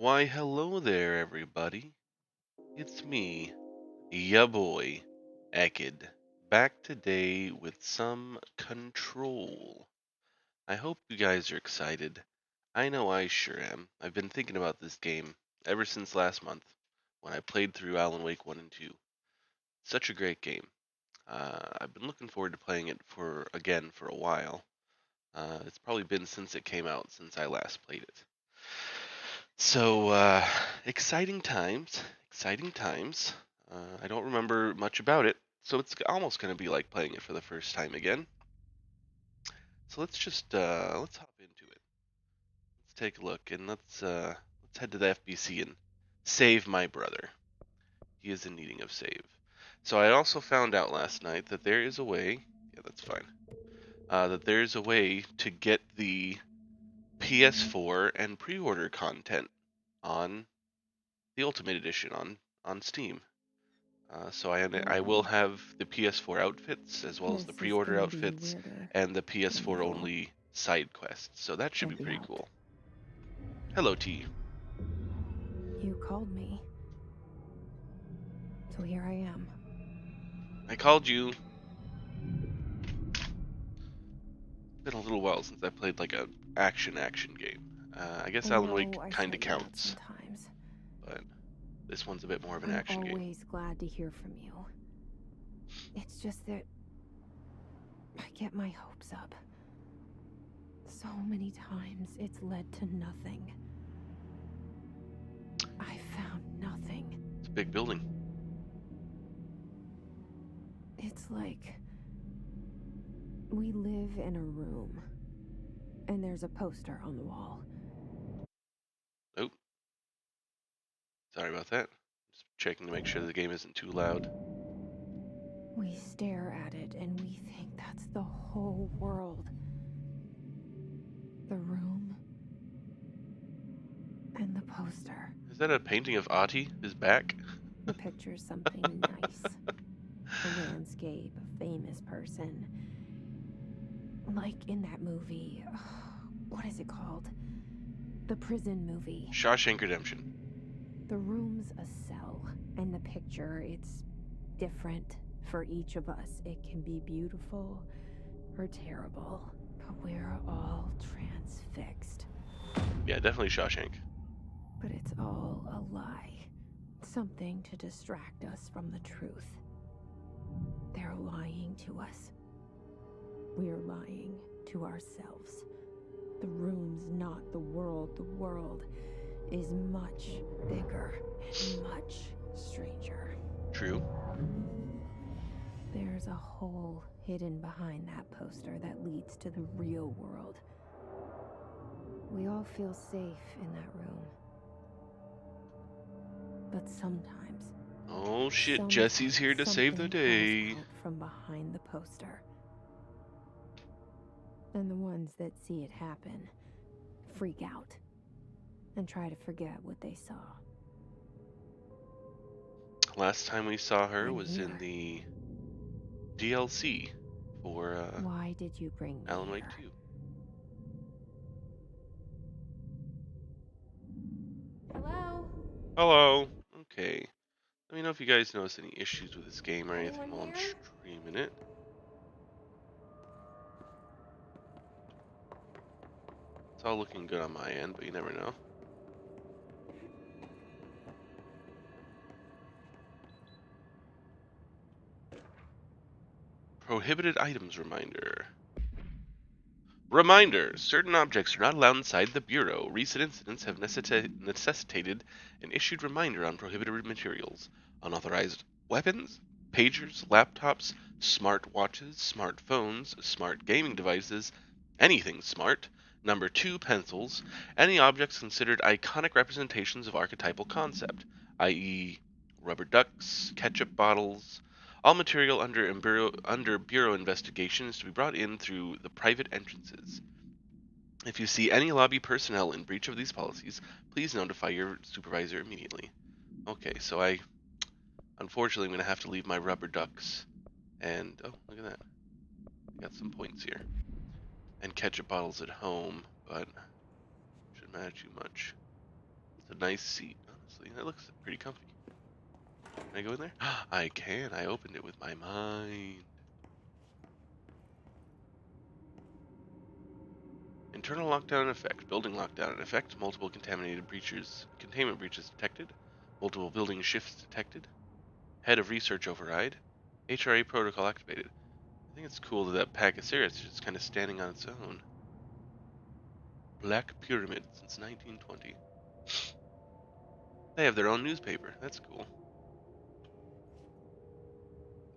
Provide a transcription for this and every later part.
Why, hello there, everybody. It's me, ya boy, Ekid, back today with some control. I hope you guys are excited. I know I sure am. I've been thinking about this game ever since last month when I played through Alan Wake 1 and 2. Such a great game. I've been looking forward to playing it for a while. It's probably been since it came out since I last played it. So, exciting times, exciting times. I don't remember much about it, so it's almost going to be like playing it for the first time again. So let's hop into it. Let's take a look and let's head to the FBC and save my brother. He is in needing of save. So I also found out last night that there is a way. Yeah, that's fine. That there is a way to get the PS4 and pre-order content on the Ultimate Edition on Steam. So I will have the PS4 outfits as well as the This is pre-order gonna be outfits weirder and the than PS4 usual. only side quests. So that should be Hope you pretty helped. cool. Hello T. You called me, so here I am. I called you. Been a little while since I played like a action game. I guess I Alan Wake know I kind of say that counts, sometimes. but this one's a bit more of an I'm action game. always glad to hear from you. It's just that I get my hopes up. So many times it's led to nothing. I found nothing. It's a big building. It's like we live in a room, and there's a poster on the wall. Oh, sorry about that. Just checking to make sure the game isn't too loud. We stare at it and we think that's the whole world. The room and the poster. Is that a painting of Ati, his back? The picture's something nice. A landscape, a famous person. Like in that movie. What is it called? The prison movie. Shawshank Redemption. The room's a cell, and the picture, it's different for each of us. It can be beautiful or terrible, but we're all transfixed. Yeah, definitely Shawshank. But it's all a lie. Something to distract us from the truth. They're lying to us. We're lying to ourselves. The room's not the world. The world is much bigger and much stranger. True. There's a hole hidden behind that poster that leads to the real world. We all feel safe in that room. But sometimes... Oh shit, Jesse's here to save the something crawls day. out from behind the poster. And the ones that see it happen freak out and try to forget what they saw. Last time we saw her I'm was in here. the DLC for Why did you bring me Alan Wake here? 2. Hello? Hello. Okay. Let me know if you guys notice any issues with this game or anything Anyone while I'm here? streaming it. It's all looking good on my end, but you never know. Prohibited items reminder. Reminder! Certain objects are not allowed inside the Bureau. Recent incidents have necessitated an issued reminder on prohibited materials. Unauthorized weapons, pagers, laptops, smart watches, smartphones, smart gaming devices, anything smart. Number 2, pencils. Any objects considered iconic representations of archetypal concept, i.e., rubber ducks, ketchup bottles, all material under Bureau investigation is to be brought in through the private entrances. If you see any lobby personnel in breach of these policies, please notify your supervisor immediately. Okay, so unfortunately, I'm going to have to leave my rubber ducks. And, oh, look at that. I got some points here. And ketchup bottles at home, but shouldn't matter too much. a nice seat, honestly. That looks pretty comfy. Can I go in there? I can. I opened it with my mind. Internal lockdown in effect. Building lockdown in effect. Multiple contaminated breaches. Containment breaches detected. Multiple building shifts detected. Head of research override. HRA protocol activated. I think it's cool that that pack of cigarettes is just kind of standing on its own. Black Pyramid since 1920. They have their own newspaper. That's cool.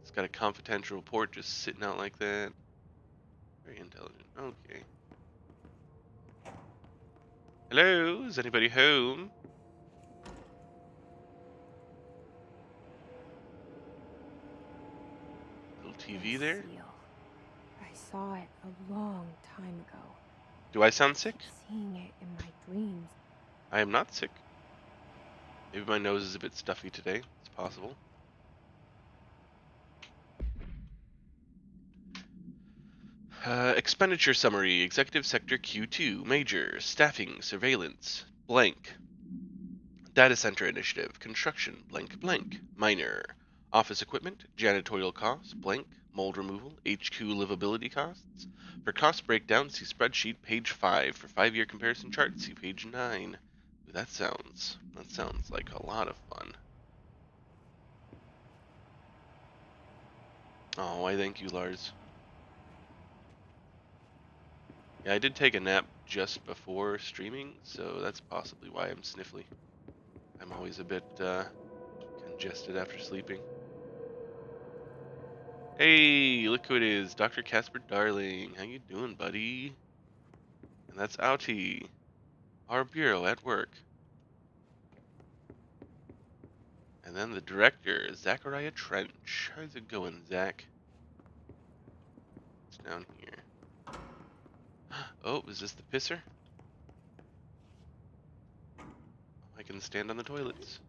It's got a confidential report just sitting out like that. Very intelligent. Okay. Hello? Is anybody home? Little TV A there? seal. I saw it a long time ago. Do I sound I sick? keep seeing it in my dreams. I am not sick. Maybe my nose is a bit stuffy today. It's possible. Expenditure summary. Executive Sector Q2. Major. Staffing. Surveillance. Blank. Data Center Initiative. Construction. Blank blank. Minor. Office equipment. Janitorial costs. Blank. Mold removal. HQ livability costs. For cost breakdown, see spreadsheet page 5. For 5-year comparison chart, see page 9. Ooh, that sounds like a lot of fun. Oh, I thank you, Lars. Yeah, I did take a nap just before streaming, so that's possibly why I'm sniffly. I'm always a bit congested after sleeping. Hey, look who it is, Dr. Casper Darling. How you doing, buddy? And that's Outie, our bureau at work. And then the director, Zachariah Trench. How's it going, Zach? It's down here. Oh, is this the pisser? I can stand on the toilets.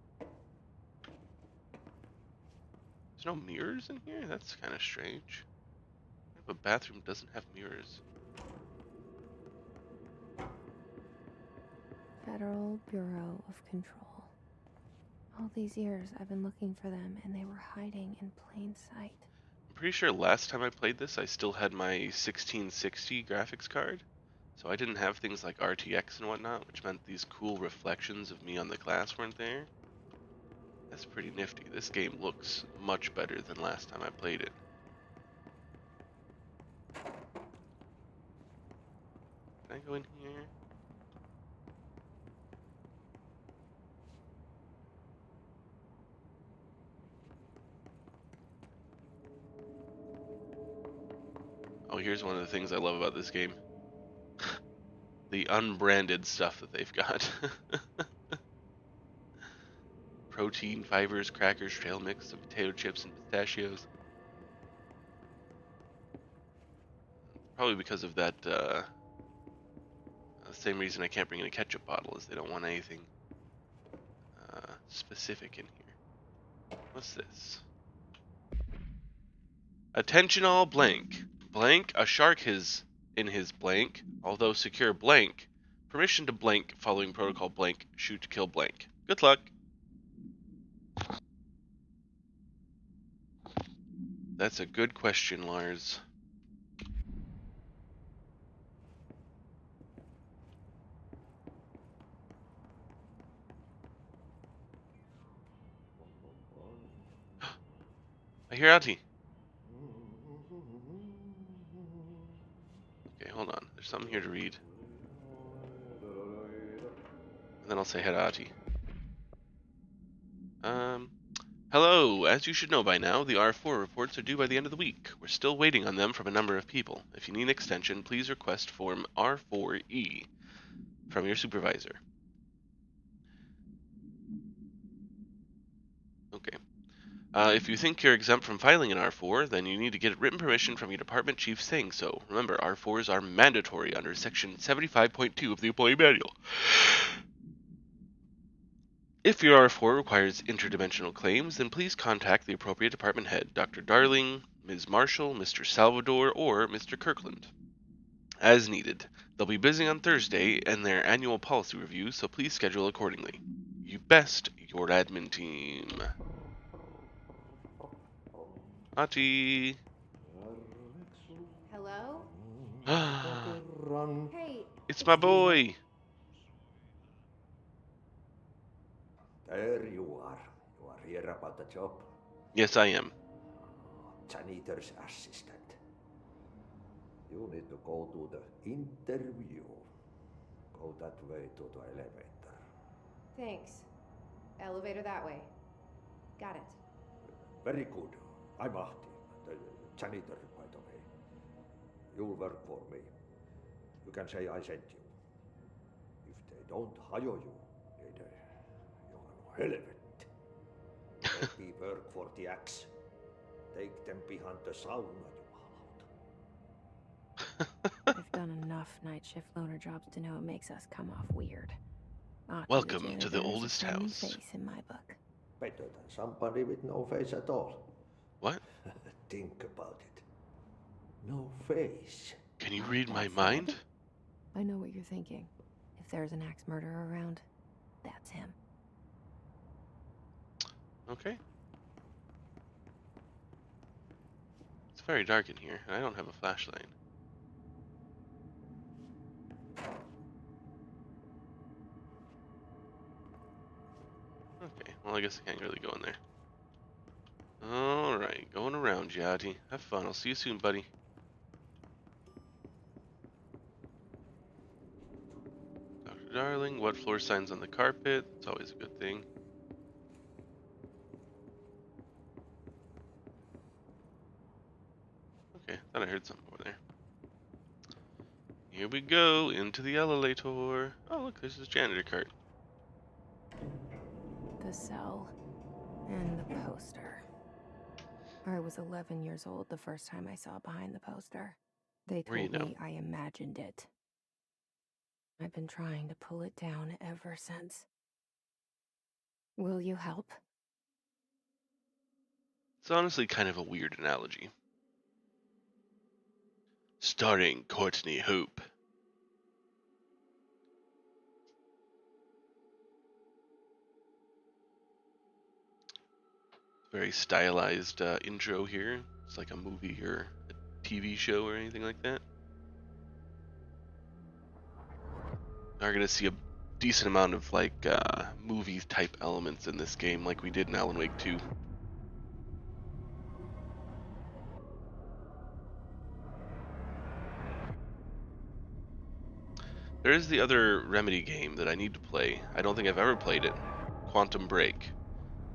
There's no mirrors in here? That's kind of strange. A bathroom doesn't have mirrors. Federal Bureau of Control. All these years I've been looking for them and they were hiding in plain sight. I'm pretty sure last time I played this, I still had my 1660 graphics card. So I didn't have things like RTX and whatnot, which meant these cool reflections of me on the glass weren't there. That's pretty nifty. This game looks much better than last time I played it. Can I go in here? Oh, here's one of the things I love about this game. The unbranded stuff that they've got. Protein, fibers, crackers, trail mix, some potato chips, and pistachios. Probably because of that, same reason I can't bring in a ketchup bottle, is they don't want anything specific in here. What's this? Attention all blank. Blank, a shark is in his blank, although secure blank. Permission to blank following protocol blank, shoot to kill blank. Good luck. That's a good question, Lars. I hear Auntie. Okay, hold on. There's something here to read. And then I'll say head Auntie. Hello. As you should know by now, the R4 reports are due by the end of the week. We're still waiting on them from a number of people. If you need an extension, please request form R4E from your supervisor. Okay. If you think you're exempt from filing an R4, then you need to get written permission from your department chief saying so. Remember, R4s are mandatory under Section 75.2 of the Employee Manual. If your R4 requires interdimensional claims, then please contact the appropriate department head, Dr. Darling, Ms. Marshall, Mr. Salvador, or Mr. Kirkland. as needed. They'll be busy on Thursday and their annual policy review, so please schedule accordingly. You best, your admin team. Ati. Hello? Hey, It's it's my Steven. boy. There you are. You are here about the job. Yes, I am. Janitor's assistant. You need to go to the interview. Go that way to the elevator. Thanks. Elevator that way. Got it. Very good. I'm Ahti, the janitor, by the way. You'll work for me. You can say I sent you. If they don't hire you, niin Johan helvet. Maybe work for the axe. Take them behind the sauna, I've done enough night shift loner jobs to know it makes us come off weird. Ahti the Welcome to the janitor is a oldest friendly house. face in my book. Better than somebody with no face at all. What? Think about it. No face. Can you read my That mind? said, I know what you're thinking. If there's an axe murderer around, that's him. Okay. It's very dark in here, and I don't have a flashlight. Okay, well, I guess I can't really go in there. Alright, going around, Yati. Have fun. I'll see you soon, buddy. Dr. Darling, what floor signs on the carpet? It's always a good thing. Okay, thought I heard something over there. Here we go, into the elevator. Oh, look, there's this janitor cart. The cell. And the poster. I was 11 years old the first time I saw behind the poster. They Where you told know? me I imagined it. I've been trying to pull it down ever since. Will you help? It's honestly kind of a weird analogy. Starring Courtney Hope. Very stylized intro here. It's like a movie or a TV show or anything like that. Are gonna see a decent amount of like movie type elements in this game, like we did in Alan Wake 2. There is the other Remedy game that I need to play. I don't think I've ever played it, Quantum Break,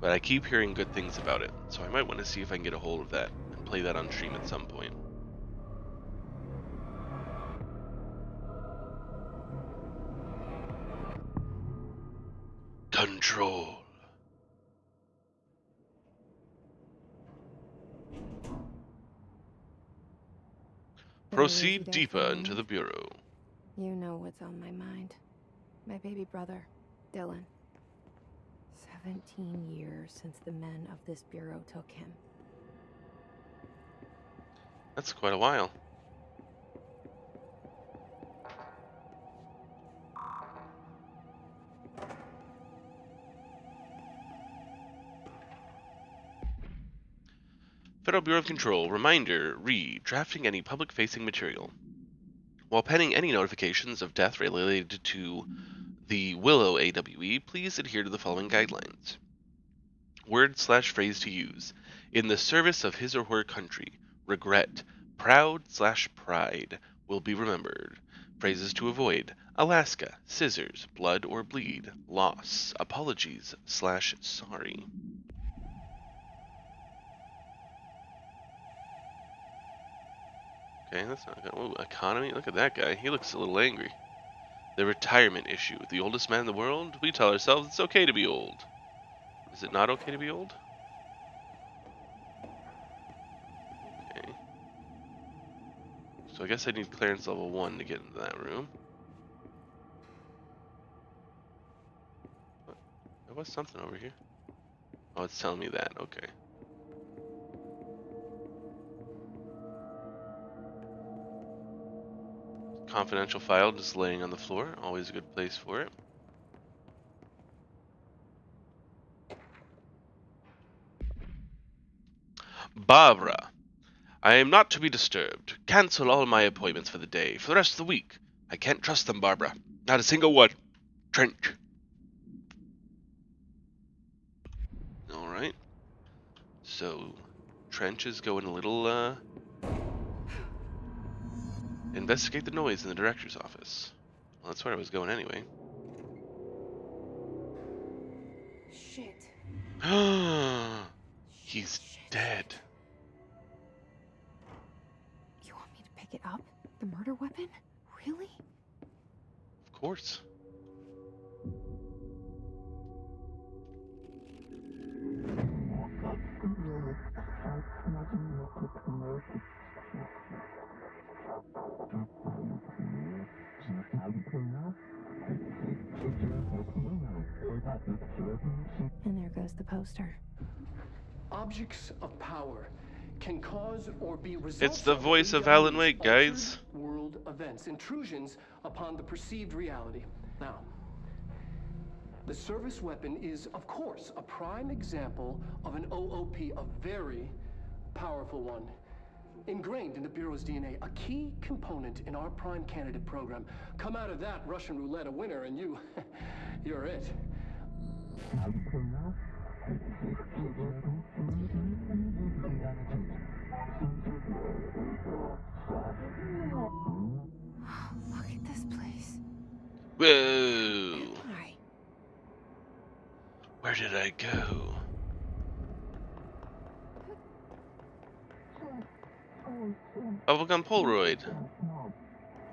but I keep hearing good things about it, so I might want to see if I can get a hold of that and play that on stream at some point. Control. Been a lazy Proceed day for deeper a into the moment. bureau. You know what's on my mind. My baby brother, Dylan. 17 years since the men of this bureau took him. That's quite a while. Federal Bureau of Control, reminder, read, drafting any public-facing material. While penning any notifications of death related to the Willow AWE, please adhere to the following guidelines. Word/phrase to use. In the service of his or her country, regret, proud/pride will be remembered. Phrases to avoid. Alaska, scissors, blood or bleed, loss, apologies/sorry. Okay, that's not good. Oh, economy? Look at that guy. He looks a little angry. The retirement issue. The oldest man in the world? We tell ourselves it's okay to be old. Is it not okay to be old? Okay. So I guess I need clearance level 1 to get into that room. What? There was something over here. Oh, it's telling me that. Okay. confidential file just laying on the floor. Always a good place for it. Barbara, I am not to be disturbed. Cancel all my appointments for the day. For the rest of the week. I can't trust them, Barbara. Not a single one. Trench. Alright. So, Trench is going a little, investigate the noise in the director's office. Well, that's where I was going anyway. Shit. He's Shit. dead. You want me to pick it up? The murder weapon? Really? Of course. And there goes the poster. Objects of power can cause or be results It's the voice of Alan Wake, guys. world events, intrusions upon the perceived reality. Now, the service weapon is, of course, a prime example of an OOP, a very powerful one. Ingrained in the Bureau's DNA, a key component in our prime candidate program. Come out of that Russian roulette a winner and you're it. Look at this place. Whoa! Why? Where did I go? Bubblegum Polaroid.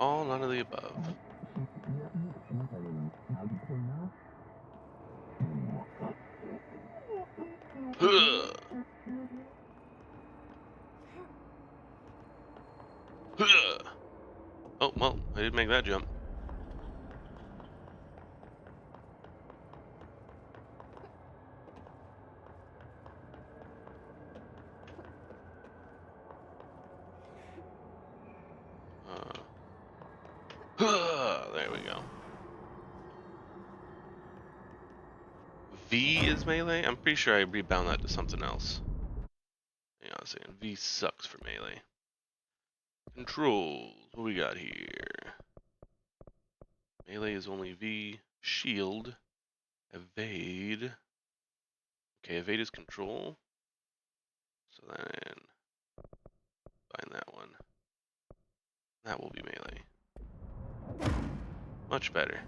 All none of the above. Huh. Huh. Oh, well, I didn't make that jump. There we go. V is melee? I'm pretty sure I rebound that to something else. Hang on a second. V sucks for melee. Controls. What we got here? Melee is only V. Shield. Evade. Okay, evade is control. So then find that one. That will be melee. Much better.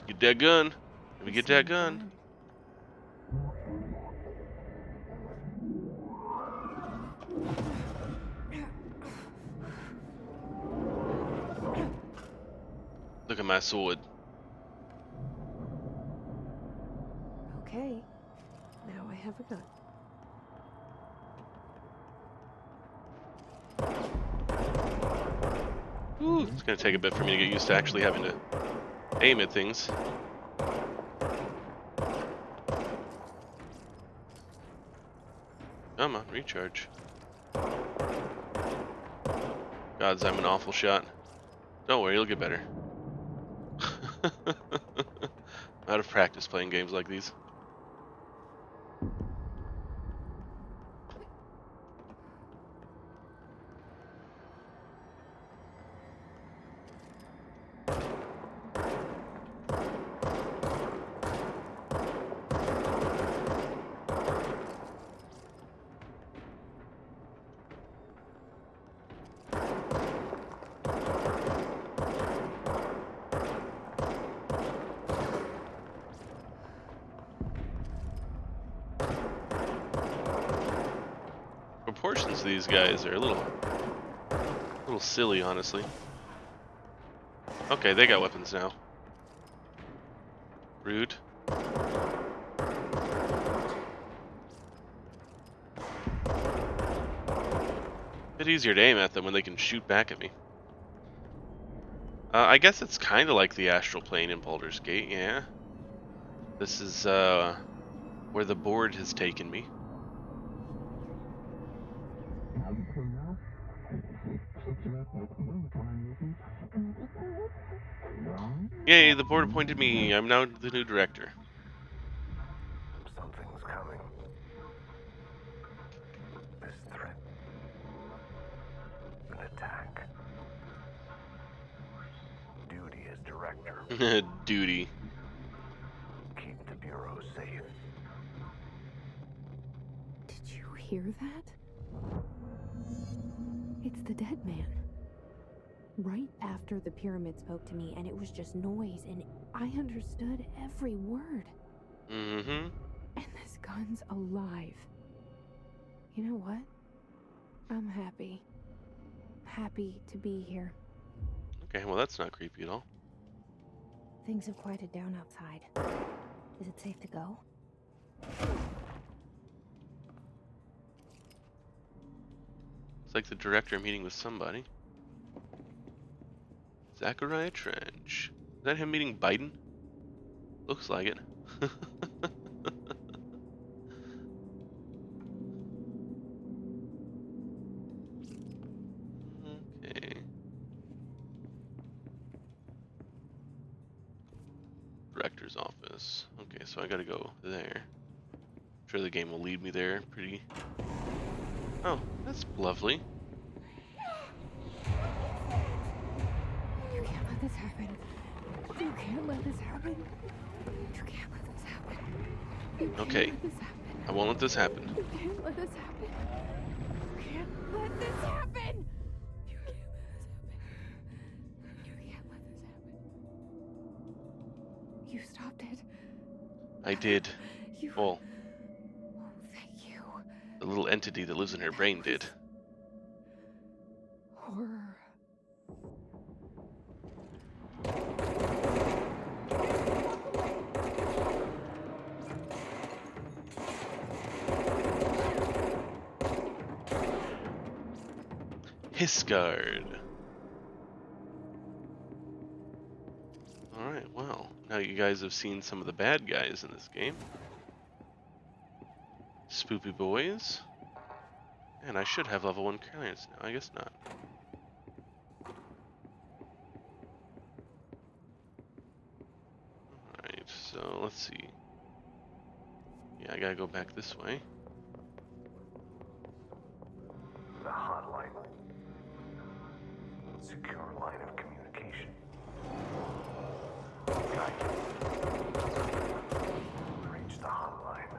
Get that gun. Let me get that gun. Look at my sword. Okay. Now I have a gun. Ooh, it's gonna take a bit for me to get used to actually having to aim at things. Come on, recharge. Gods, I'm an awful shot. Don't worry, you'll get better. Out of practice playing games like these. Proportions of these guys are a little silly, honestly. Okay, they got weapons now. Rude. Bit easier to aim at them when they can shoot back at me. I guess it's kind of like the astral plane in Baldur's Gate, yeah. This is where the board has taken me. Yay, the board appointed me. I'm now the new director. Something's coming. This threat. An attack. Duty as director. Duty. Keep the Bureau safe. Did you hear that? It's the dead man. Right after the pyramid spoke to me, and it was just noise, and I understood every word. Mm-hmm. And this gun's alive. You know what? I'm happy. Happy to be here. Okay, well that's not creepy at all. Things have quieted down outside. Is it safe to go? It's like the director meeting with somebody. Zachariah Trench. Is that him meeting Biden? Looks like it. Okay. Director's office. Okay, so I gotta go there. I'm sure the game will lead me there pretty... Oh, that's lovely. You can't let this happen. You can't let this happen. You can't let this happen. You can't Okay. let this happen. I won't let this happen. You can't let this happen. You can't let this happen. You can't let this happen. You can't let this happen. You stopped it. I did. You. Well, Oh, thank you. the little entity that lives in her brain did. Horror. Hisgard. Alright, well, now you guys have seen some of the bad guys in this game. Spoopy boys. And I should have level 1 clearance now, I guess not. Alright, so let's see. Yeah, I gotta go back this way. The hotline. Secure line of communication. Reach the hotline.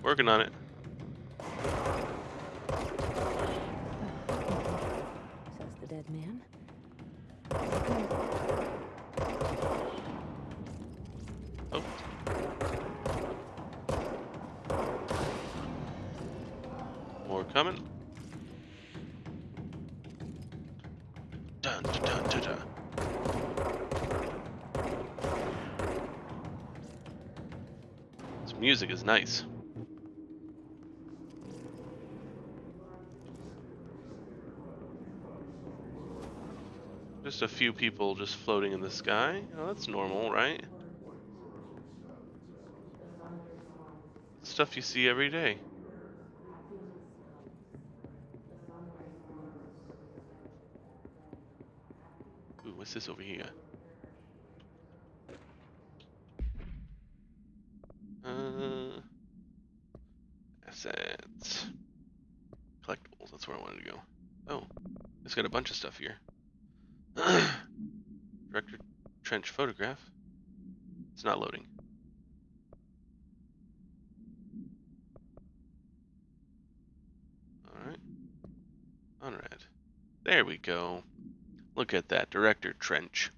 Working on it. Says the dead man. Oh. More coming. Dun, dun, dun, dun, dun. This music is nice. Just a few people just floating in the sky. Oh, that's normal, right? Stuff you see every day. Ooh, what's this over here? Assets. Collectibles, that's where I wanted to go. Oh, it's got a bunch of stuff here. Director Trench photograph. It's not loading. Alright. Alright. There we go. Look at that, Director Trench.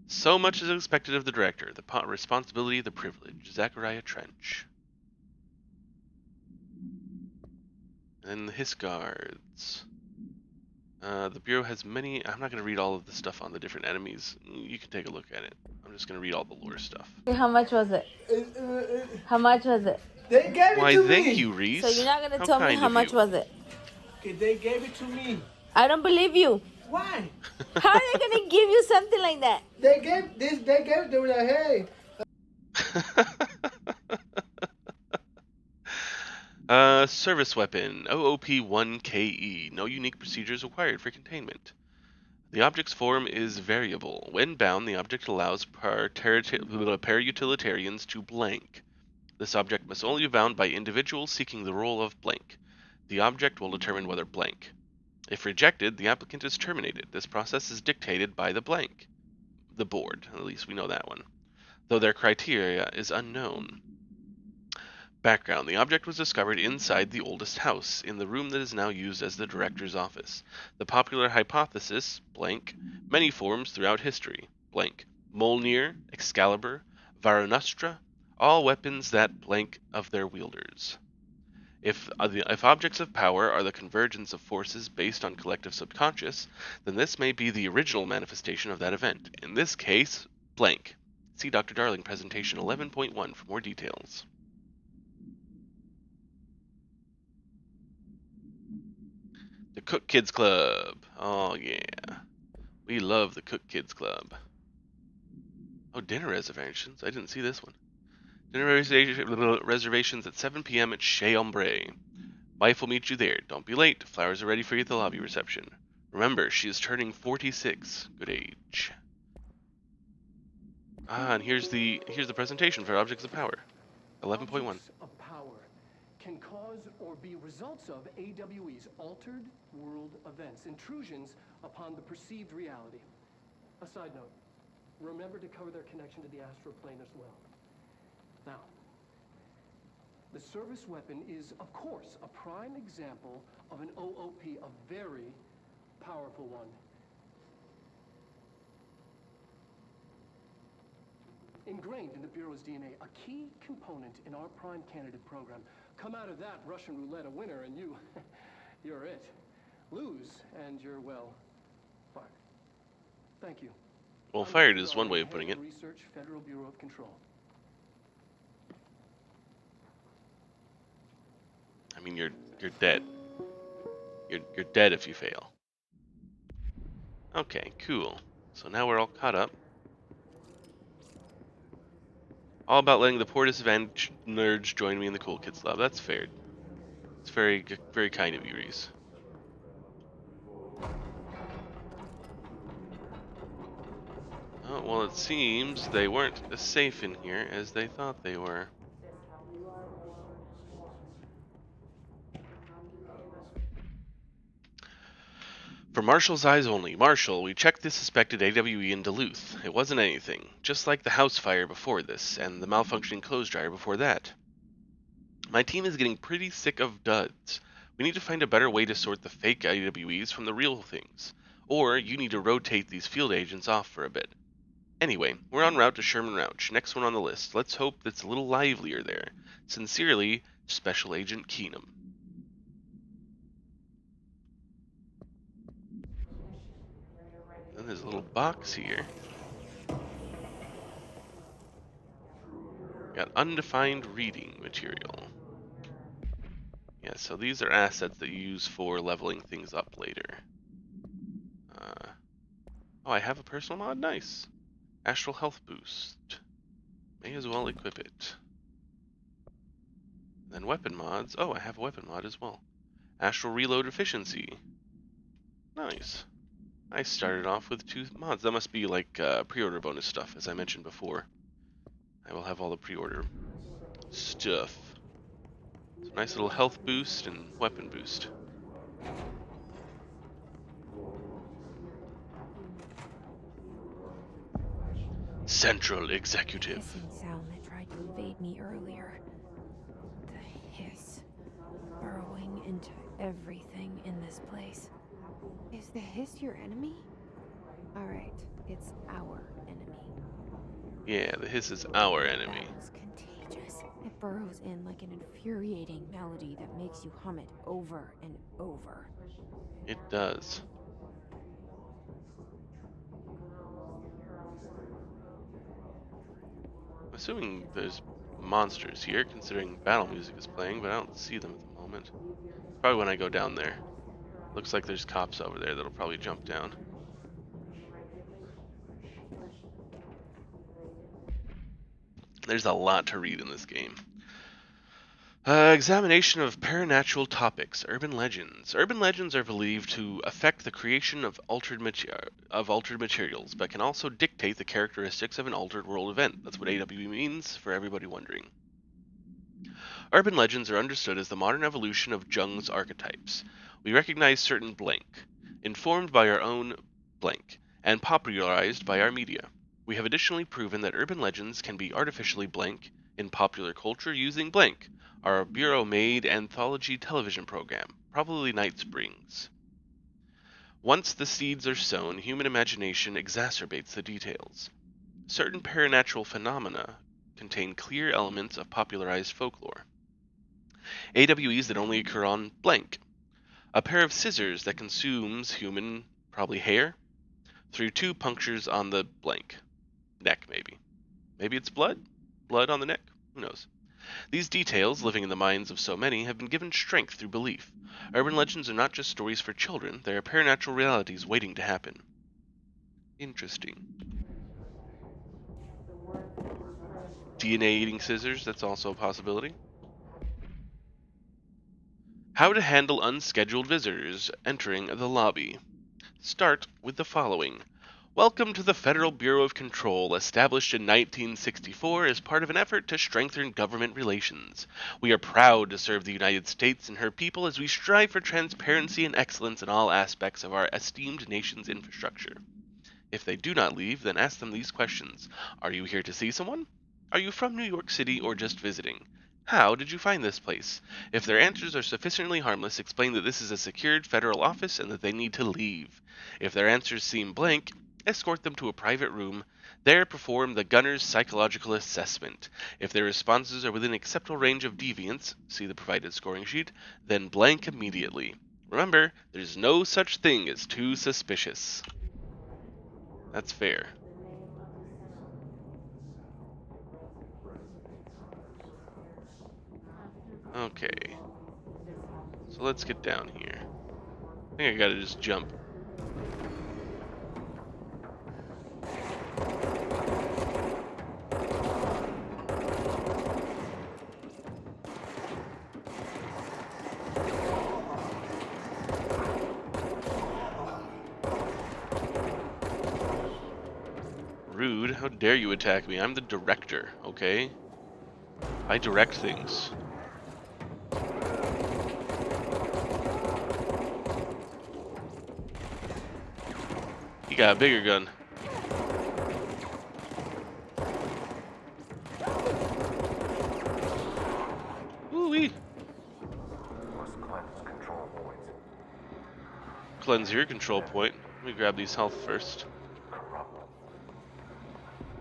So much is expected of the director. The responsibility, the privilege. Zachariah Trench. And the Hisguards. The Bureau has many... I'm not going to read all of the stuff on the different enemies. You can take a look at it. I'm just going to read all the lore stuff. How much was it? How much was it? They gave it Why, to thank me. you, Reese. So you're not gonna How tell me kind how of much you. was it? Okay, they gave it to me. I don't believe you. Why? How are they gonna give you something like that? They gave this. They gave it. They were like, hey. Service weapon, OOP-1KE. No unique procedures required for containment. The object's form is variable. When bound, the object allows parutilitarians to blank. This object must only be bound by individuals seeking the role of blank. The object will determine whether blank. If rejected, the applicant is terminated. This process is dictated by the blank. The board, at least we know that one. Though their criteria is unknown. Background: the object was discovered inside the oldest house, in the room that is now used as the director's office. The popular hypothesis, blank, many forms throughout history, blank, Mjolnir, Excalibur, Varanustra, all weapons that blank of their wielders. If objects of power are the convergence of forces based on collective subconscious, then this may be the original manifestation of that event. In this case, blank. See Dr. Darling presentation 11.1 for more details. The Cook Kids Club. Oh yeah. We love the Cook Kids Club. Oh, dinner reservations. I didn't see this one. Dinner reservations at 7 p.m. at Chez Ombre. Wife will meet you there. Don't be late. Flowers are ready for you at the lobby reception. Remember, she is turning 46. Good age. And here's the presentation for Objects of Power. 11.1. Objects of power can cause or be results of AWE's altered world events, intrusions upon the perceived reality. A side note, remember to cover their connection to the astral plane as well. Now, the service weapon is, of course, a prime example of an OOP, a very powerful one. Ingrained in the Bureau's DNA, a key component in our prime candidate program. Come out of that Russian roulette a winner and you're it. Lose and you're, well, fired. Thank you. Well, I'm fired Dr. is one way of Darling, putting Head it. of Research, Federal Bureau of Control. I mean, you're dead. You're dead if you fail. Okay, cool. So now we're all caught up. All about letting the poor disadvantaged nerds join me in the Cool Kids Club. That's fair. It's very kind of you, Reese. Oh, well, it seems they weren't as safe in here as they thought they were. For Marshall's eyes only. Marshall, we checked the suspected AWE in Duluth. It wasn't anything. Just like the house fire before this, and the malfunctioning clothes dryer before that. My team is getting pretty sick of duds. We need to find a better way to sort the fake AWEs from the real things. Or you need to rotate these field agents off for a bit. Anyway, we're en route to Sherman Rouch, next one on the list. Let's hope it's a little livelier there. Sincerely, Special Agent Keenum. Then there's a little box here. Got undefined reading material. Yeah, so these are assets that you use for leveling things up later. Oh, I have a personal mod? Nice. Astral Health Boost. May as well equip it. Then weapon mods. Oh, I have a weapon mod as well. Astral Reload Efficiency. Nice. I started off with 2 mods. That must be like pre-order bonus stuff, as I mentioned before. I will have all the pre-order stuff. So nice little health boost and weapon boost. Central Executive. Hissing sound that tried to invade me earlier. The hiss. Burrowing into everything in this place. Is the hiss your enemy? Alright, it's our enemy. Yeah, the hiss is our enemy. It's contagious. It burrows in like an infuriating melody that makes you hum it over and over. It does. I'm assuming there's monsters here, considering battle music is playing, but I don't see them at the moment. Probably when I go down there. Looks like there's cops over there that'll probably jump down. There's a lot to read in this game. Examination of paranatural topics, urban legends. Urban legends are believed to affect the creation of altered materials, but can also dictate the characteristics of an altered world event. That's what AWE means, for everybody wondering. Urban legends are understood as the modern evolution of Jung's archetypes. We recognize certain blank, informed by our own blank, and popularized by our media. We have additionally proven that urban legends can be artificially blank in popular culture using blank, our bureau-made anthology television program, probably Night Springs. Once the seeds are sown, human imagination exacerbates the details. Certain paranatural phenomena contain clear elements of popularized folklore. AWEs that only occur on blank. A pair of scissors that consumes human, probably hair, through 2 punctures on the blank. Neck, maybe. Maybe it's blood? Blood on the neck? Who knows? These details, living in the minds of so many, have been given strength through belief. Urban legends are not just stories for children, they are paranatural realities waiting to happen. Interesting. DNA eating scissors, that's also a possibility. How to handle unscheduled visitors entering the lobby. Start with the following. Welcome to the Federal Bureau of Control, established in 1964 as part of an effort to strengthen government relations. We are proud to serve the United States and her people as we strive for transparency and excellence in all aspects of our esteemed nation's infrastructure. If they do not leave, then ask them these questions. Are you here to see someone? Are you from New York City or just visiting? How did you find this place? If their answers are sufficiently harmless, explain that this is a secured federal office and that they need to leave. If their answers seem blank, escort them to a private room. There perform the gunner's psychological assessment. If their responses are within acceptable range of deviance, see the provided scoring sheet, then blank immediately. Remember, there's no such thing as too suspicious. That's fair. Okay. So let's get down here. I think I gotta just jump. Rude. How dare you attack me? I'm the director, okay? I direct things. He got a bigger gun. Woo-wee. Must cleanse control points. Cleanse your control point. Let me grab these health first. Corrupt.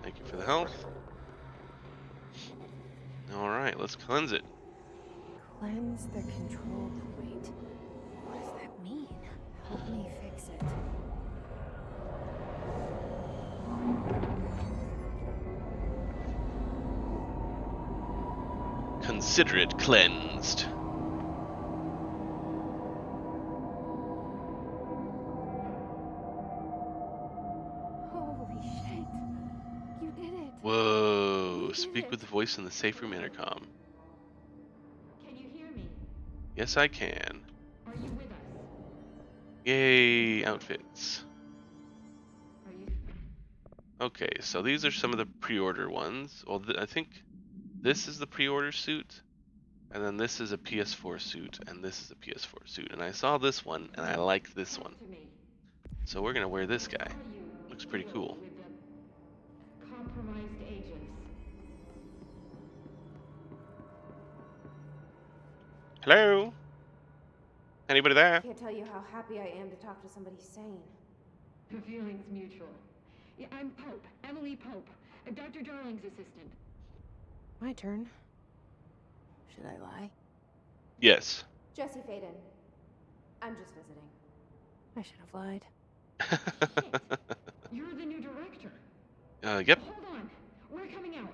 Thank you for the health. Alright, let's cleanse it. Cleanse the control point. What does that mean? Help me fix it. Consider it cleansed. Holy shit. You did it. Whoa. You did Speak it. with the voice in the safe room intercom. Can you hear me? Yes, I can. Are you with us? Yay, outfits. Are you? Okay, so these are some of the pre-order ones. Well, I think this is the pre-order suit, and then this is a PS4 suit, and this is a PS4 suit. And I saw this one, and I liked this one. To me. So we're gonna wear this guy. Are you Looks pretty cool. with the compromised agents? Hello? Anybody there? Can't tell you how happy I am to talk to somebody sane. The feeling's mutual. Yeah, I'm Pope, Emily Pope, Dr. Darling's assistant. My turn. Should I lie? Yes. Jesse Faden. I'm just visiting. I should have lied. You're the new director. Yep. Hold on. We're coming out.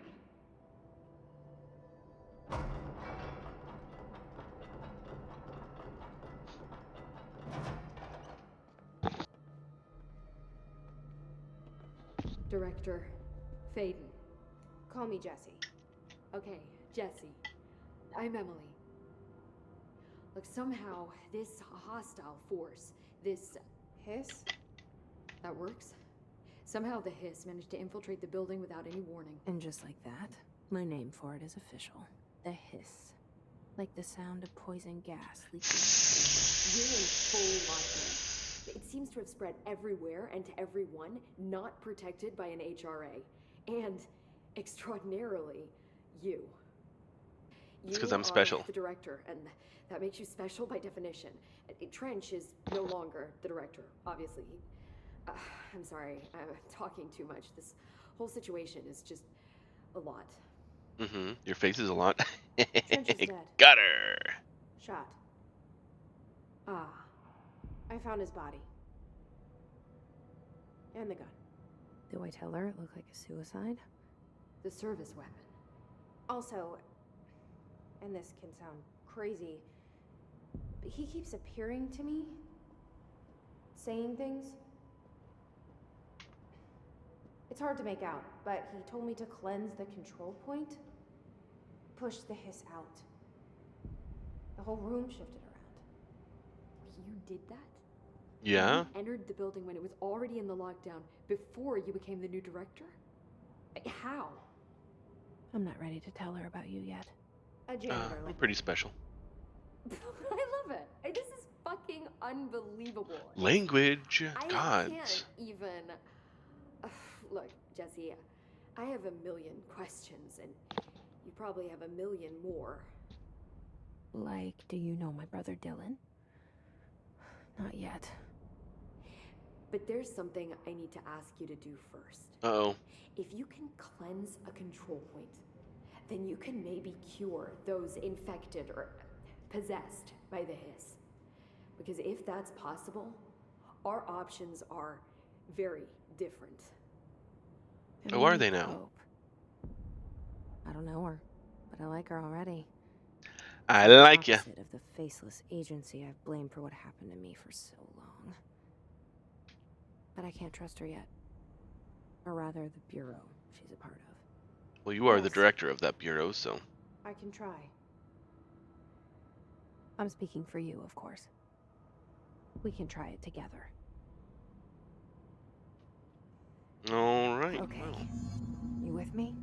Director Faden. Call me Jesse. Okay, Jesse. I'm Emily. Like somehow this hostile force, this Hiss? that works. Somehow the hiss managed to infiltrate the building without any warning. And just like that, my name for it is official. The hiss. Like the sound of poison gas leaking. We're in full lockdown. It seems to have spread everywhere and to everyone not protected by an HRA. And, extraordinarily, you. It's because You I'm special. are the director, and that makes you special by definition. Trench is no longer the director, obviously. I'm sorry, I'm talking too much. This whole situation is just a lot. Mm-hmm. Your face is a lot. Trench is dead. Got her. Shot. Ah. I found his body. And the gun. Do I tell her it looked like a suicide? The service weapon. Also, and this can sound crazy, but he keeps appearing to me, saying things. It's hard to make out, but he told me to cleanse the control point, push the hiss out. The whole room shifted around. You did that? Yeah. You entered the building when it was already in the lockdown before you became the new director? How? I'm not ready to tell her about you yet. A janitor. I'm pretty special. I love it. This is fucking unbelievable. Language. I Gods. can't even. Look, Jesse, I have a million questions, and you probably have a million more. Like, do you know my brother Dylan? Not yet. But there's something I need to ask you to do first. Uh-oh. If you can cleanse a control point, then you can maybe cure those infected or possessed by the hiss. Because if that's possible, our options are very different. Oh, are they now? Hope. I don't know her, but I like her already. I like ya. Opposite of the faceless agency I've blamed for what happened to me for so long. But I can't trust her yet. Or rather, the bureau she's a part of. Well, you are the Yes. director of that bureau, so. I can try. I'm speaking for you, of course. We can try it together. All right. Okay. Well. You with me?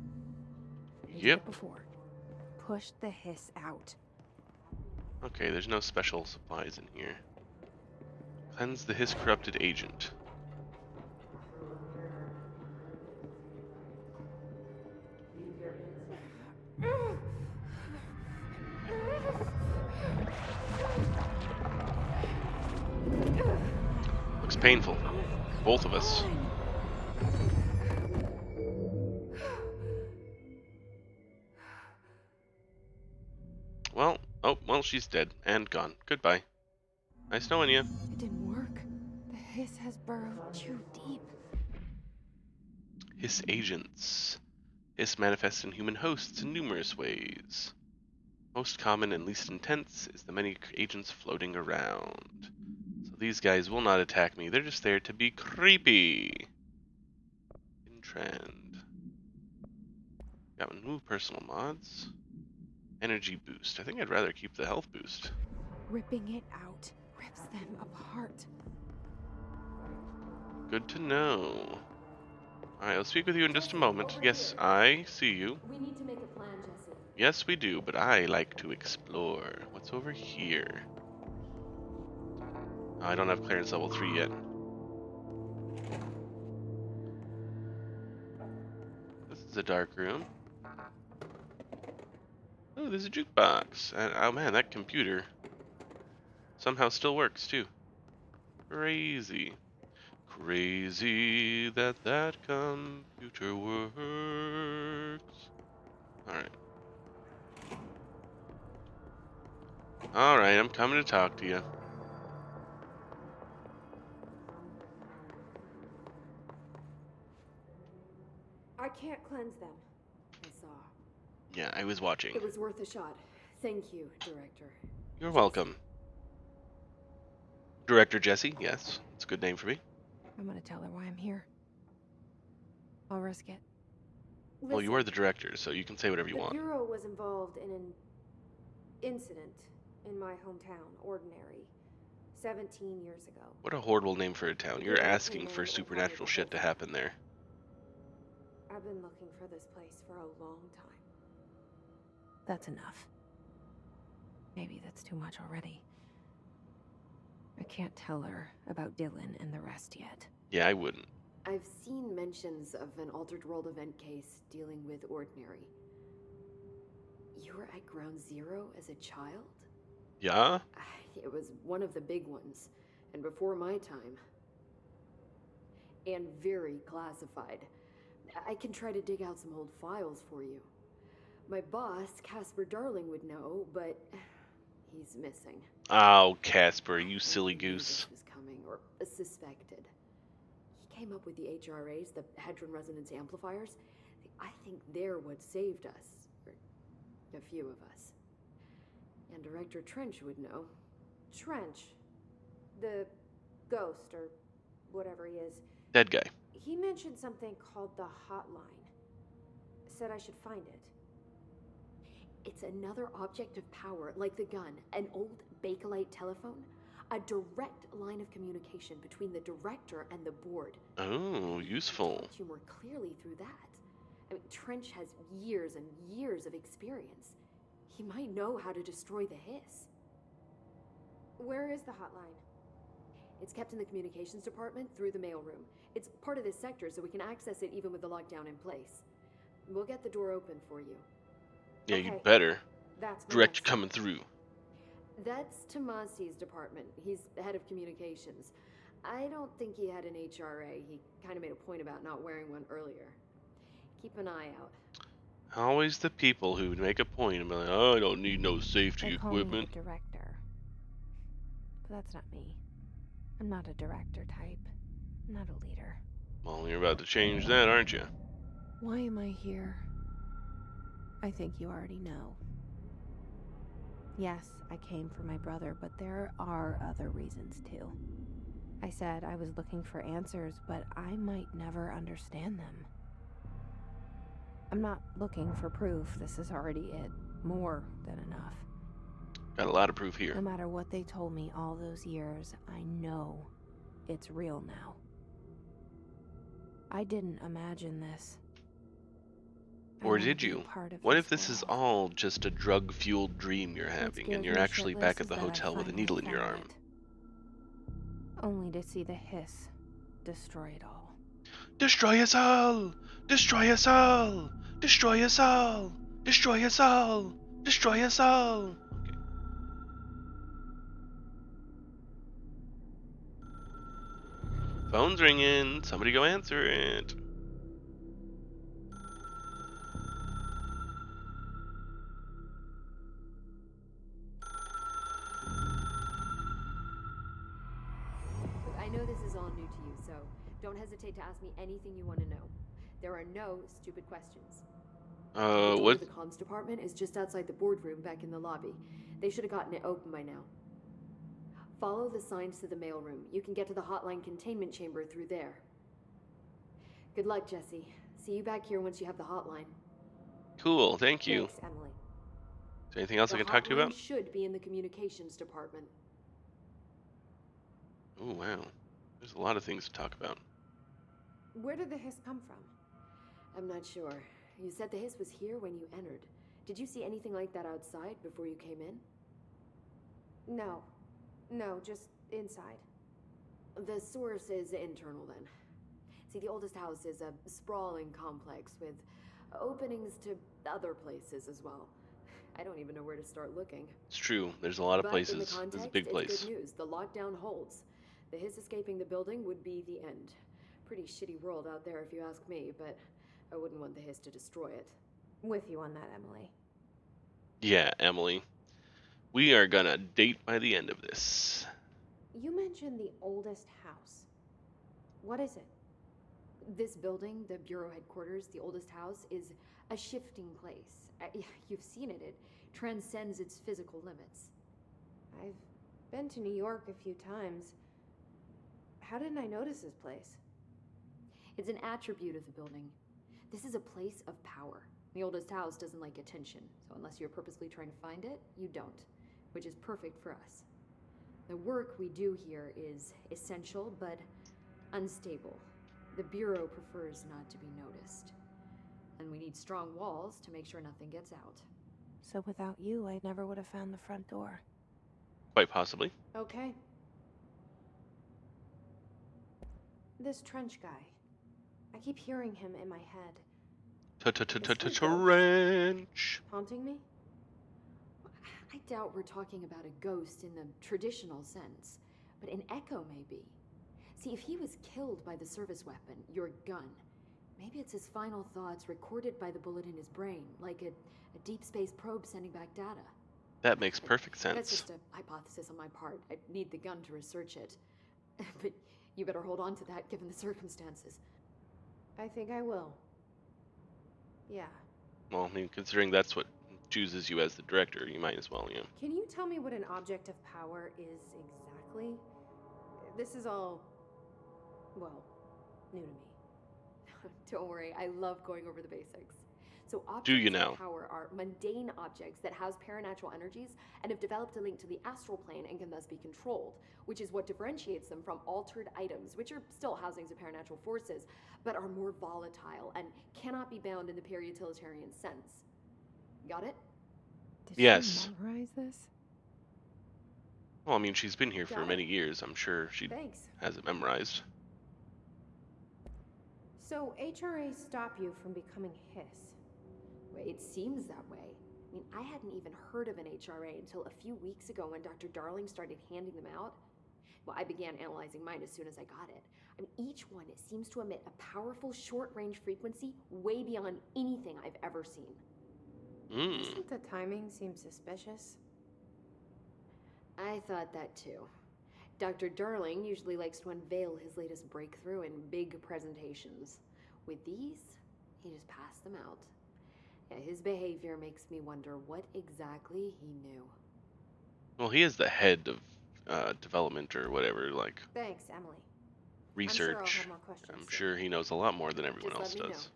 You did Yep. it before. Push the hiss out. Okay, there's no special supplies in here. Cleanse the hiss corrupted agent. Looks painful. Both of us. Well, oh, well, she's dead and gone. Goodbye. Nice knowing you. It didn't work. The hiss has burrowed too deep. Hiss agents. Hiss manifests in human hosts in numerous ways. Most common and least intense is the many agents floating around. So these guys will not attack me. They're just there to be creepy. In trend. Got new personal mods. Energy boost. I think I'd rather keep the health boost. Ripping it out rips them apart. Good to know. Alright, I'll speak with you in just a moment. Yes, I see you. We need to make a plan, Jesse. Yes, we do, but I like to explore. What's over here? I don't have clearance level 3 yet. This is a dark room. Oh, there's a jukebox. And, oh man, that computer somehow still works too. Crazy. Crazy that that computer works. Alright. Alright, I'm coming to talk to you. I can't cleanse them. I saw. Yeah, I was watching. It was worth a shot. Thank you, Director. You're welcome. Director Jesse, yes. It's a good name for me. I'm gonna tell her why I'm here. I'll risk it. Well, you are the director, so you can say whatever you The want. Bureau was involved in an incident in my hometown, Ordinary, 17 years ago. What a horrible name for a town. You're Dylan asking came in for and wanted supernatural the shit to whole happen there. I've been looking for this place for a long time. That's enough. Maybe that's too much already. I can't tell her about Dylan and the rest yet. Yeah, I wouldn't. I've seen mentions of an Altered World event case dealing with Ordinary. You were at Ground Zero as a child? Yeah? It was one of the big ones, and before my time. And very classified. I can try to dig out some old files for you. My boss, Casper Darling, would know, but he's missing. Oh, Casper, you I think silly he knew goose. this was coming, or suspected. He came up with the HRAs, the Hadron Resonance Amplifiers. I think they're what saved us. Or a few of us. And Director Trench would know. Trench. The ghost, or whatever he is. Dead guy. He mentioned something called the hotline. Said I should find it. It's another object of power, like the gun, an old Bakelite telephone, a direct line of communication between the director and the board. Oh, useful. Talk you more clearly through that. I mean, Trench has years and years of experience. He might know how to destroy the hiss. Where is the hotline? It's kept in the communications department through the mailroom. It's part of this sector, so we can access it even with the lockdown in place. We'll get the door open for you. Yeah, Okay. you'd better. That's my Direct next coming through. That's Tomasi's department. He's the head of communications. I don't think he had an HRA. He kind of made a point about not wearing one earlier. Keep an eye out. Always the people who would make a point and be like, oh, I don't need no safety They call me equipment. the director. But that's not me. I'm not a director type. I'm not a leader. Well, you're about to change that, aren't you? Why am I here? I think you already know. Yes, I came for my brother, but there are other reasons too. I said I was looking for answers, but I might never understand them. I'm not looking for proof. This is already it. More than enough. Got a lot of proof here. No matter what they told me all those years, I know it's real now. I didn't imagine this. I Or wanna did be a you? part of What this if this is world. all just a drug-fueled dream you're having, What and scares you're me actually shitless back at is the that I hotel with a finally needle in your found arm? it. Only to see the hiss destroy it all. Destroy us all! Destroy us all! Destroy us all! Destroy us all! Destroy us all! Okay. Phone's ringing. Somebody go answer it. Look, I know this is all new to you, so don't hesitate to ask me anything you want to know. There are no stupid questions. The door What? to the comms department is just outside the boardroom back in the lobby. They should have gotten it open by now. Follow the signs to the mailroom. You can get to the hotline containment chamber through there. Good luck, Jesse. See you back here once you have the hotline. Cool, thank you. Thanks, Emily. Is there anything else I can talk to you hotline about? should be in the communications department. Oh, wow. There's a lot of things to talk about. Where did the hiss come from? I'm not sure. You said the hiss was here when you entered. Did you see anything like that outside before you came in? No. No, just inside. The source is internal then. See, the oldest house is a sprawling complex with openings to other places as well. I don't even know where to start looking. It's true. There's a lot of But in places. the This is a context, big it's place. good news. The lockdown holds. The hiss escaping the building would be the end. Pretty shitty world out there if you ask me, but I wouldn't want the hiss to destroy it. With you on that, Emily. Yeah, Emily. We are gonna date by the end of this. You mentioned the oldest house. What is it? This building, the bureau headquarters, the oldest house, is a shifting place. You've seen it. It transcends its physical limits. I've been to New York a few times. How didn't I notice this place? It's an attribute of the building. This is a place of power. The oldest house doesn't like attention, so unless you're purposely trying to find it, you don't. which is perfect for us. The work we do here is essential but unstable. The Bureau prefers not to be noticed. And we need strong walls to make sure nothing gets out. So without you, I never would have found the front door. Quite possibly. Okay. This Trench guy. I keep hearing him in my head. Trench. Haunting me? I doubt we're talking about a ghost in the traditional sense, but an echo maybe. See, if he was killed by the service weapon, your gun, maybe it's his final thoughts recorded by the bullet in his brain, like a deep space probe sending back data. That makes perfect sense. That's just a hypothesis on my part. I'd need the gun to research it. But you better hold on to that given the circumstances. I think I will. Yeah. Well, I mean, considering that's what chooses you as the director, you might as well, yeah. Can you tell me what an object of power is exactly? This is all, well, new to me. Don't worry, I love going over the basics. So Do you objects now? of power are mundane objects that house paranatural energies and have developed a link to the astral plane and can thus be controlled, which is what differentiates them from altered items, which are still housings of paranatural forces, but are more volatile and cannot be bound in the peri-utilitarian sense. Got it? Did Yes. she memorize this? Well, I mean, she's been here for Got it. many years. I'm sure she Thanks. has it memorized. So HRA stop you from becoming Hiss? It seems that way. I mean, I hadn't even heard of an HRA until a few weeks ago when Dr. Darling started handing them out. Well, I began analyzing mine as soon as I got it. I mean, each one seems to emit a powerful short-range frequency way beyond anything I've ever seen. Doesn't the timing seem suspicious? I thought that too. Dr. Darling usually likes to unveil his latest breakthrough in big presentations. With these, he just passed them out. Yeah, his behavior makes me wonder what exactly he knew. Well, he is the head of development or whatever, like Thanks, Emily. research. I'm sure I'll have more questions I'm soon. sure he knows a lot more than everyone Just else let me does.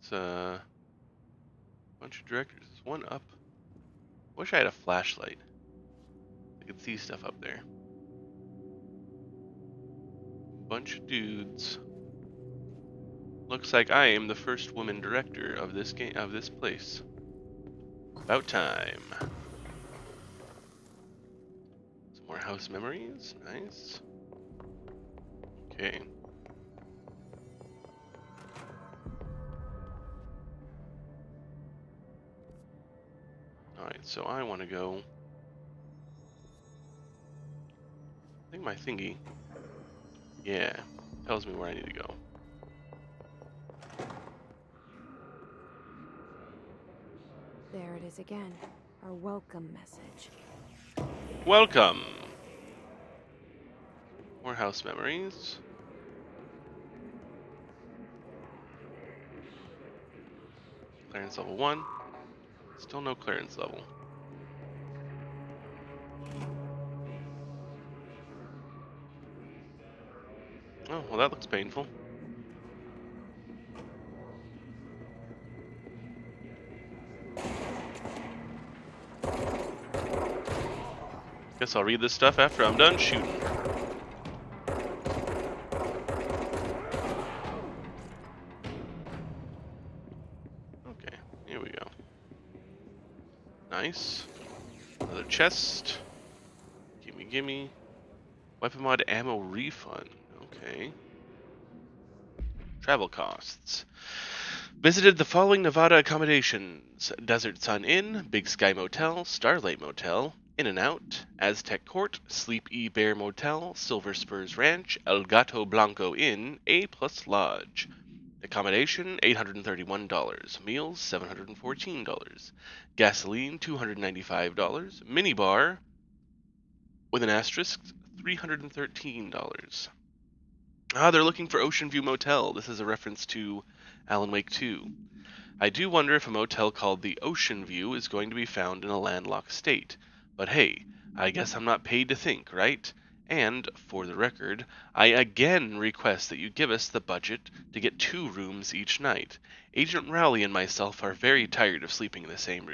It's a bunch of directors. There's one up. Wish I had a flashlight. I could see stuff up there. Bunch of dudes. Looks like I am the first woman director of this game, of this place. About time. Some more house memories. Nice. Okay. Alright, so I want to go. I think my thingy. Yeah. Tells me where I need to go. There it is again. Our welcome message. Welcome! More house memories. Clearance level 1. Still no clearance level. Oh, well that looks painful. Guess I'll read this stuff after I'm done shooting. Okay, here we go. Nice. Another chest. Gimme, gimme. Weapon mod ammo refund. Okay. Travel costs. Visited the following Nevada accommodations: Desert Sun Inn, Big Sky Motel, Starlight Motel, In and Out, Aztec Court, Sleep E Bear Motel, Silver Spurs Ranch, El Gato Blanco Inn, A Plus Lodge. Accommodation $831, meals $714, gasoline $295, minibar with an asterisk $313. Ah, they're looking for Ocean View Motel. This is a reference to Alan Wake 2. I do wonder if a motel called the Ocean View is going to be found in a landlocked state. But hey, I guess I'm not paid to think, right? And, for the record, I again request that you give us the budget to get 2 rooms each night. Agent Rowley and myself are very tired of sleeping in the same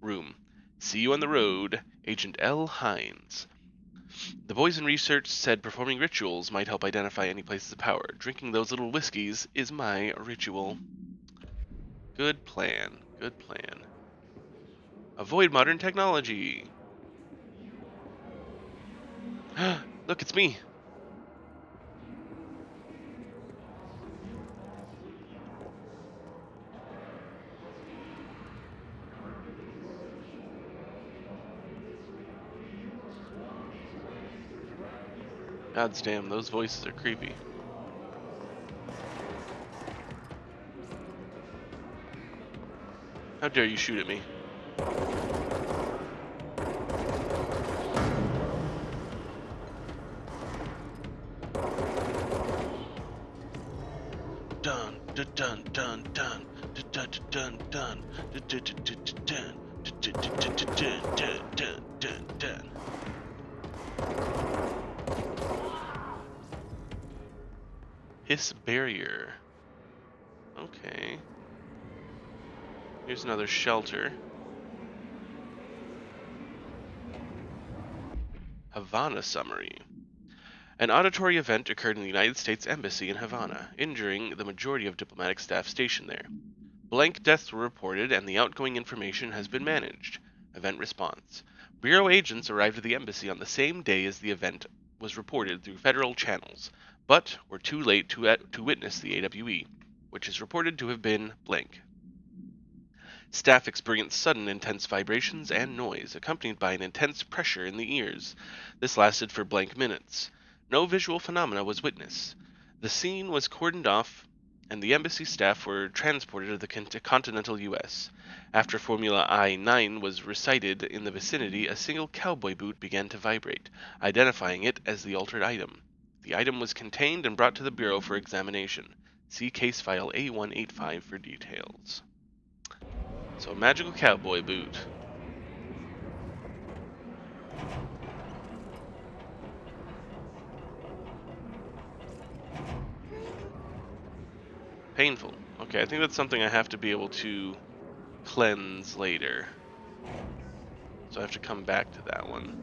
room. See you on the road, Agent L. Hines. The boys in research said performing rituals might help identify any places of power. Drinking those little whiskeys is my ritual. Good plan. Good plan. Avoid modern technology. Look, it's me. God's damn, those voices are creepy. How dare you shoot at me? Dun dun dun dun dun dun dun dun dun. Hiss barrier. Okay. Here's another shelter. Havana summary. An auditory event occurred in the United States Embassy in Havana, injuring the majority of diplomatic staff stationed there. Blank deaths were reported and the outgoing information has been managed. Event response. Bureau agents arrived at the embassy on the same day as the event was reported through federal channels, but were too late to witness the AWE, which is reported to have been blank. Staff experienced sudden intense vibrations and noise, accompanied by an intense pressure in the ears. This lasted for blank minutes. No visual phenomena was witnessed. The scene was cordoned off, and the embassy staff were transported to the continental U.S. After Formula I-9 was recited in the vicinity, a single cowboy boot began to vibrate, identifying it as the altered item. The item was contained and brought to the Bureau for examination. See case file A185 for details. So, a magical cowboy boot. Painful. Okay, I think that's something I have to be able to cleanse later. So I have to come back to that one.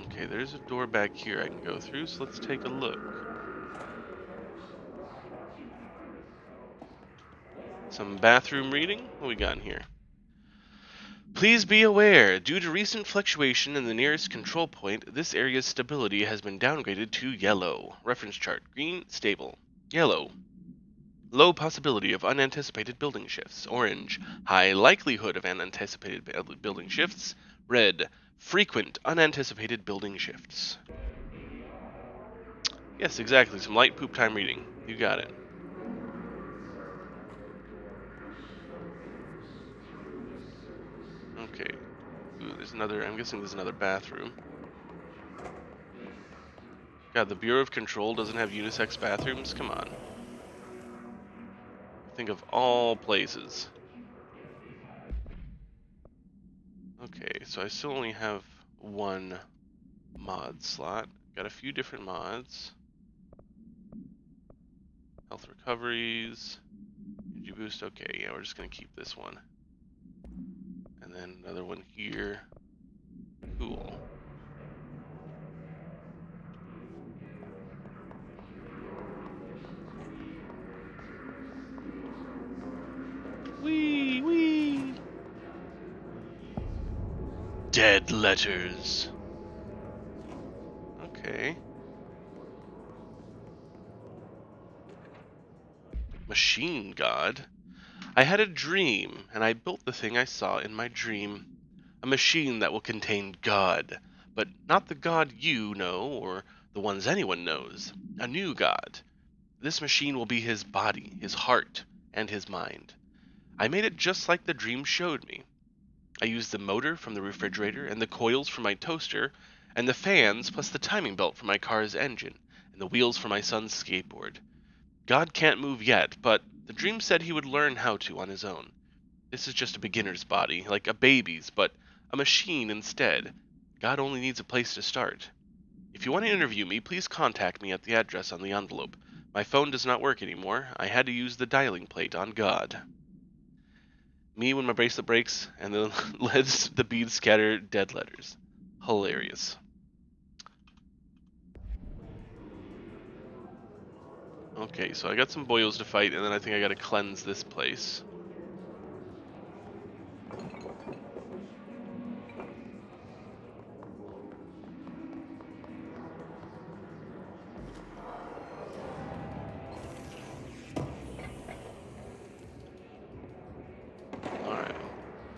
Okay, there's a door back here I can go through, so let's take a look. Some bathroom reading? What we got in here? Please be aware, due to recent fluctuation in the nearest control point, this area's stability has been downgraded to yellow. Reference chart. Green, stable. Yellow, low possibility of unanticipated building shifts. Orange, high likelihood of unanticipated building shifts. Red, frequent unanticipated building shifts. Yes, exactly. Some light poop time reading. You got it. Okay. Ooh, there's another. I'm guessing there's another bathroom. God, the Bureau of Control doesn't have unisex bathrooms? Come on. Think of all places. Okay, so I still only have one mod slot. Got a few different mods. Health recoveries. Energy boost. Okay, yeah, we're just gonna keep this one. And then another one here. Cool. Wee wee. Dead letters. Okay. Machine God. I had a dream, and I built the thing I saw in my dream. A machine that will contain God, but not the God you know, or the ones anyone knows. A new God. This machine will be his body, his heart, and his mind. I made it just like the dream showed me. I used the motor from the refrigerator, and the coils from my toaster, and the fans, plus the timing belt for my car's engine, and the wheels for my son's skateboard. God can't move yet, but the dream said he would learn how to on his own. This is just a beginner's body, like a baby's, but a machine instead. God only needs a place to start. If you want to interview me, please contact me at the address on the envelope. My phone does not work anymore. I had to use the dialing plate on God. Me when my bracelet breaks and the the beads scatter dead letters. Hilarious. Okay, so I got some boils to fight, and then I think I gotta cleanse this place. Alright.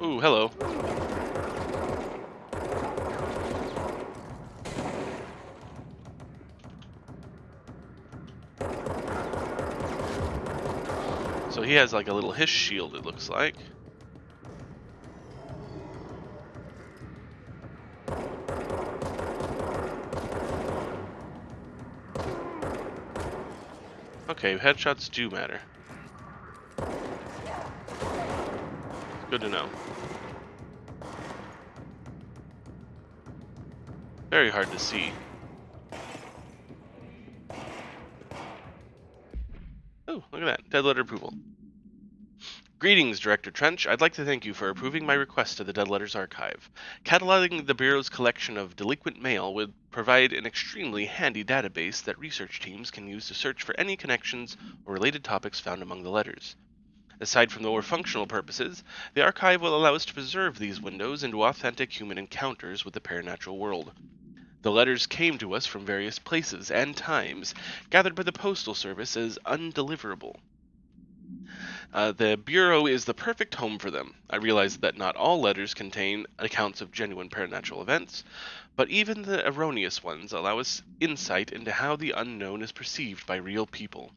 Ooh, hello. So he has like a little hiss shield, it looks like. Okay, headshots do matter. Good to know. Very hard to see. Oh, look at that. Dead letter approval. Greetings, Director Trench. I'd like to thank you for approving my request to the Dead Letters Archive. Cataloging the Bureau's collection of delinquent mail would provide an extremely handy database that research teams can use to search for any connections or related topics found among the letters. Aside from the more functional purposes, the archive will allow us to preserve these windows into authentic human encounters with the paranatural world. The letters came to us from various places and times, gathered by the Postal Service as undeliverable. The Bureau is the perfect home for them. I realize that not all letters contain accounts of genuine paranatural events, but even the erroneous ones allow us insight into how the unknown is perceived by real people.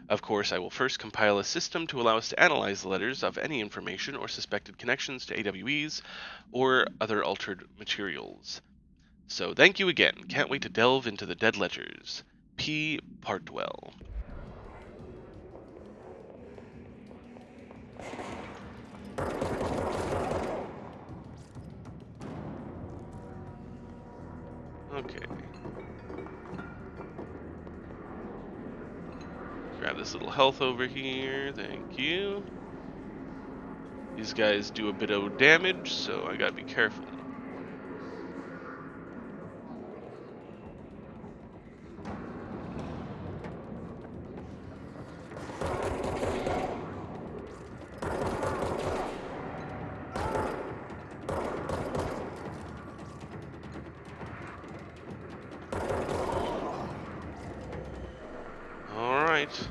Of course, I will first compile a system to allow us to analyze the letters of any information or suspected connections to AWEs or other altered materials. So thank you again. Can't wait to delve into the dead letters. P. Partwell. Okay. Grab this little health over here. Thank you. These guys do a bit of damage, so I gotta be careful. Alright.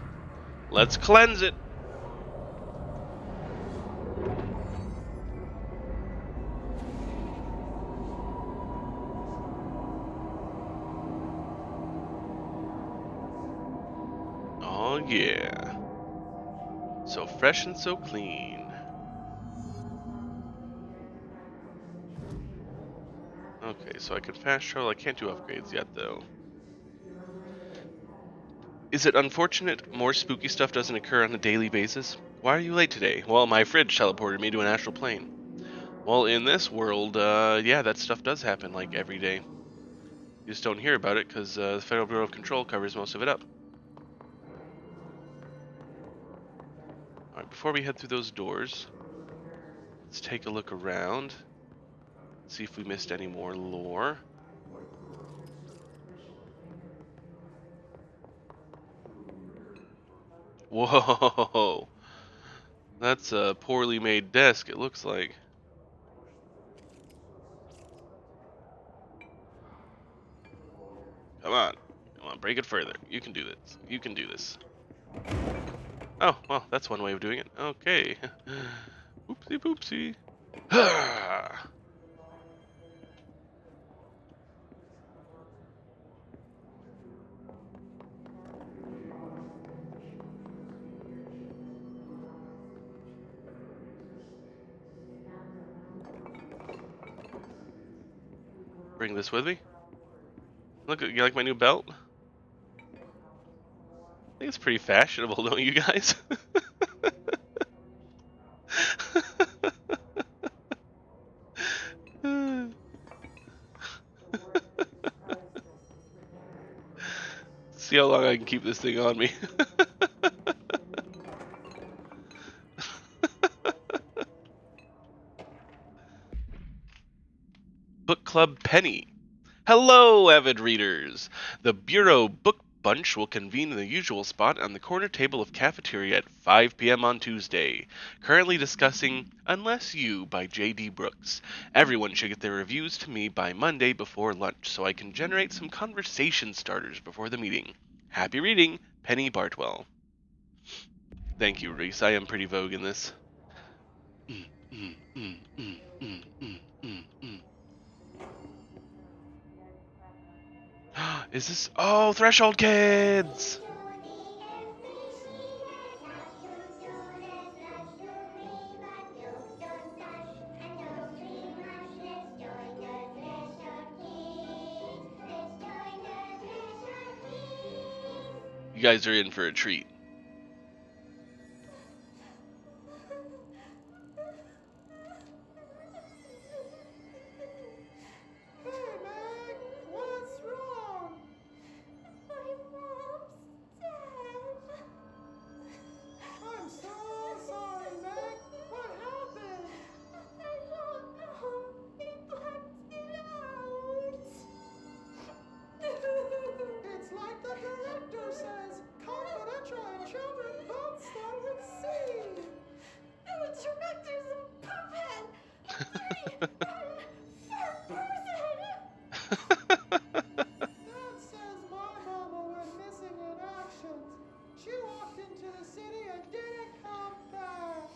Let's cleanse it. Oh yeah. So fresh and so clean. Okay, so I can fast travel. I can't do upgrades yet, though. Is it unfortunate more spooky stuff doesn't occur on a daily basis? Why are you late today? Well, my fridge teleported me to an astral plane. Well, in this world, yeah, that stuff does happen, like, every day. You just don't hear about it, because the Federal Bureau of Control covers most of it up. Alright, before we head through those doors, let's take a look around. See if we missed any more lore. Whoa! That's a poorly made desk, it looks like. Come on. Come on, break it further. You can do this. You can do this. Oh, well, that's one way of doing it. Okay. Oopsie poopsie. Bring this with me. Look, you like my new belt? I think it's pretty fashionable, don't you guys? See how long I can keep this thing on me. Book Club Penny. Hello, avid readers! The Bureau Book Bunch will convene in the usual spot on the corner table of cafeteria at 5 p.m. on Tuesday. Currently discussing Unless You by J.D. Brooks. Everyone should get their reviews to me by Monday before lunch so I can generate some conversation starters before the meeting. Happy reading, Penny Bartwell. Thank you, Reese. I am pretty vogue in this. Is this? Oh, Threshold Kids! You guys are in for a treat. Hey, Meg! What's wrong? My mom's dead. I'm so sorry, Meg. What happened? I don't know. He blacked it out. It's like the director says. Confidential and children both start with C. The director's a puppet. That says my mama went missing in action. She walked into the city and didn't come back.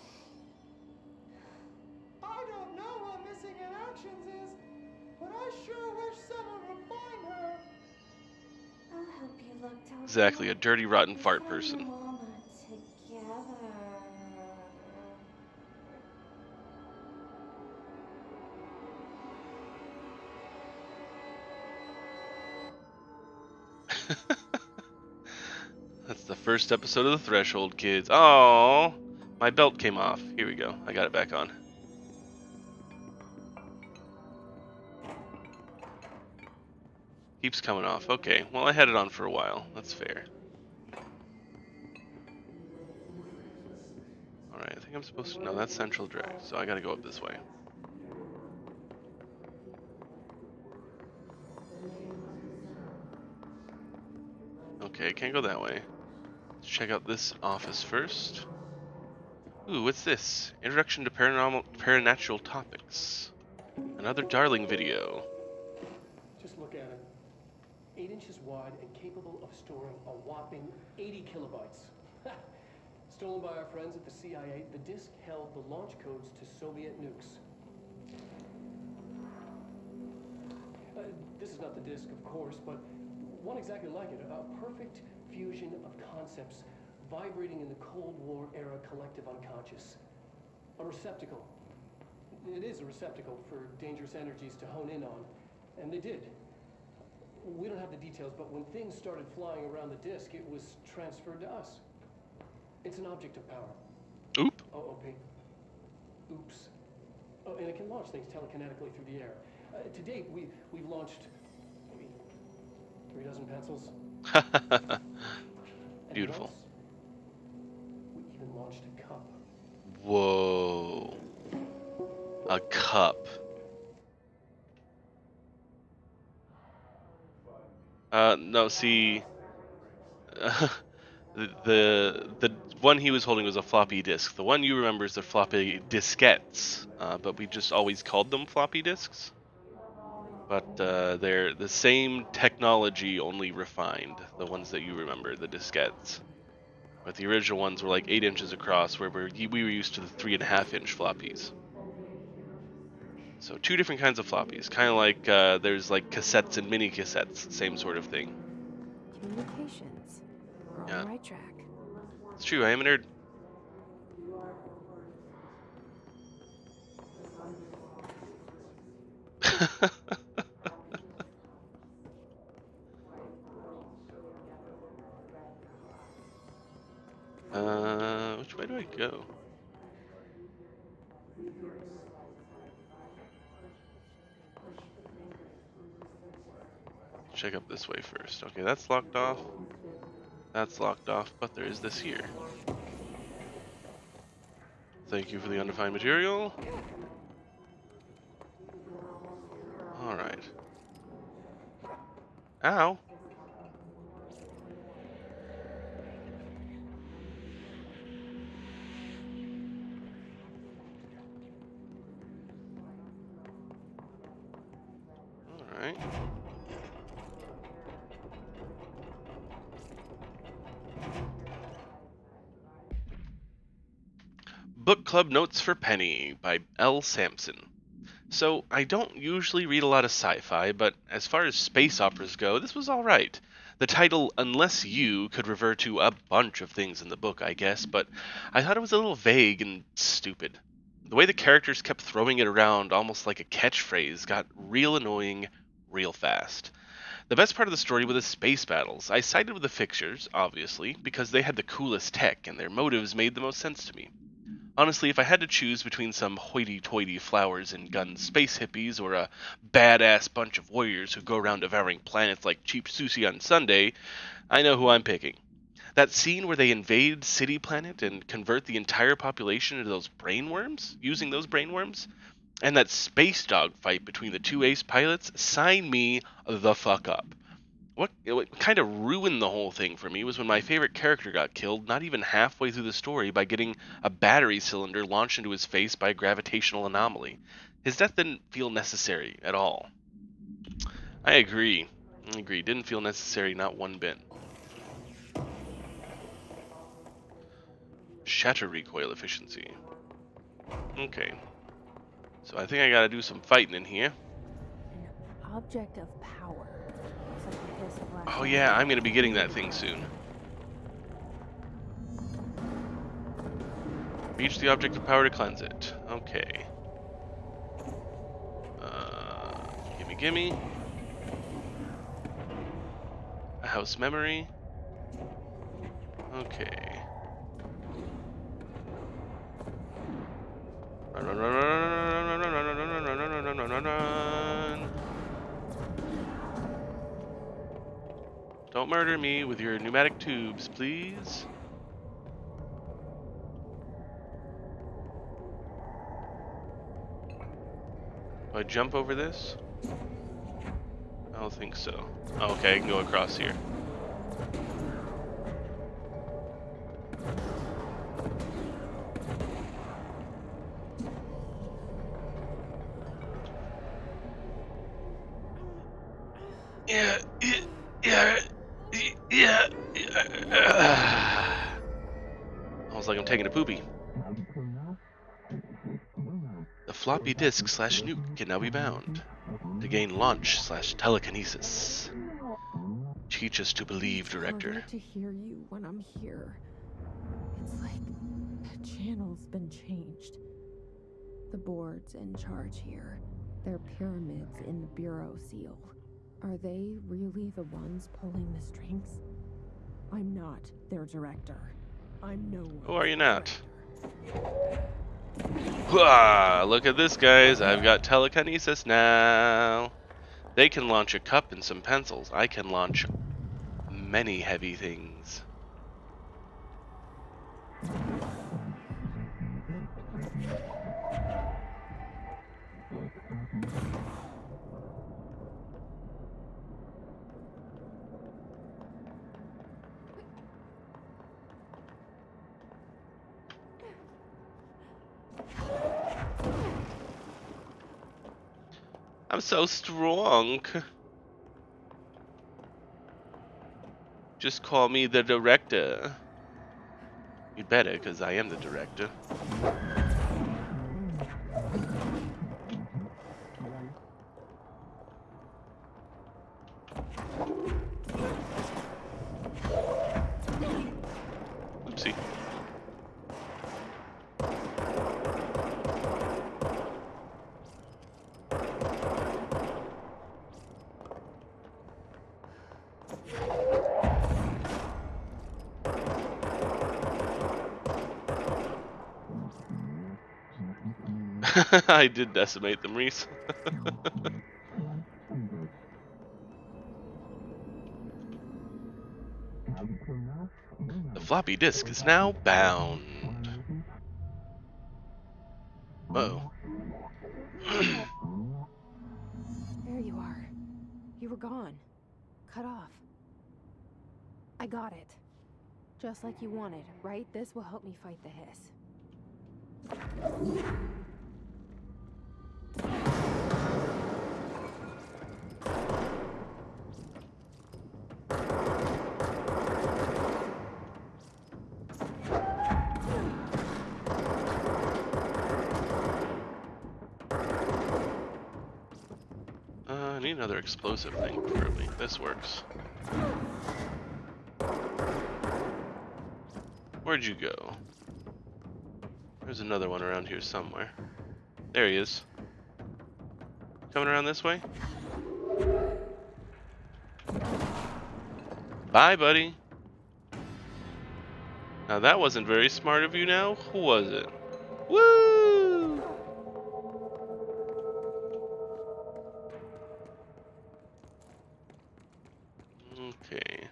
I don't know what missing in actions is, but I sure wish someone would find her. I'll help you look down. Exactly, a dirty, rotten fart person. Mama together. That's the first episode of the Threshold Kids. Oh, my belt came off. Here we go. I got it back on. Keeps coming off. Okay, well, I had it on for a while. That's fair. Alright, I think I'm supposed to... No, that's Central Drag, so I gotta go up this way. Okay, can't go that way. Let's check out this office first. Ooh, what's this? Introduction to Paranatural Topics. Another Darling video. Just look at it. 8 inches wide and capable of storing a whopping 80 kilobytes. Stolen by our friends at the CIA, the disk held the launch codes to Soviet nukes. This is not the disk, of course, but one exactly like it. A perfect fusion of concepts vibrating in the Cold War era collective unconscious. A receptacle. It is a receptacle for dangerous energies to hone in on, and they did. We don't have the details, but when things started flying around the disk, it was transferred to us. It's an object of power. Oop. OOP. Oops. Oh, and it can launch things telekinetically through the air. To date, we've launched maybe 3 dozen pencils. Beautiful. Once, we even launched a cup. Whoa. A cup. No, see... the one he was holding was a floppy disk. The one you remember is the floppy diskettes, but we just always called them floppy disks. But they're the same technology, only refined. The ones that you remember, the diskettes. But the original ones were like 8 inches across, where we were used to the 3.5-inch floppies. So 2 different kinds of floppies, kind of like there's like cassettes and mini cassettes, same sort of thing. Communications. We're on Yeah. the right track. It's true, I am a nerd. Which way do I go? Check up this way first. Okay, that's locked off. That's locked off, but there is this here. Thank you for the undefined material. Alright. Ow! Alright. Book Club Notes for Penny by L. Sampson. So, I don't usually read a lot of sci-fi, but as far as space operas go, this was alright. The title, Unless You, could refer to a bunch of things in the book, I guess, but I thought it was a little vague and stupid. The way the characters kept throwing it around almost like a catchphrase got real annoying real fast. The best part of the story were the space battles. I sided with the fixtures, obviously, because they had the coolest tech and their motives made the most sense to me. Honestly, if I had to choose between some hoity-toity flowers and guns space hippies or a badass bunch of warriors who go around devouring planets like cheap sushi on Sunday, I know who I'm picking. That scene where they invade City Planet and convert the entire population into those brainworms, using those brainworms, and that space dog fight between the two ace pilots, sign me the fuck up. What kind of ruined the whole thing for me was when my favorite character got killed not even halfway through the story by getting a battery cylinder launched into his face by a gravitational anomaly. His death didn't feel necessary at all. I agree. Didn't feel necessary, not one bit. Shatter recoil efficiency. Okay. So I think I gotta do some fighting in here. An object of power. Looks like the hiss of last Oh yeah, I'm gonna be getting that thing soon. Reach the object of power to cleanse it. Okay. Gimme. A house memory. Okay. Run, run, run, run, run, run, run, run, run, run, run, run, run, run. Don't murder me with your pneumatic tubes, please. Do I jump over this? I don't think so. Okay, I can go across here. Yeah. Almost like I'm taking a poopy. The floppy disk / nuke can now be bound. To gain launch / telekinesis. Teach us to believe, Director. It's harder to hear you when I'm here. It's like the channel's been changed. The board's in charge here. They're pyramids in the bureau seal. Are they really the ones pulling the strings? I'm not their director. I'm no one. Who are you not? Look at this, guys. I've got telekinesis now. They can launch a cup and some pencils. I can launch many heavy things. I'm so strong. Just call me the director. You better, because I am the director. Oopsie. I did decimate them, Reese. The floppy disk is now bound. Uh-oh. There you are. You were gone. Cut off. I got it. Just like you wanted, right? This will help me fight the hiss. I need another explosive thing, preferably. This works. Where'd you go? There's another one around here somewhere. There he is. Coming around this way? Bye, buddy. Now that wasn't very smart of you now. Who was it? Woo! Okay.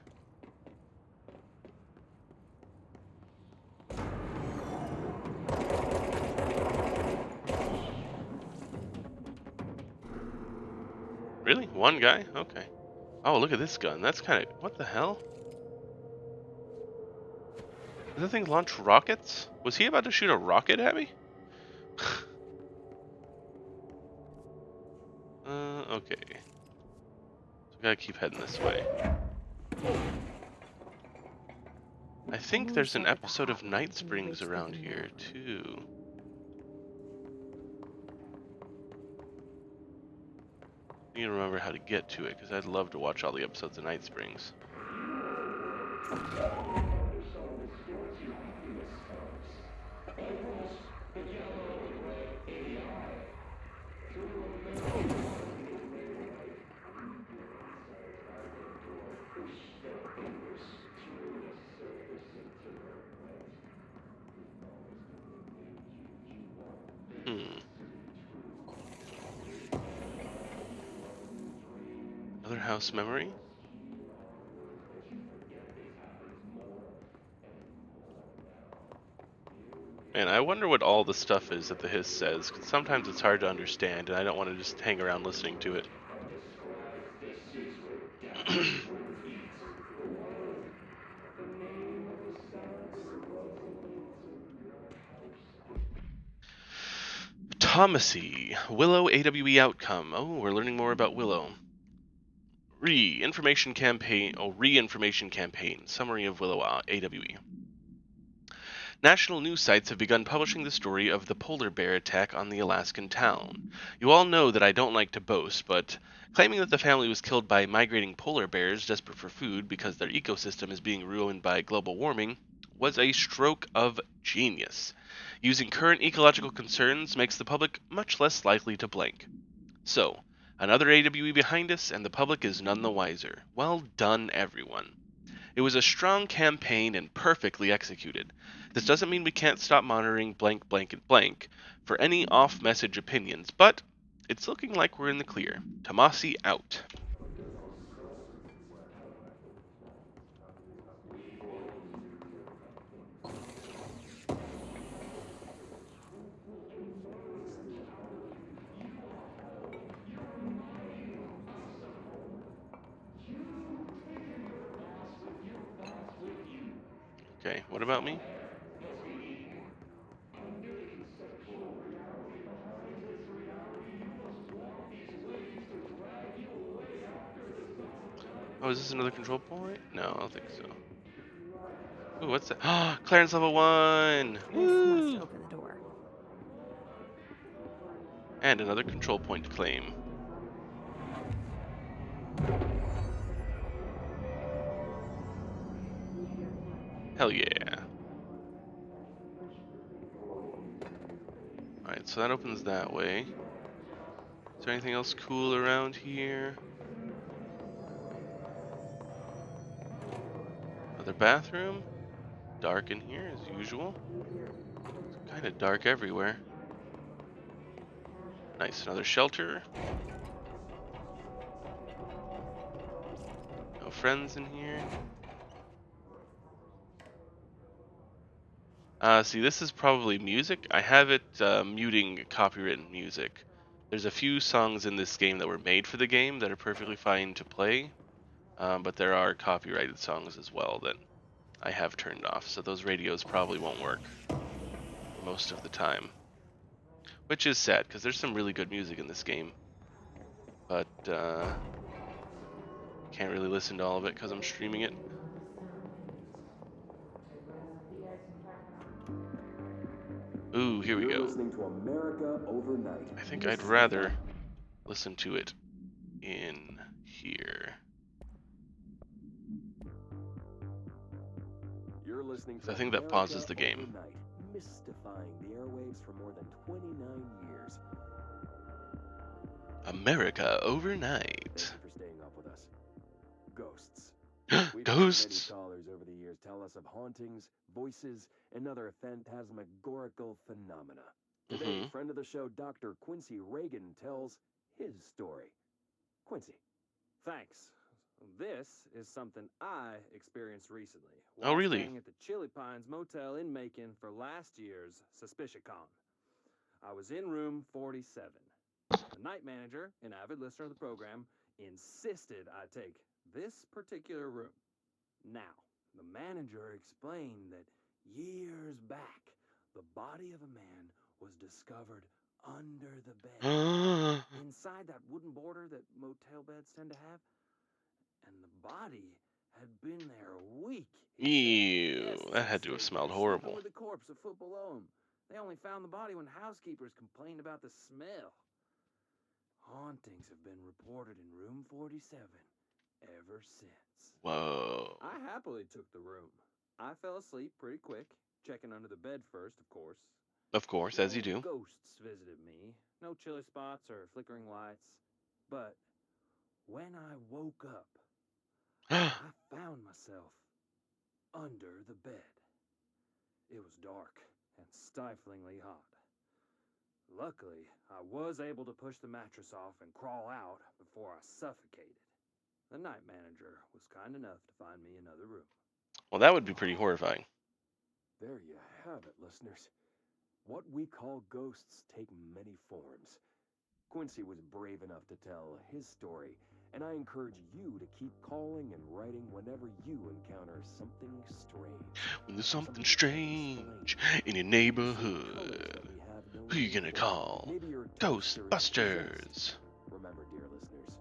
Really? One guy? Okay. Oh, look at this gun. That's kind of... What the hell? Does that thing launch rockets? Was he about to shoot a rocket at me? Okay. So we gotta keep heading this way. I think there's an episode of Night Springs around here, too. I need to remember how to get to it, because I'd love to watch all the episodes of Night Springs. Another house memory? Man, I wonder what all the stuff is that the hiss says, because sometimes it's hard to understand, and I don't want to just hang around listening to it. Thomasy, Willow AWE outcome. Oh, we're learning more about Willow. Re-information campaign. Summary of Willow AWE. National news sites have begun publishing the story of the polar bear attack on the Alaskan town. You all know that I don't like to boast, but claiming that the family was killed by migrating polar bears desperate for food because their ecosystem is being ruined by global warming was a stroke of genius. Using current ecological concerns makes the public much less likely to blink. So, another AWE behind us, and the public is none the wiser. Well done, everyone. It was a strong campaign and perfectly executed. This doesn't mean we can't stop monitoring blank, blank, and blank for any off-message opinions, but it's looking like we're in the clear. Tomasi out. Okay, what about me? Oh, is this another control point? No, I don't think so. Ooh, what's that? Ah, Clarence level 1! Woo! Must open the door. And another control point to claim. Hell yeah. Alright, so that opens that way. Is there anything else cool around here? Another bathroom? Dark in here as usual. It's kind of dark everywhere. Nice, another shelter. No friends in here. See, this is probably music. I have it muting copyrighted music. There's a few songs in this game that were made for the game that are perfectly fine to play, but there are copyrighted songs as well that I have turned off, so those radios probably won't work most of the time. Which is sad, because there's some really good music in this game, but can't really listen to all of it because I'm streaming it. Ooh, here we You're go. listening to America Overnight. I think I'd rather listen to it in here. You're listening to I think that America pauses the game. Overnight, mystifying the airwaves for more than 29 years. America Overnight. Thank you for staying up with us. Ghosts. We've Ghosts? had many callers over the years tell us of hauntings, voices, and other phantasmagorical phenomena. Today, friend of the show, Dr. Quincy Reagan, tells his story. Quincy. Thanks. This is something I experienced recently. Oh, really? Staying at the Chili Pines Motel in Macon for last year's SuspiciaCon. I was in room 47. The night manager, an avid listener of the program, insisted I take this particular room. Now, the manager explained that years back, the body of a man was discovered under the bed, inside that wooden border that motel beds tend to have, and the body had been there a week. Ew, that had to have smelled horrible. With the corpse a foot below him. They only found the body when housekeepers complained about the smell. Hauntings have been reported in room 47 ever since. Whoa. I happily took the room. I fell asleep pretty quick, checking under the bed first, of course. Of course, as you do. Ghosts visited me. No chilly spots or flickering lights. But when I woke up, I found myself under the bed. It was dark and stiflingly hot. Luckily, I was able to push the mattress off and crawl out before I suffocated. The night manager was kind enough to find me another room. Well, that would be pretty horrifying. There you have it, listeners. What we call ghosts take many forms. Quincy was brave enough to tell his story, and I encourage you to keep calling and writing whenever you encounter something strange. When there's something strange in your neighborhood, who you gonna call? Ghostbusters! Remember, dear listeners,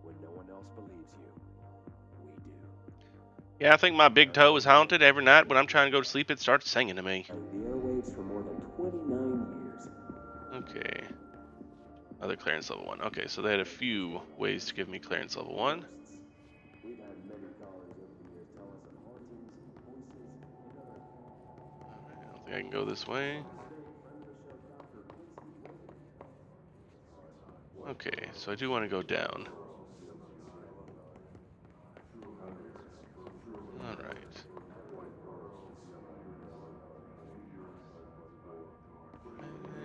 when no one else believes you, we do. Yeah, I think my big toe is haunted. Every night when I'm trying to go to sleep, it starts singing to me. The airwaves for more than 29 years. Okay. Other clearance level 1. Okay, so they had a few ways to give me clearance level 1. We've had many callers over the years tell us of hauntings, voices, and other. Alright, I don't think I can go this way. Okay, so I do want to go down. Alright.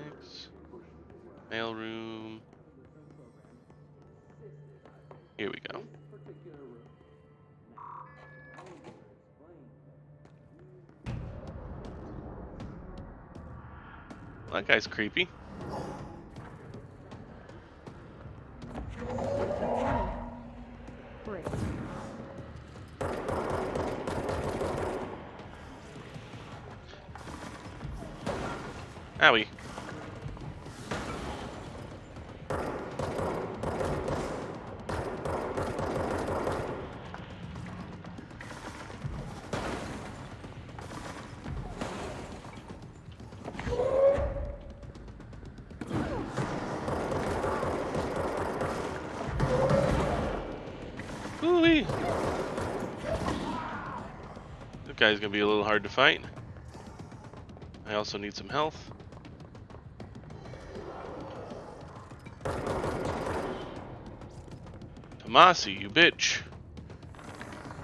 Next. Mailroom. Here we go. That guy's creepy. Great. Owie. Ooh-wee. That guy's gonna be a little hard to fight. I also need some health. Tomasi, you bitch.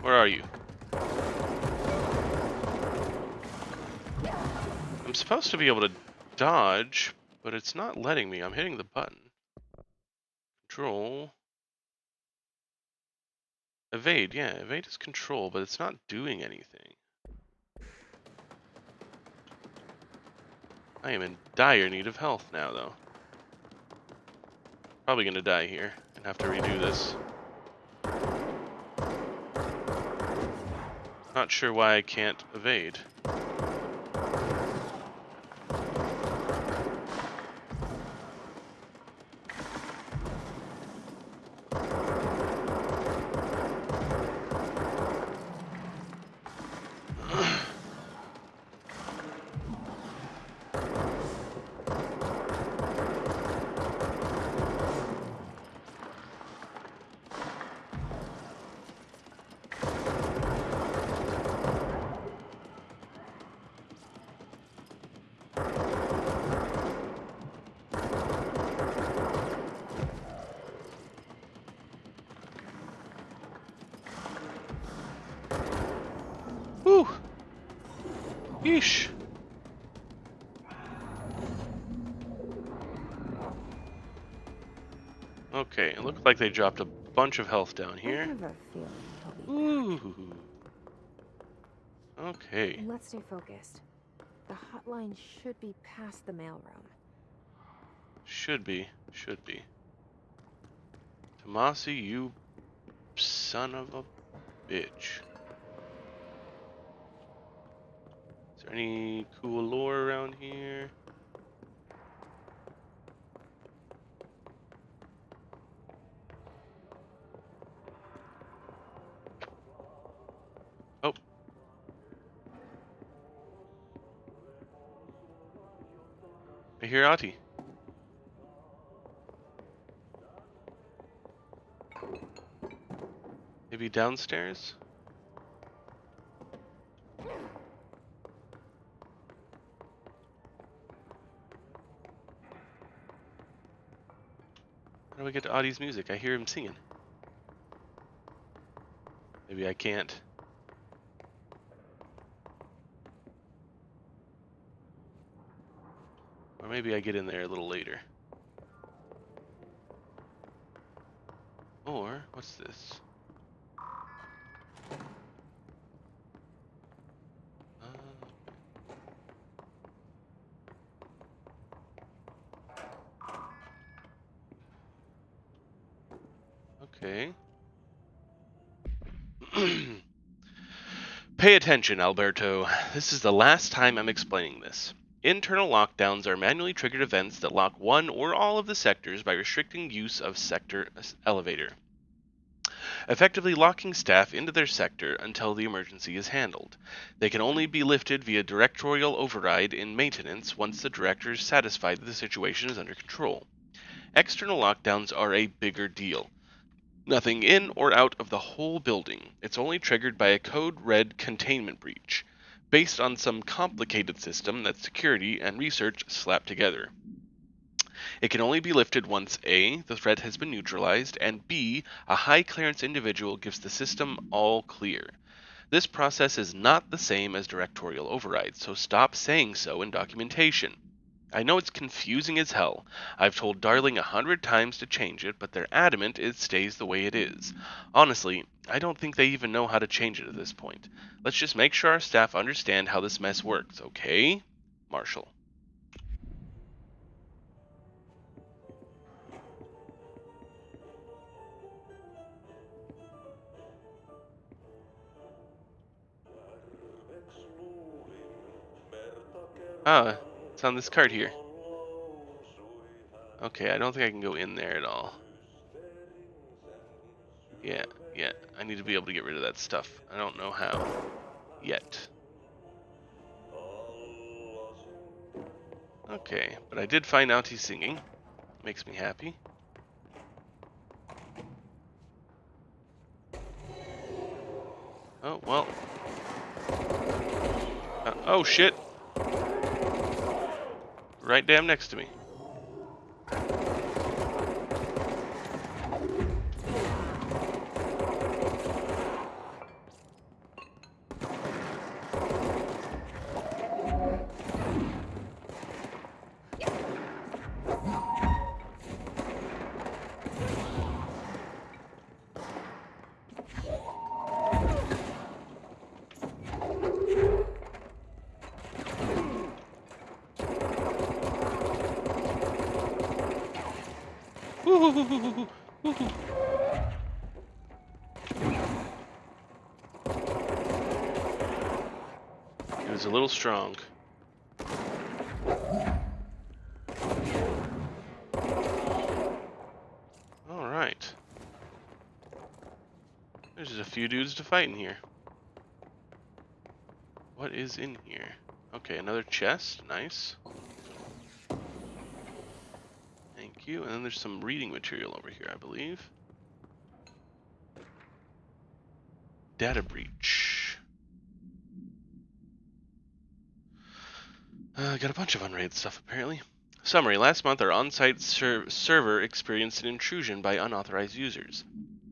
Where are you? I'm supposed to be able to dodge, but it's not letting me. I'm hitting the button. Control. Evade, yeah, evade is control, but it's not doing anything. I am in dire need of health now, though. Probably gonna die here and have to redo this. Not sure why I can't evade. Whew! Yeesh! Okay, it looks like they dropped a bunch of health down I here. have a feeling he'll be Ooh! Okay. Let's stay focused. The hotline should be past the mailroom. Should be. Should be. Tomasi, you son of a bitch. Is there any cool lore around here? Oh. I hear Ati. Maybe downstairs? How do I get to Adi's music? I hear him singing. Maybe I can't. Or maybe I get in there a little later. Or, what's this? Okay. Pay attention, Alberto. This is the last time I'm explaining this. Internal lockdowns are manually triggered events that lock one or all of the sectors by restricting use of sector elevator, effectively locking staff into their sector until the emergency is handled. They can only be lifted via directorial override in maintenance once the director is satisfied that the situation is under control. External lockdowns are a bigger deal. Nothing in or out of the whole building. It's only triggered by a code red containment breach, based on some complicated system that security and research slapped together. It can only be lifted once A, the threat has been neutralized, and B, a high clearance individual gives the system all clear. This process is not the same as directorial override, so stop saying so in documentation. I know it's confusing as hell. I've told Darling 100 times to change it, but they're adamant it stays the way it is. Honestly, I don't think they even know how to change it at this point. Let's just make sure our staff understand how this mess works, okay? Marshall. Ah, it's on this card here. Okay, I don't think I can go in there at all. Yeah, I need to be able to get rid of that stuff. I don't know how. Yet. Okay, but I did find out he's singing. Makes me happy. Oh, well. Oh, shit. Right damn next to me. Woo-hoo-hoo-hoo-hoo-hoo. Woo-hoo. It was a little strong. Alright. There's just a few dudes to fight in here. What is in here? Okay, another chest. Nice. Thank you. And then there's some reading material over here, I believe. Data breach. Got a bunch of unrated stuff, apparently. Summary. Last month, our on-site server experienced an intrusion by unauthorized users.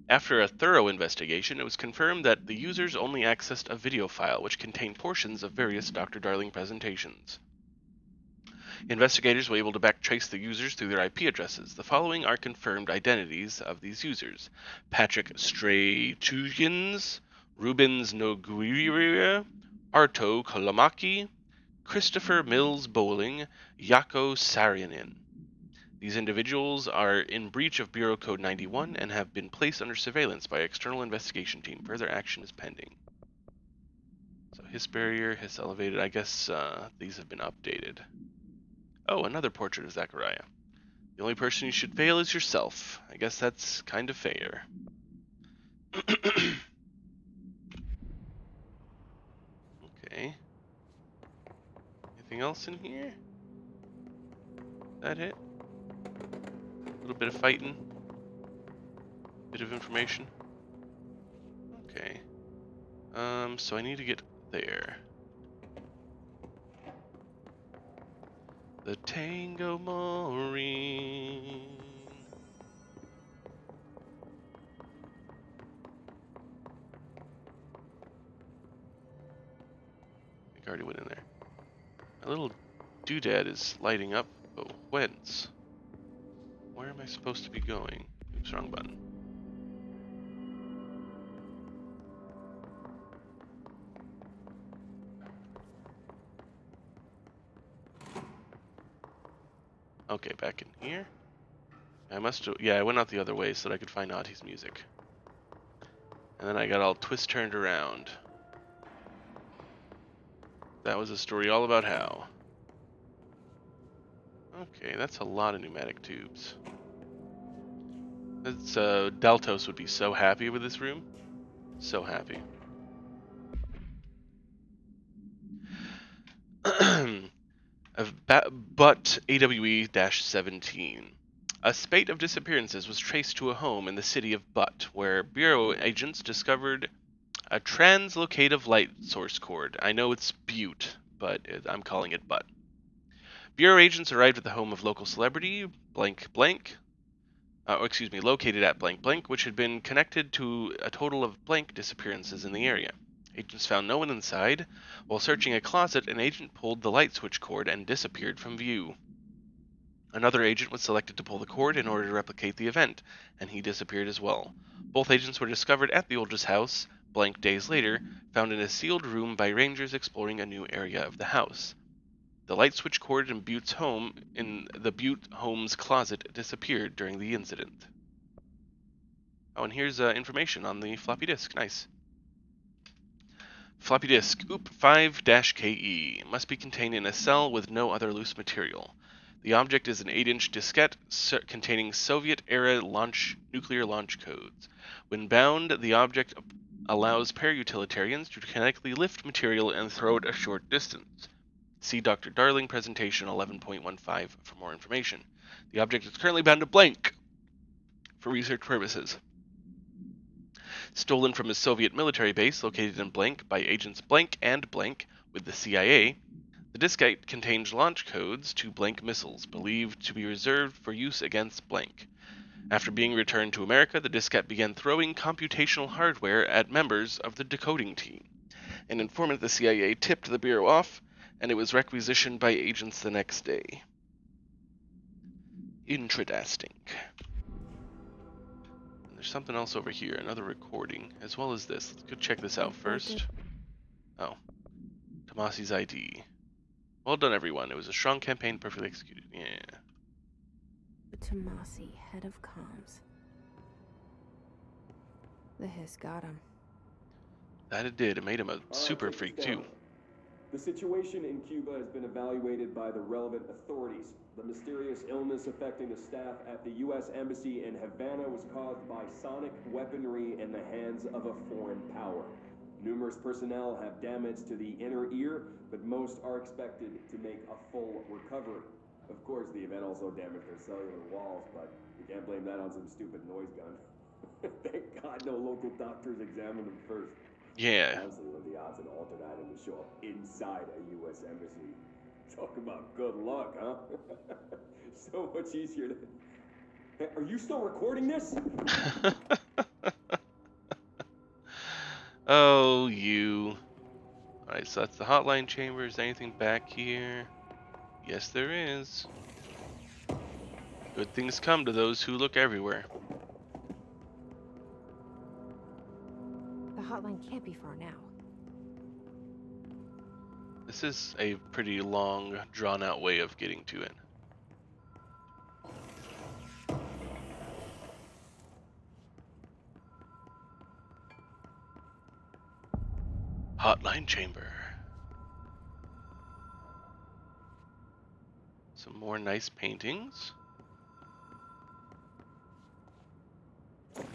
After a thorough investigation, it was confirmed that the users only accessed a video file which contained portions of various Dr. Darling presentations. Investigators were able to backtrace the users through their IP addresses. The following are confirmed identities of these users: Patrick Straytugins, Rubens Nogueira, Arto Kolomaki, Christopher Mills Bowling, Yako Sarianin. These individuals are in breach of Bureau Code 91 and have been placed under surveillance by external investigation team. Further action is pending. So hiss barrier, hiss elevated. I guess these have been updated. Oh, another portrait of Zachariah. The only person you should fail is yourself. I guess that's kind of fair. Okay. Anything else in here? That it? A little bit of fighting. Bit of information. Okay. So I need to get there. The Tango Maureen. I think I already went in there. My little doodad is lighting up, but whence? Where am I supposed to be going? Oops, wrong button. Okay, back in here. I must have, yeah, I went out the other way so that I could find Audie's music. And then I got all twist-turned around. That was a story all about how. Okay, that's a lot of pneumatic tubes. That's, Daltos would be so happy with this room. So happy. But AWE-17. A spate of disappearances was traced to a home in the city of Butt, where Bureau agents discovered a translocative light source cord. I know it's Butte, but I'm calling it Butt. Bureau agents arrived at the home of local celebrity blank blank, located at blank blank, which had been connected to a total of blank disappearances in the area. Agents found no one inside. While searching a closet, an agent pulled the light switch cord and disappeared from view. Another agent was selected to pull the cord in order to replicate the event, and he disappeared as well. Both agents were discovered at the Oldest house, blank days later, found in a sealed room by rangers exploring a new area of the house. The light switch cord in Butte's home, in the Butte home's closet, disappeared during the incident. Oh, and here's information on the floppy disk. Nice. Floppy disk OOP5-KE must be contained in a cell with no other loose material. The object is an 8-inch diskette containing Soviet-era nuclear launch codes. When bound, the object allows para-utilitarians to kinetically lift material and throw it a short distance. See Dr. Darling presentation 11.15 for more information. The object is currently bound to blank for research purposes. Stolen from a Soviet military base located in blank by agents blank and blank with the CIA, the diskette contains launch codes to blank missiles, believed to be reserved for use against blank. After being returned to America, the diskette began throwing computational hardware at members of the decoding team. An informant at the CIA tipped the Bureau off, and it was requisitioned by agents the next day. Interesting. There's something else over here, another recording, as well as this. Let's go check this out first. Oh. Tomasi's ID. Well done, everyone. It was a strong campaign, perfectly executed. Yeah. Tomasi, head of comms. The hiss got him. That it did. It made him a All right, super take this freak, too. down. The situation in Cuba has been evaluated by the relevant authorities. The mysterious illness affecting the staff at the U.S. Embassy in Havana was caused by sonic weaponry in the hands of a foreign power. Numerous personnel have damage to the inner ear, but most are expected to make a full recovery. Of course, the event also damaged their cellular walls, but you can't blame that on some stupid noise gun. Thank God no local doctors examined them first. Yeah. Honestly, what are the odds an altered item would show up inside a U.S. embassy? Talk about good luck, huh? So much easier to... Hey, are you still recording this? Oh, you. Alright, so that's the hotline chamber. Is there anything back here? Yes, there is. Good things come to those who look everywhere. The hotline can't be far now. This is a pretty long, drawn-out way of getting to it. Hotline chamber. Some more nice paintings. Let's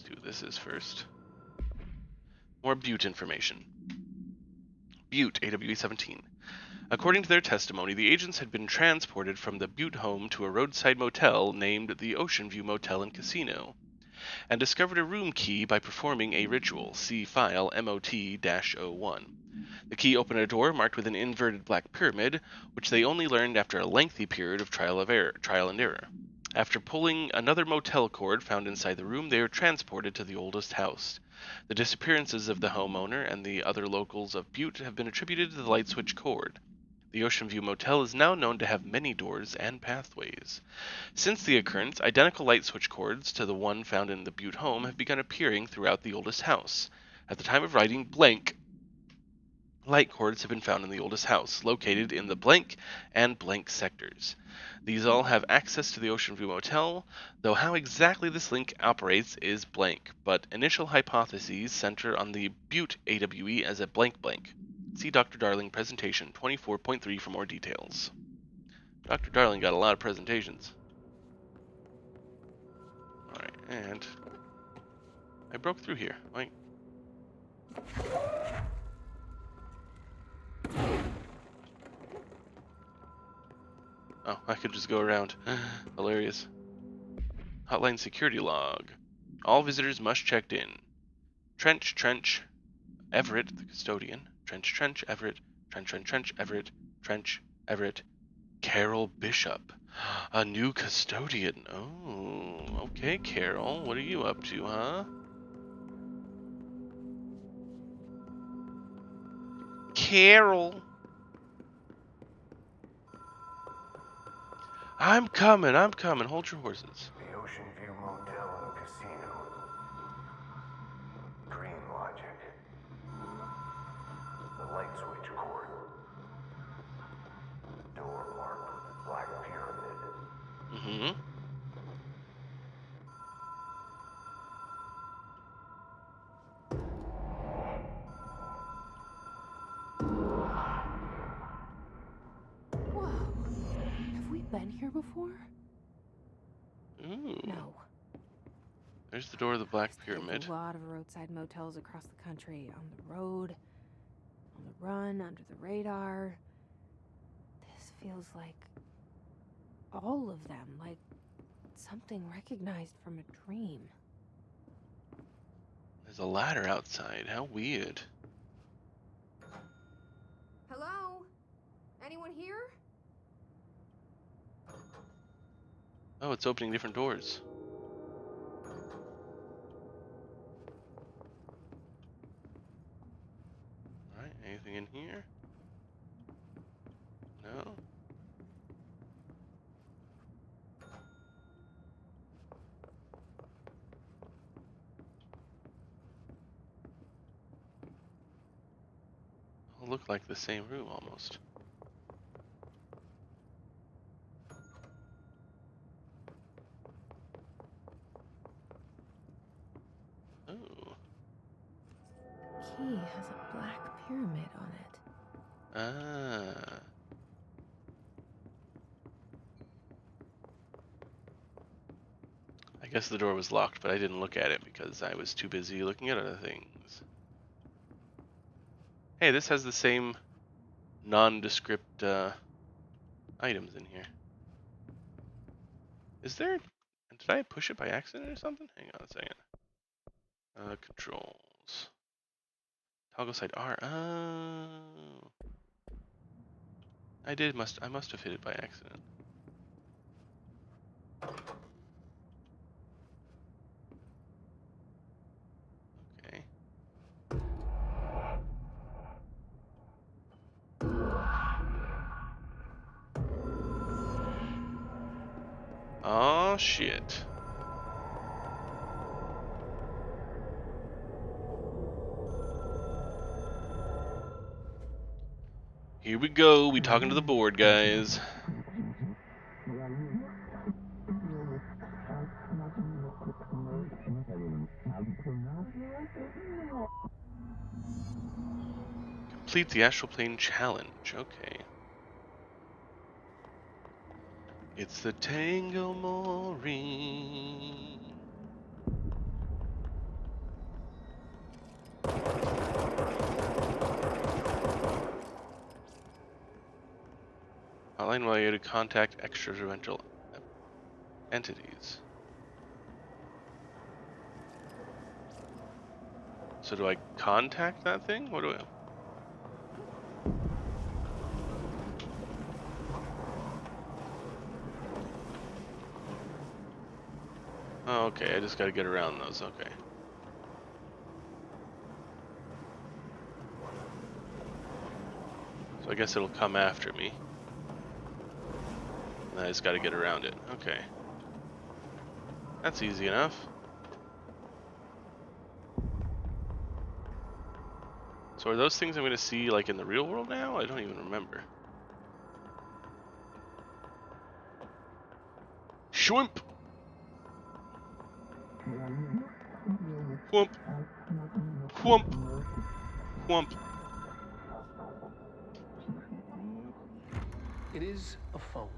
see what this is first. More Butte information. Butte, AWE 17. According to their testimony, the agents had been transported from the Butte home to a roadside motel named the Ocean View Motel and Casino, and discovered a room key by performing a ritual. See file MOT-01. The key opened a door marked with an inverted black pyramid, which they only learned after a lengthy period of trial and error. After pulling another motel cord found inside the room, they were transported to the oldest house. The disappearances of the homeowner and the other locals of Butte have been attributed to the light switch cord. The Ocean View Motel is now known to have many doors and pathways. Since the occurrence, identical light switch cords to the one found in the Butte home have begun appearing throughout the oldest house. At the time of writing, blank light cords have been found in the oldest house, located in the blank and blank sectors. These all have access to the Ocean View Motel, though how exactly this link operates is blank, but initial hypotheses center on the Butte AWE as a blank blank. See Dr. Darling presentation 24.3 for more details. Dr. Darling got a lot of presentations. Alright, and I broke through here. Like, oh, I could just go around. Hilarious. Hotline security log. All visitors must check in. Trench, Everett, the custodian. Trench, Everett. Trench, Everett. Trench, Everett. Carol Bishop. A new custodian. Oh, okay, Carol. What are you up to, huh? Carol. I'm coming. Hold your horses. The Ocean View Motel and Casino. Green logic. The light switch cord. Door marked with black pyramid. Mm-hmm. Whoa. Have we been here before? Ooh. No. There's the door of the Black Pyramid. There's a lot of roadside motels across the country, on the road, on the run, under the radar. This feels like all of them, like something recognized from a dream. There's a ladder outside. How weird. Hello? Anyone here? Oh, it's opening different doors. Alright, anything in here? No? look like the same room almost. Oh. Key has a black pyramid on it. Ah. I guess the door was locked, but I didn't look at it because I was too busy looking at other things. Hey, this has the same nondescript items in here. Is there... Did I push it by accident or something? Hang on a second. Controls. Toggle side R. Oh. I must have hit it by accident. Okay. Oh shit. Here we go. We talking to the board, guys. Complete the astral plane challenge. Okay. It's the Tango Mori. Hotline while you're to contact extraterrestrial entities. So do I contact that thing? What do I... Oh, okay, I just gotta get around those, okay. So I guess it'll come after me. And I just gotta get around it, okay. That's easy enough. So are those things I'm gonna see like in the real world now? I don't even remember. Shwimp! Whoomp! Whoomp! Whoomp! It is a phone.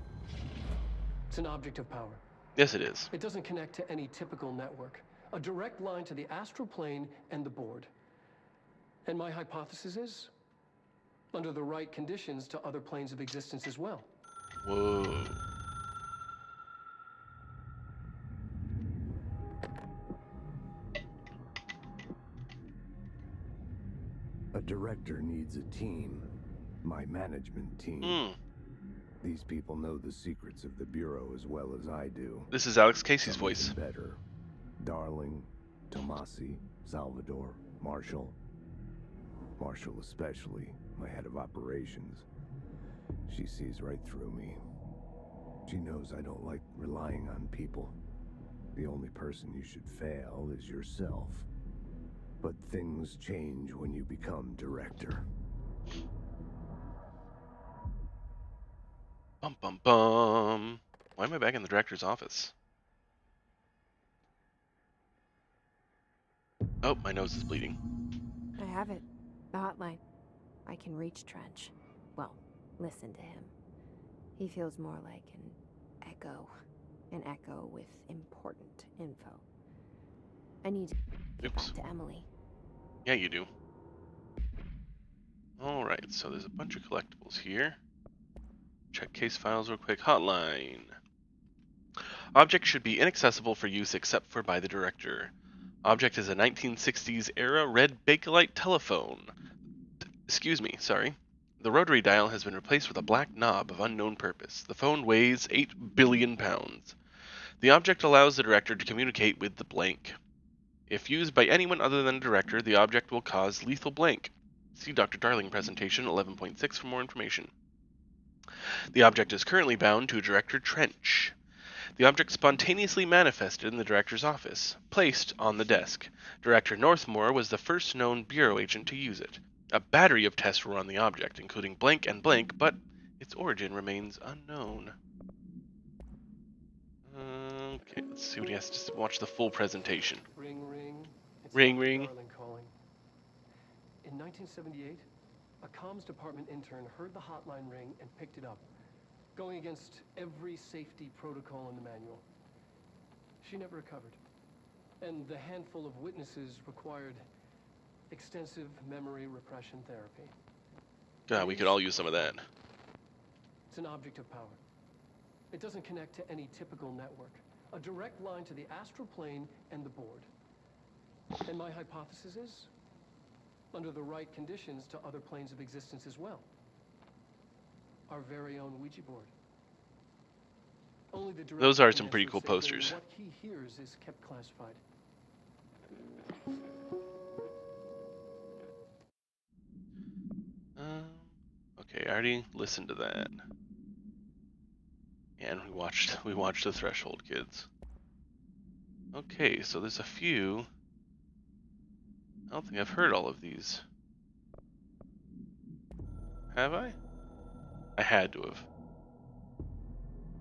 It's an object of power. Yes, it is. It doesn't connect to any typical network. A direct line to the astral plane and the board. And my hypothesis is, under the right conditions, to other planes of existence as well. Whoa. A director needs a team. My management team. These people know the secrets of the Bureau as well as I do. This is Alex Casey's Some voice. even better. Darling, Tomasi, Salvador, Marshall. Marshall especially, my head of operations. She sees right through me. She knows I don't like relying on people. The only person you should fail is yourself. But things change when you become director. Bum bum bum. Why am I back in the director's office? Oh, my nose is bleeding. I have it. The hotline. I can reach Trench. Well, listen to him. He feels more like an echo. An echo with important info. I need to get back to Emily. Yeah, you do. Alright, so there's a bunch of collectibles here. Check case files real quick. Hotline. Object should be inaccessible for use except for by the director. Object is a 1960s era red Bakelite telephone. Excuse me, sorry. The rotary dial has been replaced with a black knob of unknown purpose. The phone weighs 8 billion pounds. The object allows the director to communicate with the blank. If used by anyone other than a director, the object will cause lethal blank. See Dr. Darling presentation 11.6 for more information. The object is currently bound to Director Trench. The object spontaneously manifested in the director's office, placed on the desk. Director Northmore was the first known Bureau agent to use it. A battery of tests were on the object, including blank and blank, but its origin remains unknown. Okay, let's see what he has to watch the full presentation. Ring, ring. It's Ring, Dr. ring. Darling calling. In 1978, a comms department intern heard the hotline ring and picked it up, going against every safety protocol in the manual. She never recovered. And the handful of witnesses required extensive memory repression therapy. God, we could all use some of that. It's an object of power. It doesn't connect to any typical network. A direct line to the astral plane and the board. And my hypothesis is, under the right conditions, to other planes of existence as well. Our very own Ouija board. Only the director Those are can some pretty answer cool it safely, posters. and what he hears is kept classified. Okay, I already listened to that. And we watched the Threshold Kids. Okay, so there's a few. I don't think I've heard all of these. Have I? I had to have.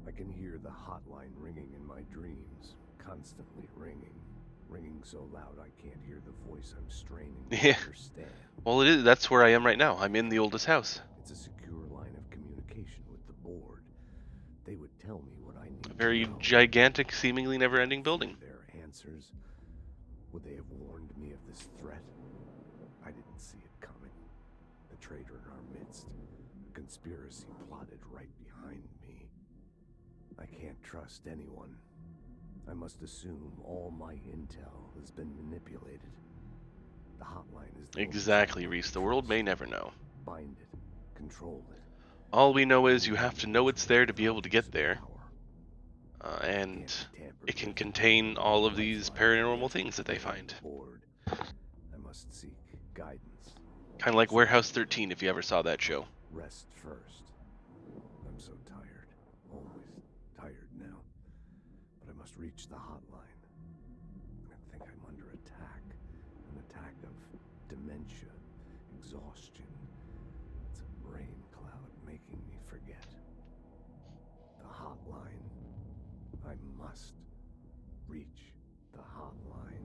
I can hear the hotline ringing in my dreams, constantly ringing. Ringing so loud I can't hear the voice I'm straining to Yeah. understand. Well, it is. That's where I am right now. I'm in the oldest house. It's a secure line of communication with the board. They would tell me what I need A very to know. gigantic, seemingly never-ending building. Their answers. Would they have warned me of this threat? I didn't see it coming. The traitor in our midst. A conspiracy plotted right behind me. I can't trust anyone. I must assume all my intel has been manipulated. The hotline is the Exactly, Reese. The world may never know. Bind it. Control it. All we know is you have to know it's there to be able to get there. And it can contain all of these paranormal things that they find. I must seek guidance. Kind of like Warehouse 13, if you ever saw that show. Rest first. I'm so tired. Always tired now. But I must reach the hotline. I think I'm under attack. An attack of dementia, exhaustion. It's a brain cloud making me forget. The hotline. I must reach the hotline.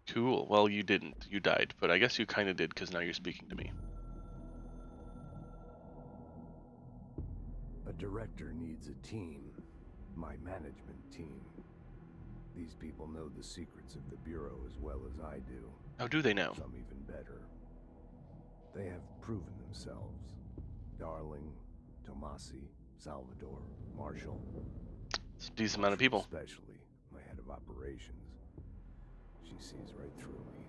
Cool. Well, you didn't. You died. But I guess you kind of did, because now you're speaking to me. A director needs a team. My management team. These people know the secrets of the Bureau as well as I do. How do they know? Some even better. They have proven themselves. Darling, Tomasi, Salvador, Marshall. It's a decent amount of people. Especially my head of operations. She sees right through me.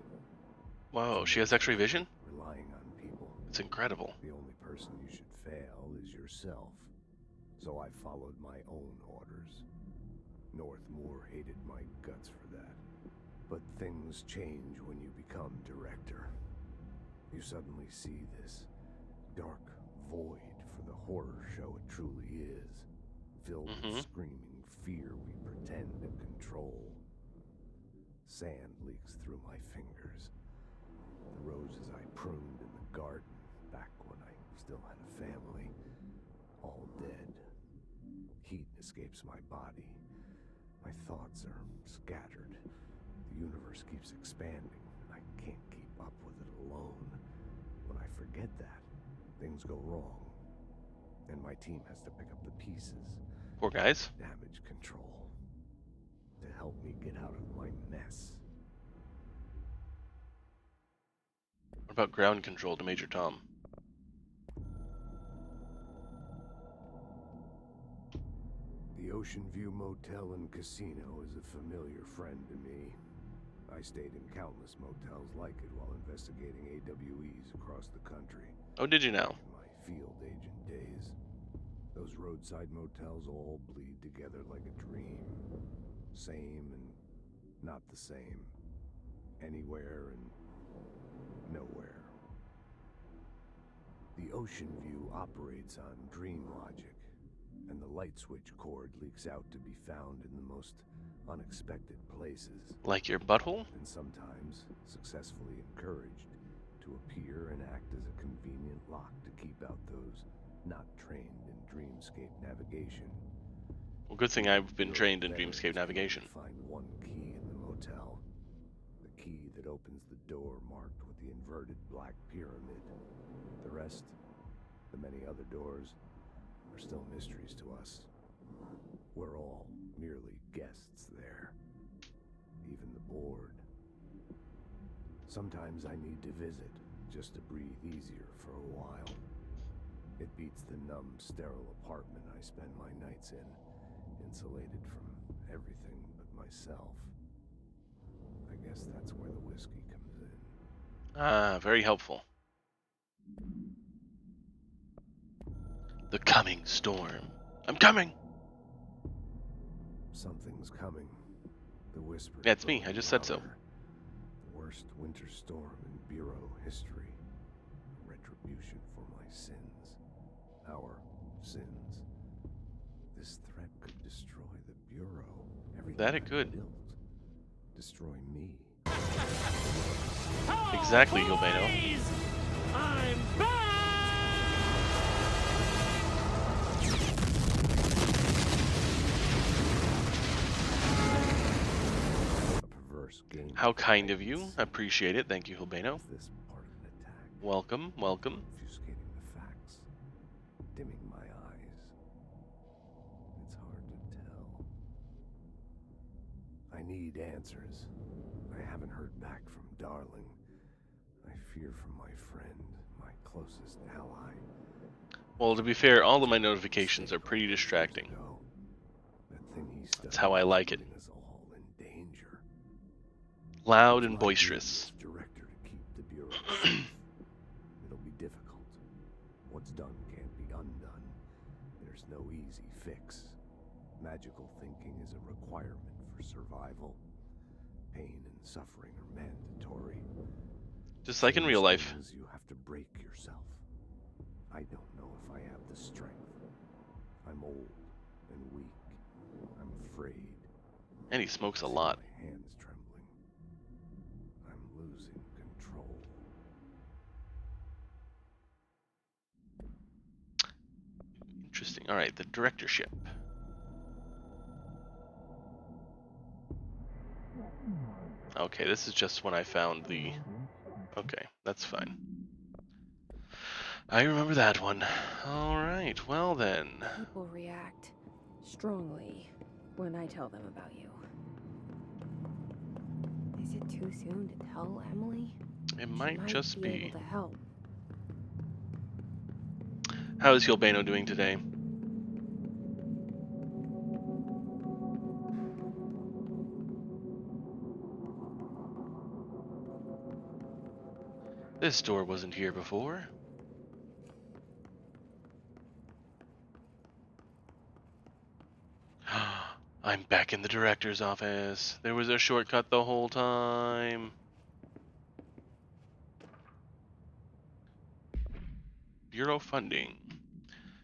Whoa, she has X-ray vision? Relying on people. It's incredible. The only person you should fail is yourself. So I followed my own orders. Northmoor hated my guts for that. But things change when you become director. You suddenly see this dark void for the horror show it truly is. Filled with screaming fear we pretend to control. Sand leaks through my fingers. The roses I pruned in the garden back when I still had a family. All dead. Heat escapes my body. My thoughts are scattered. The universe keeps expanding. I can't keep up with it alone. When I forget that, things go wrong. And my team has to pick up the pieces. Poor guys. Damage control. To help me get out of my mess. What about ground control to Major Tom? The Ocean View Motel and Casino is a familiar friend to me. I stayed in countless motels like it while investigating AWEs across the country. Oh, did you now? In my field agent days. Those roadside motels all bleed together like a dream. Same and not the same. Anywhere and nowhere. The Ocean View operates on dream logic, and the light switch cord leaks out to be found in the most unexpected places. Like your butthole? And sometimes, successfully encouraged, to appear and act as a convenient lock to keep out those not trained in dreamscape navigation. Well, good thing I've been Bureau trained in veterans dreamscape can navigation. only find one key in the motel. The key that opens the door marked with the inverted black pyramid. The rest, the many other doors, are still mysteries to us. We're all merely guests there. Even the board. Sometimes I need to visit, just to breathe easier for a while. It beats the numb, sterile apartment I spend my nights in, insulated from everything but myself. I guess that's where the whiskey comes in. Ah, very helpful. The coming storm. I'm coming! Something's coming. The whisper. Yeah, it's me. I just said so. The worst winter storm in Bureau history. A retribution for my sins. Our sins. This threat could destroy the Bureau. Everything That it could. built. Destroy me. Exactly, Gilbano. I'm back! How kind of you. Appreciate it. Thank you, Gilbano. Welcome, welcome. Obfuscating the facts. Dimming my eyes. It's hard to tell. I need answers. I haven't heard back from Darling. I fear for my friend, my closest ally. Well, to be fair, all of my notifications are pretty distracting. That's how I like it. Loud and boisterous. Director to keep the Bureau safe. It'll be difficult. What's done can't be undone. There's no easy fix. Magical thinking is a requirement for survival. Pain and suffering are mandatory. Just like in real life. You have to break yourself. I don't know if I have the strength. I'm old and weak. I'm afraid. And he smokes a lot. My hands trembling. I'm losing control. Interesting. All right, the directorship. Okay, this is just when I found the... Okay, that's fine. I remember that one. All right, well then. People react strongly when I tell them about you. Is it too soon to tell Emily? It might just be. Able to help. How is Gilbano doing today? This door wasn't here before. I'm back in the director's office. There was a shortcut the whole time. Bureau funding.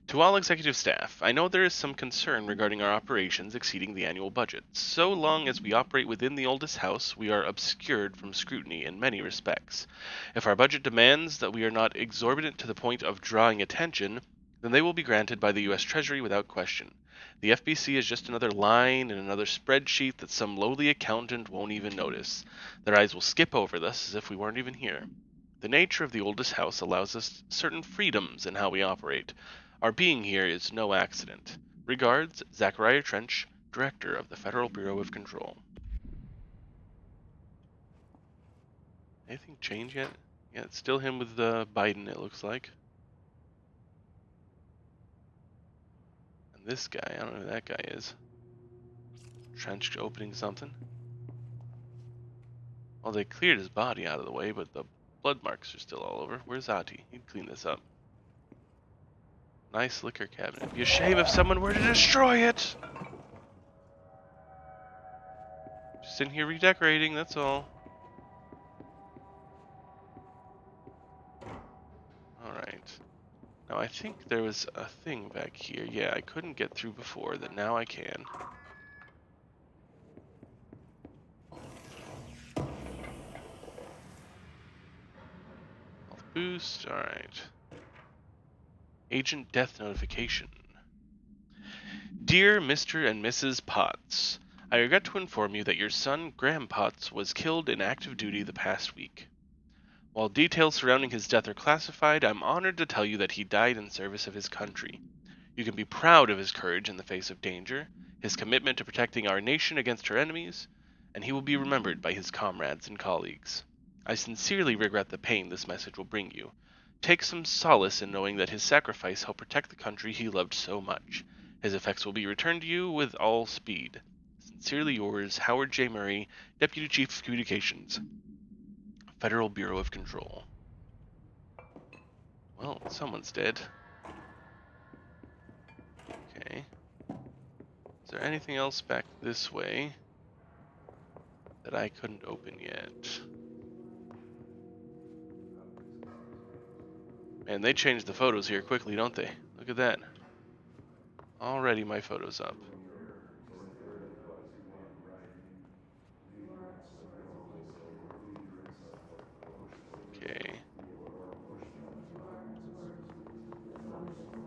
To all executive staff, I know there is some concern regarding our operations exceeding the annual budget. So long as we operate within the oldest house, we are obscured from scrutiny in many respects. If our budget demands that we are not exorbitant to the point of drawing attention, then they will be granted by the U.S. Treasury without question. The FBC is just another line in another spreadsheet that some lowly accountant won't even notice. Their eyes will skip over this as if we weren't even here. The nature of the oldest house allows us certain freedoms in how we operate. Our being here is no accident. Regards, Zachariah Trench, Director of the Federal Bureau of Control. Anything change yet? Yeah, it's still him with Biden, it looks like. And this guy, I don't know who that guy is. Trench opening something. Well, they cleared his body out of the way, but the blood marks are still all over. Where's Ati? He'd clean this up. Nice liquor cabinet. It'd be a shame if someone were to destroy it! Just in here redecorating, that's all. Alright. Now I think there was a thing back here. Yeah, I couldn't get through before, that now I can. boost. Alright. Agent death notification. Dear Mr. and Mrs. Potts, I regret to inform you that your son, Graham Potts, was killed in active duty the past week. While details surrounding his death are classified, I'm honored to tell you that he died in service of his country. You can be proud of his courage in the face of danger, his commitment to protecting our nation against her enemies, and he will be remembered by his comrades and colleagues. I sincerely regret the pain this message will bring you. Take some solace in knowing that his sacrifice helped protect the country he loved so much. His effects will be returned to you with all speed. Sincerely yours, Howard J. Murray, Deputy Chief of Communications, Federal Bureau of Control. Well, someone's dead. Okay. Is there anything else back this way that I couldn't open yet? Man, they changed the photos here quickly, don't they? Look at that. Already my photo's up. Okay.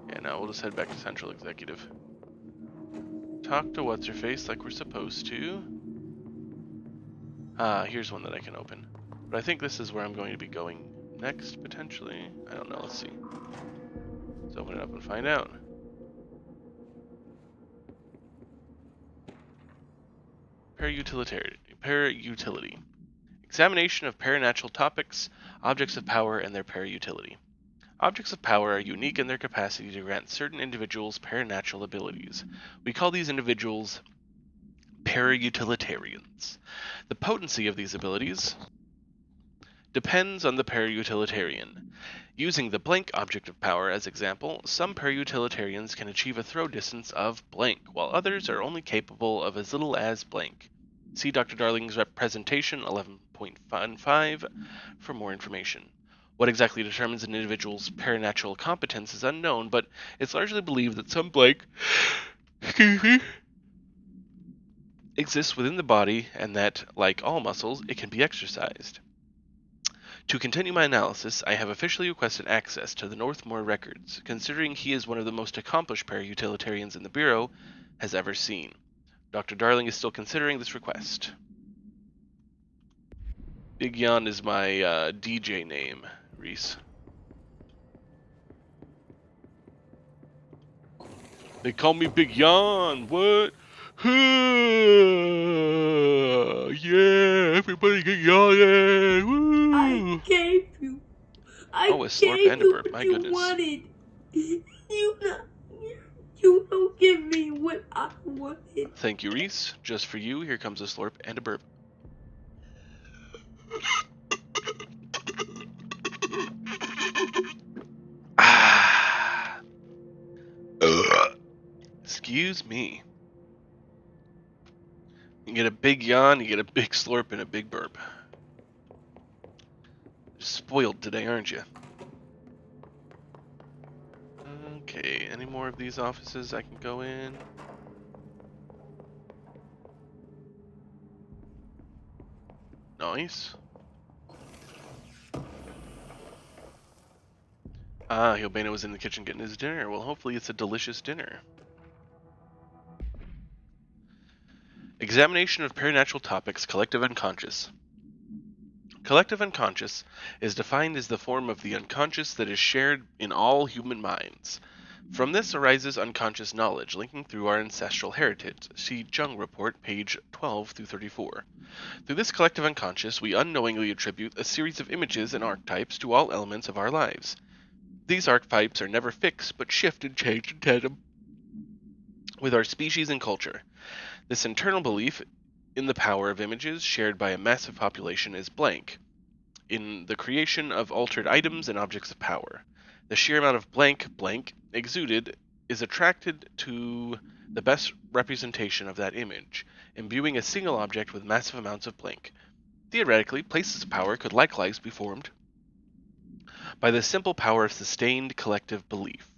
Yeah, now we'll just head back to Central Executive. Talk to What's-Her-Face like we're supposed to. Ah, here's one that I can open. But I think this is where I'm going to be going next, potentially. I don't know, let's see. Let's open it up and find out. Parautility. Examination of paranatural topics, objects of power, and their parautility. Objects of power are unique in their capacity to grant certain individuals paranatural abilities. We call these individuals parautilitarians. The potency of these abilities depends on the parautilitarian. Using the blank object of power as example, some parautilitarians can achieve a throw distance of blank, while others are only capable of as little as blank. See Dr. Darling's presentation 11.15 for more information. What exactly determines an individual's paranatural competence is unknown, but it's largely believed that some blank exists within the body and that, like all muscles, it can be exercised. To continue my analysis, I have officially requested access to the Northmore records, considering he is one of the most accomplished parautilitarians in the Bureau has ever seen. Dr. Darling is still considering this request. Big Yon is my DJ name, Reese. They call me Big Yon. What? Yeah, everybody get yawning. Woo! I gave you. I a slurp gave and a you burp. what My you goodness. wanted. You don't give me what I wanted. Thank you, Reese. Just for you, here comes a slurp and a burp. Ah. Excuse me. You get a big yawn, you get a big slurp, and a big burp. You're spoiled today, aren't you? Okay, any more of these offices I can go in? Nice. Ah, Hilbana was in the kitchen getting his dinner. Well, hopefully it's a delicious dinner. Examination of paranatural topics, collective unconscious. Collective unconscious is defined as the form of the unconscious that is shared in all human minds. From this arises unconscious knowledge, linking through our ancestral heritage. See Jung Report, page 12 through 34. Through this collective unconscious, we unknowingly attribute a series of images and archetypes to all elements of our lives. These archetypes are never fixed, but shift and change in tandem with our species and culture. This internal belief in the power of images shared by a massive population is blank in the creation of altered items and objects of power. The sheer amount of blank exuded is attracted to the best representation of that image, imbuing a single object with massive amounts of blank. Theoretically, places of power could likewise be formed by the simple power of sustained collective belief.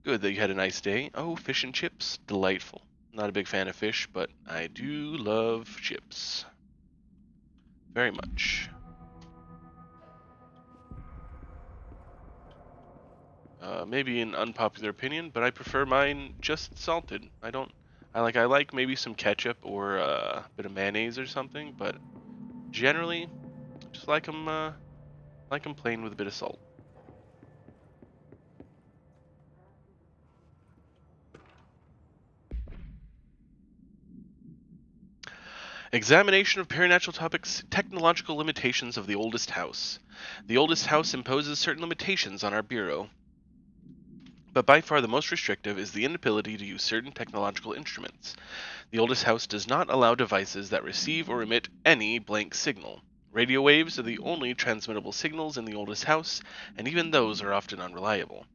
Good that you had a nice day. Oh, fish and chips. Delightful. Not a big fan of fish, but I do love chips. Very much. Maybe an unpopular opinion, but I prefer mine just salted. I like maybe some ketchup or a bit of mayonnaise or something, but generally, just like them plain with a bit of salt. Examination of Paranatural Topics Technological Limitations of the Oldest House. The oldest house imposes certain limitations on our Bureau, but by far the most restrictive is the inability to use certain technological instruments. The oldest house does not allow devices that receive or emit any blank signal. Radio waves are the only transmittable signals in the oldest house, and even those are often unreliable.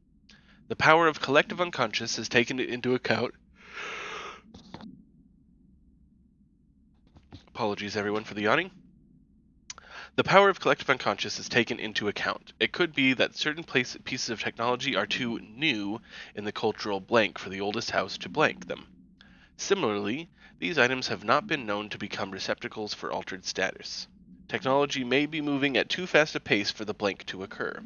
The power of collective unconscious is taken into account. Apologies, everyone, for the yawning. The power of collective unconscious is taken into account. It could be that certain pieces of technology are too new in the cultural blank for the oldest house to blank them. Similarly, these items have not been known to become receptacles for altered status. Technology may be moving at too fast a pace for the blank to occur.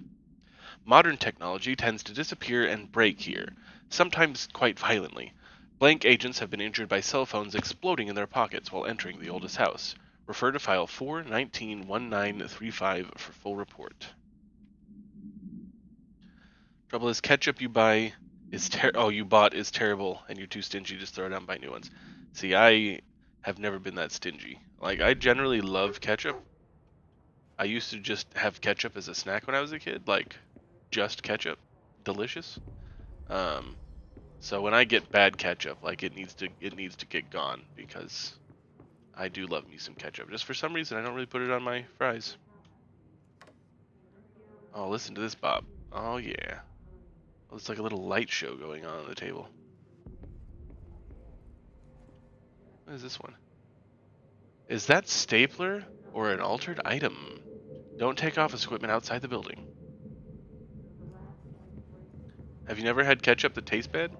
Modern technology tends to disappear and break here, sometimes quite violently. Blank agents have been injured by cell phones exploding in their pockets while entering the oldest house. Refer to file 4191935 for full report. Trouble is, ketchup you bought is terrible, and you're too stingy to throw it out and buy new ones. See, I have never been that stingy. Like, I generally love ketchup. I used to just have ketchup as a snack when I was a kid, like just ketchup, delicious. Um, so when I get bad ketchup, like it needs to get gone because I do love me some ketchup. Just for some reason, I don't really put it on my fries. Oh, listen to this, Bob. Oh yeah. Oh, it's like a little light show going on the table. What is this one? Is that stapler or an altered item? Don't take office equipment outside the building. Have you never had ketchup that tastes bad?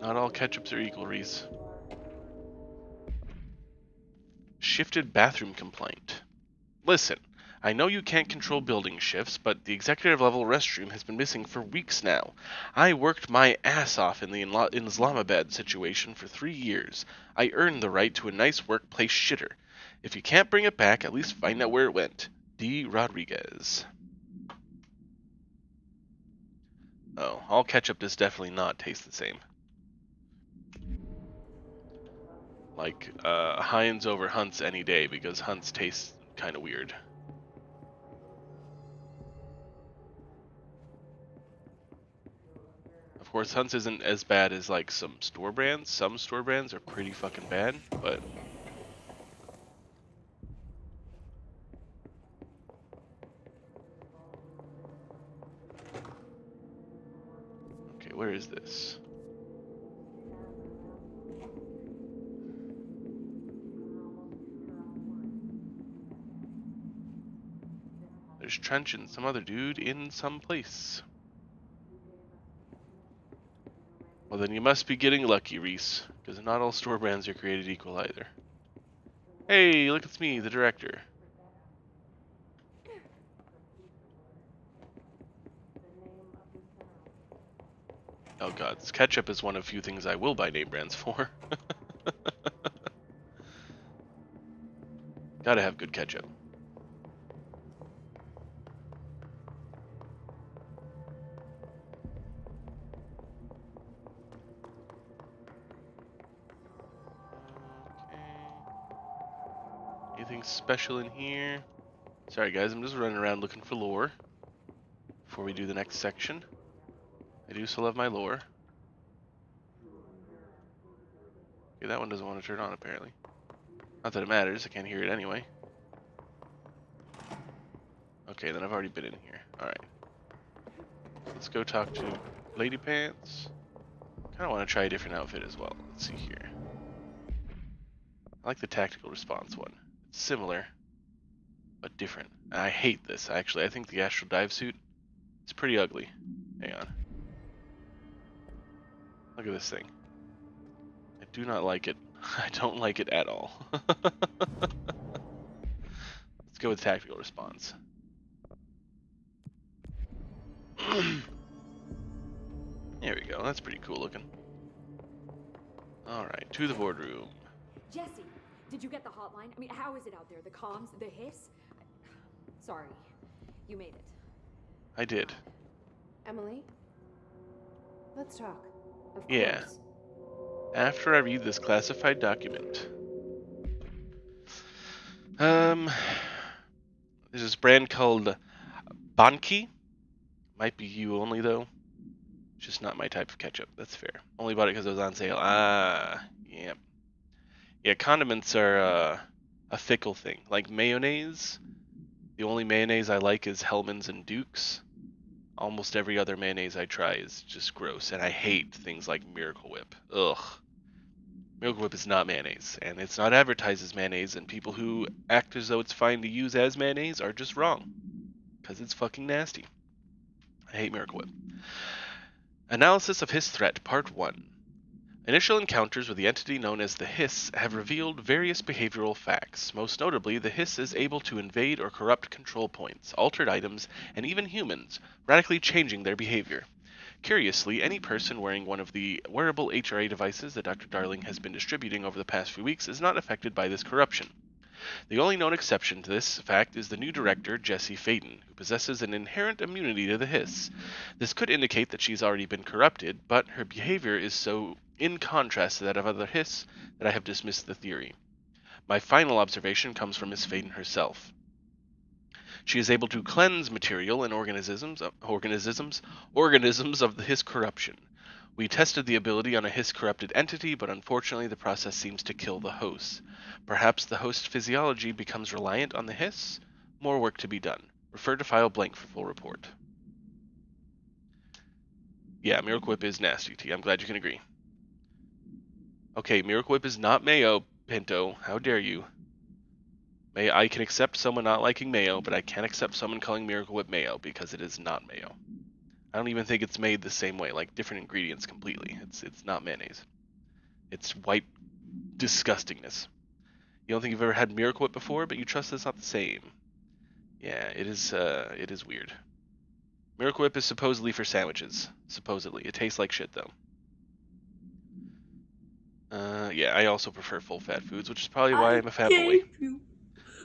Not all ketchups are equal, Reese. Shifted bathroom complaint. Listen, I know you can't control building shifts, but the executive level restroom has been missing for weeks now. I worked my ass off in the Islamabad situation for 3 years. I earned the right to a nice workplace shitter. If you can't bring it back, at least find out where it went. D. Rodriguez. Oh, all ketchup does definitely not taste the same. Like, Heinz over Hunt's any day, because Hunt's tastes kind of weird. Of course, Hunt's isn't as bad as, like, some store brands. Some store brands are pretty fucking bad, but... Okay, where is this? There's Trench and some other dude in some place. Well, then you must be getting lucky, Reese, because not all store brands are created equal either. Hey, look, it's me, the director. Oh god, ketchup is one of few things I will buy name brands for. Gotta have good ketchup. Anything special in here? Sorry guys, I'm just running around looking for lore before we do the next section. I do still have my lore. Okay, that one doesn't want to turn on apparently. Not that it matters, I can't hear it anyway. Okay, then I've already been in here. Alright. Let's go talk to Lady Pants. Kinda want to try a different outfit as well. Let's see here. I like the tactical response one. It's similar, but different. And I hate this, actually. I think the astral dive suit is pretty ugly. Hang on. Look at this thing. I do not like it. I don't like it at all. Let's go with tactical response. There we go. That's pretty cool looking. All right, to the boardroom. Jesse, did you get the hotline? I mean, how is it out there? The comms, the hiss? Sorry, you made it. I did. Emily? Let's talk. Of Yeah. course. After I read this classified document. There's this brand called Banki. Might be you only though. It's just not my type of ketchup. That's fair. Only bought it because it was on sale. Yeah. Yeah, condiments are a fickle thing. Like mayonnaise. The only mayonnaise I like is Hellmann's and Duke's. Almost every other mayonnaise I try is just gross, and I hate things like Miracle Whip. Ugh. Miracle Whip is not mayonnaise, and it's not advertised as mayonnaise, and people who act as though it's fine to use as mayonnaise are just wrong. Because it's fucking nasty. I hate Miracle Whip. Analysis of Hiss Threat, Part 1. Initial encounters with the entity known as the Hiss have revealed various behavioral facts. Most notably, the Hiss is able to invade or corrupt control points, altered items, and even humans, radically changing their behavior. Curiously, any person wearing one of the wearable HRA devices that Dr. Darling has been distributing over the past few weeks is not affected by this corruption. The only known exception to this fact is the new director, Jessie Faden, who possesses an inherent immunity to the Hiss. This could indicate that she's already been corrupted, but her behavior is so in contrast to that of other Hiss that I have dismissed the theory. My final observation comes from Miss Faden herself. She is able to cleanse material and organisms of the Hiss corruption. We tested the ability on a Hiss corrupted entity, but unfortunately the process seems to kill the host. Perhaps the host physiology becomes reliant on the Hiss? More work to be done. Refer to file blank for full report. Yeah, Miracle Whip is nasty, T. I'm glad you can agree. Okay, Miracle Whip is not mayo, Pinto. How dare you? I can accept someone not liking mayo, but I can't accept someone calling Miracle Whip mayo because it is not mayo. I don't even think it's made the same way, like different ingredients completely. It's not mayonnaise. It's white disgustingness. You don't think you've ever had Miracle Whip before, but you trust it's not the same. Yeah, it is weird. Miracle Whip is supposedly for sandwiches. Supposedly. It tastes like shit though. Yeah, I also prefer full fat foods, which is probably why I'm a fat boy.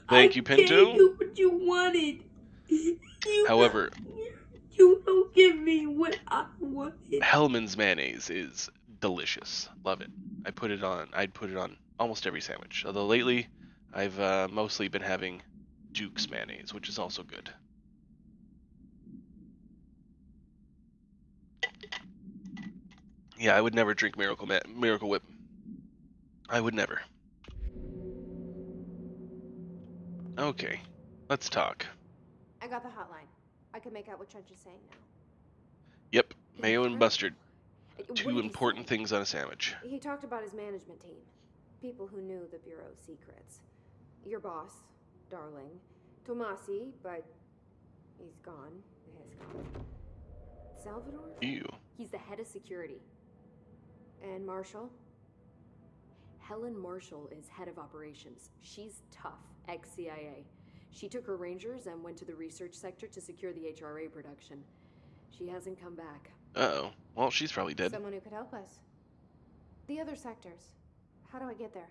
Thank you, Pinto. I gave you what you wanted. However, you don't give me what I wanted. Hellmann's mayonnaise is delicious. Love it. I'd put it on almost every sandwich. Although lately, I've mostly been having Duke's mayonnaise, which is also good. Yeah, I would never drink Miracle Whip. I would never. Okay, let's talk. I got the hotline. I can make out what Trench is saying now. Yep, mayo and mustard. What Two did he important say? things on a sandwich. He talked about his management team. People who knew the Bureau's secrets. Your boss, Darling. Tomasi, but he's gone. His gone. Salvador? Ew. He's the head of security. And Marshall? Helen Marshall is head of operations. She's tough, ex-CIA. She took her rangers and went to the research sector to secure the HRA production. She hasn't come back. Uh-oh. Well, she's probably dead. Someone who could help us. The other sectors. How do I get there?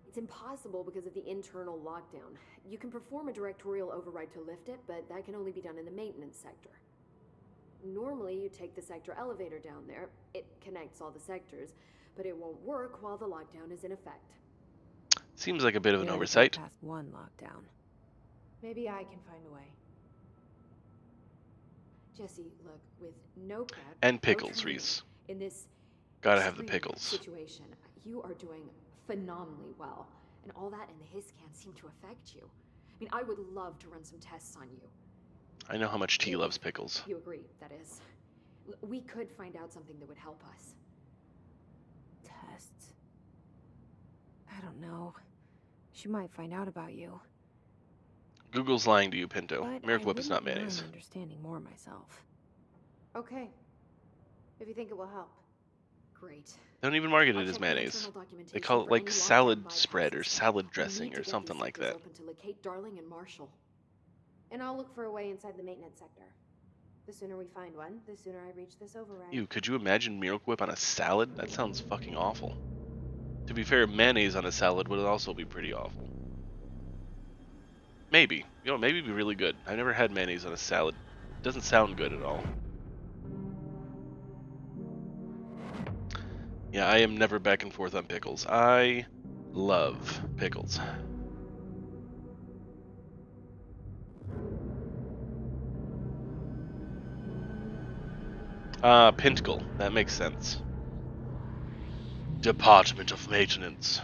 It's impossible because of the internal lockdown. You can perform a directorial override to lift it, but that can only be done in the maintenance sector. Normally, you take the sector elevator down there. It connects all the sectors, but it won't work while the lockdown is in effect. Seems like a bit of an We oversight. Past one lockdown. Maybe I can find a way. Jesse, look, with no prep And no pickles, training, Reese. in this Gotta have the extreme pickles. situation, you are doing phenomenally well, and all that and the hiss can't seem to affect you. I mean, I would love to run some tests on you. I know how much T loves pickles. You agree, that is. We could find out something that would help us. Tests. I don't know. She might find out about you. Google's lying to you, Pinto. But Miracle I Whip is not wouldn't mayonnaise. mind understanding more myself. Okay. If you think it will help. Great. They don't even market I'll it as check the mayonnaise. internal They documentation call it for like any lockdown salad spread or bypasses. salad I need dressing to or get something these like sectors that. open to locate Darling and Marshall. And I'll look for a way inside the maintenance sector. The sooner we find one, the sooner I reach this override. Ew, could you imagine Miracle Whip on a salad? That sounds fucking awful. To be fair, mayonnaise on a salad would also be pretty awful. Maybe. You know, maybe it'd be really good. I never had mayonnaise on a salad. It doesn't sound good at all. Yeah, I am never back and forth on pickles. I love pickles. Pinnacle. That makes sense. Department of Maintenance.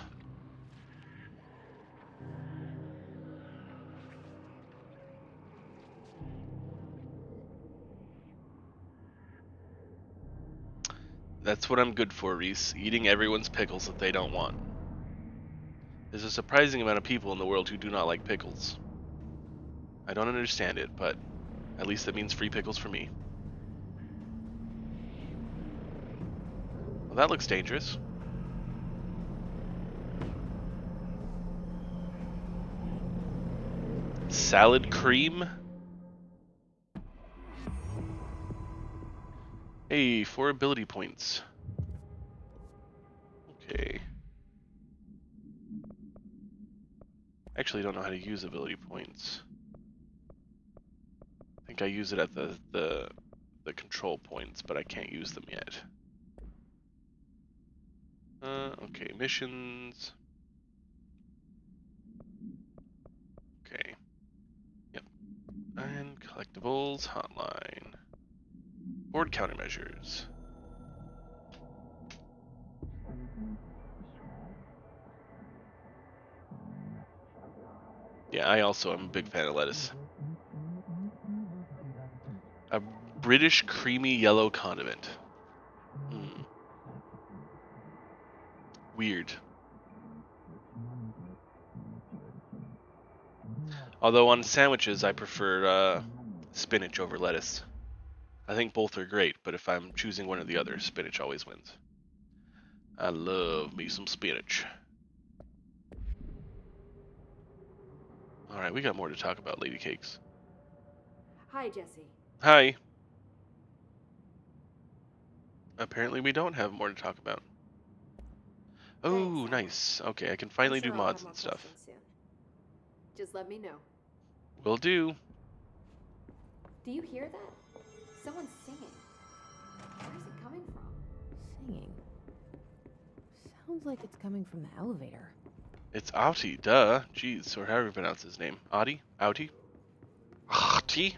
That's what I'm good for, Reese. Eating everyone's pickles that they don't want. There's a surprising amount of people in the world who do not like pickles. I don't understand it, but at least that means free pickles for me. Well, that looks dangerous. Salad cream? Hey, 4 ability points. Okay. Actually, I don't know how to use ability points. I think I use it at the control points, but I can't use them yet. Okay, missions. Okay. Yep. And collectibles, hotline. Board countermeasures. Yeah, I also am a big fan of lettuce. A British creamy yellow condiment. Weird. Although on sandwiches, I prefer spinach over lettuce. I think both are great, but if I'm choosing one or the other, spinach always wins. I love me some spinach. Alright, we got more to talk about, Lady Cakes. Hi, Jesse. Hi. Apparently we don't have more to talk about. Oh, nice. Okay, I can finally do mods and stuff. Soon. Just let me know. Will do. Do you hear that? Someone's singing. Where is it coming from? Singing. Sounds like it's coming from the elevator. It's Outie, duh. Jeez, or however you pronounce his name. Outie? Outie? Outie?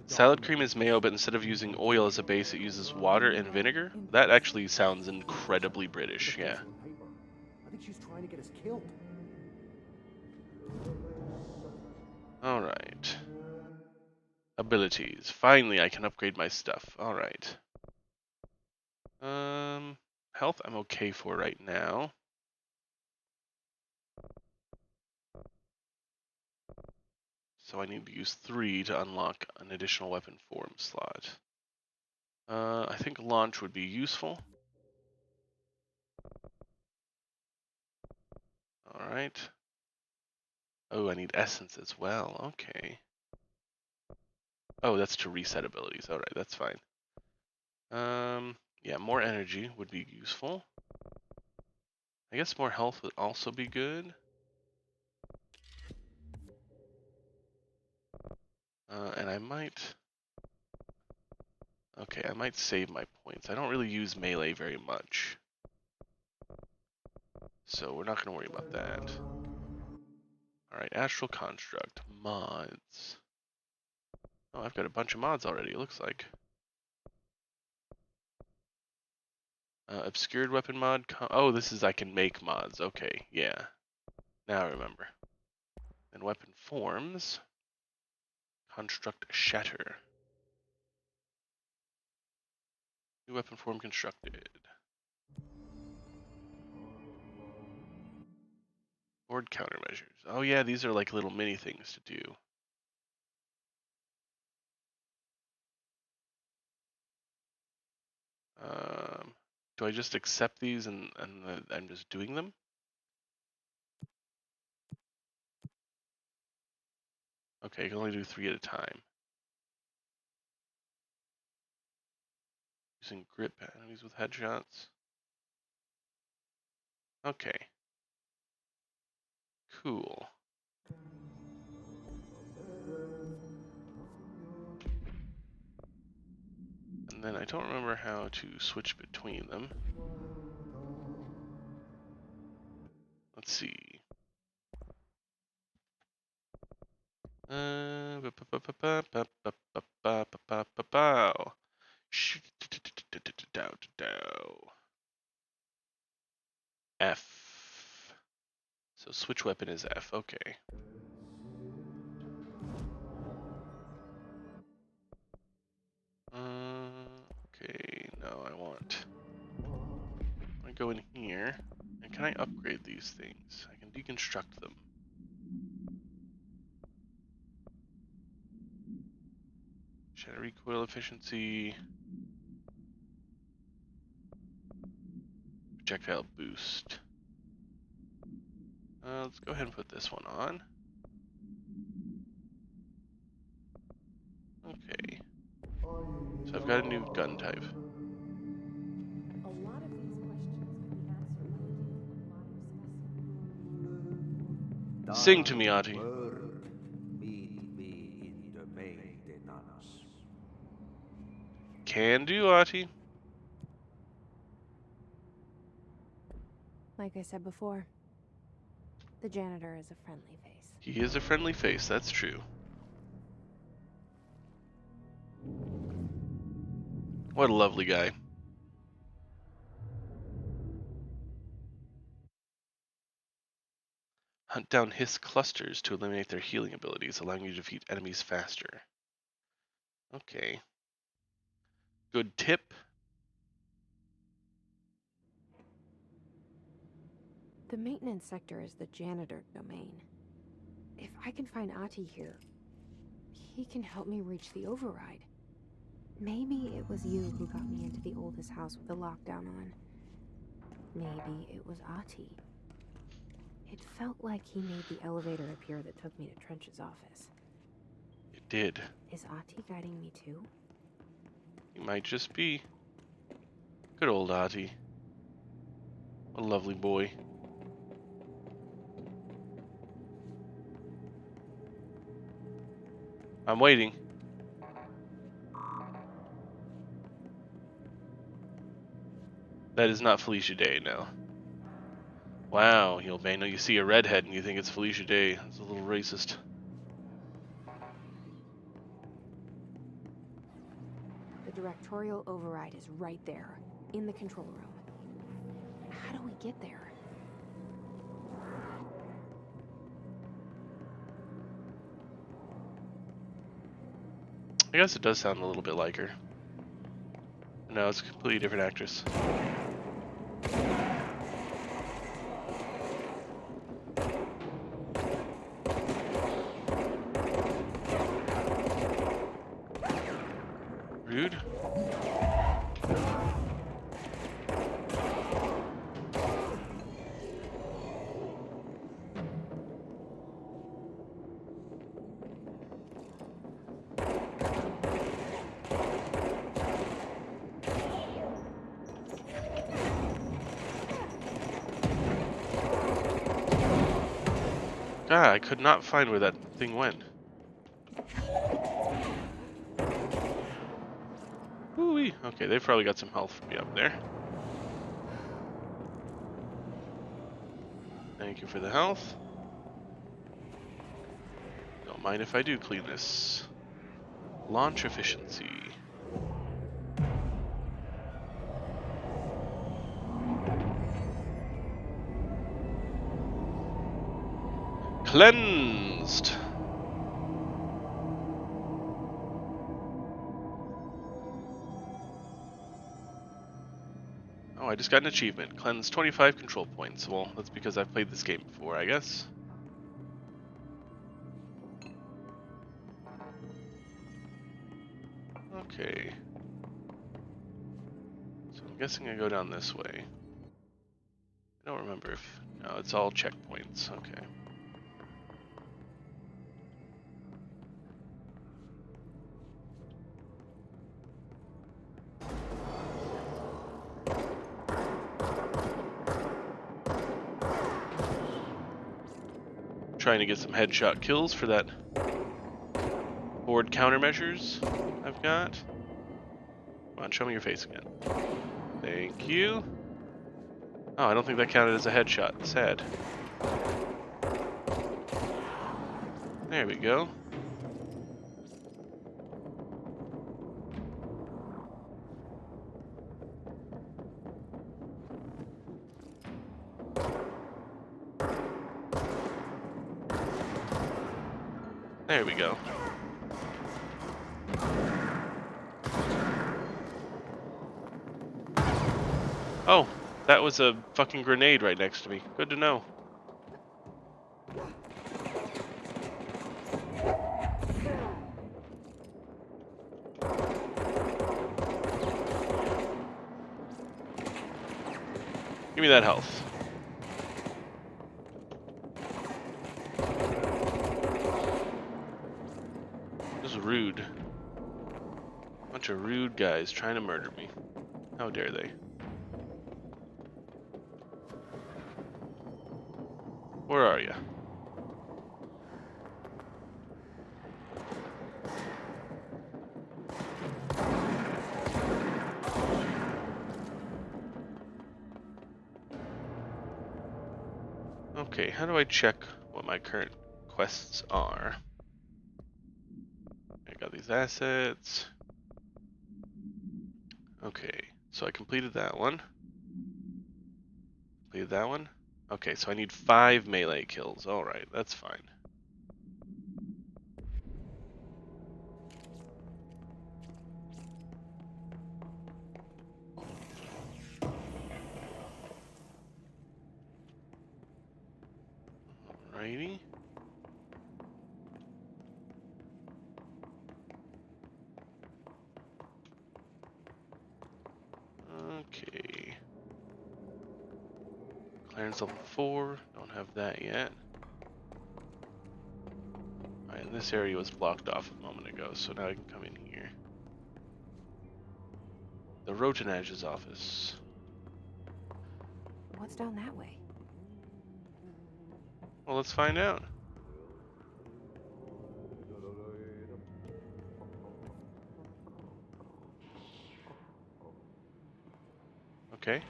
Salad cream is mayo, but instead of using oil as a base, it uses water and vinegar? That actually sounds incredibly British, yeah. I think she's trying to get us killed. Alright. Abilities. Finally, I can upgrade my stuff. Alright. Health I'm okay for right now. So I need to use 3 to unlock an additional weapon form slot. I think launch would be useful. Alright. Oh, I need essence as well. Okay. Oh, that's to reset abilities. Alright, that's fine. Yeah, more energy would be useful. I guess more health would also be good. And I might... Okay, I might save my points. I don't really use melee very much. So we're not going to worry about that. Alright, Astral Construct. Mods. Oh, I've got a bunch of mods already, it looks like. Obscured Weapon mod. Oh, this is I can make mods. Okay, yeah. Now I remember. And weapon forms. Construct Shatter. New weapon form constructed. Board countermeasures. Oh yeah, these are like little mini things to do. Do I just accept these and I'm just doing them? Okay, I can only do 3 at a time. Using grip enemies with headshots. Okay. Cool. And then I don't remember how to switch between them. Let's see. F. So switch weapon is F. Okay. Okay. No, I go in here. And can I upgrade these things? I can deconstruct them. Shatter recoil efficiency. Projectile boost. Let's go ahead and put this one on. Okay. So I've got a new gun type. A lot of these questions can be answered with a Sing to me, Ati. Meet me in the maintenance. Can do, Ati. Like I said before, the janitor is a friendly face. He is a friendly face, that's true. What a lovely guy. Hunt down hiss clusters to eliminate their healing abilities, allowing you to defeat enemies faster. Okay. Good tip. The maintenance sector is the janitor domain. If I can find Ati here, he can help me reach the override. Maybe it was you who got me into the oldest house with the lockdown on. Maybe it was Ati. It felt like he made the elevator appear that took me to Trench's office. It did. Is Ati guiding me too? He might just be. Good old Ati. What a lovely boy. I'm waiting. That is not Felicia Day, no. Wow, Yelbano, you see a redhead and you think it's Felicia Day. That's a little racist. The directorial override is right there, in the control room. How do we get there? I guess it does sound a little bit like her. No, it's a completely different actress. Rude. God, I could not find where that thing went. Ooh-wee. Okay, they've probably got some health for me up there. Thank you for the health. Don't mind if I do clean this. Launch efficiency. Cleansed. Oh, I just got an achievement. Cleanse 25 control points. Well, that's because I've played this game before, I guess. Okay. So guessing I go down this way. I don't remember if... No, it's all checkpoints. Okay. Trying to get some headshot kills for that board countermeasures I've got. Come on, show me your face again. Thank you. Oh, I don't think that counted as a headshot. Sad. There we go. There we go. Oh, that was a fucking grenade right next to me. Good to know. Give me that health. This is rude. Bunch of rude guys trying to murder me. How dare they? Where are you? Okay, how do I check what my current quests are? I got these assets. Okay, so I completed that one. Completed that one. Okay, so I need 5 melee kills. Alright, that's fine. Alrighty. Okay. Clearance level 4. Don't have that yet. Alright, and this area was blocked off a moment ago, so now I can come in here. The Rotenage's office. What's down that way? Well, let's find out. Okay.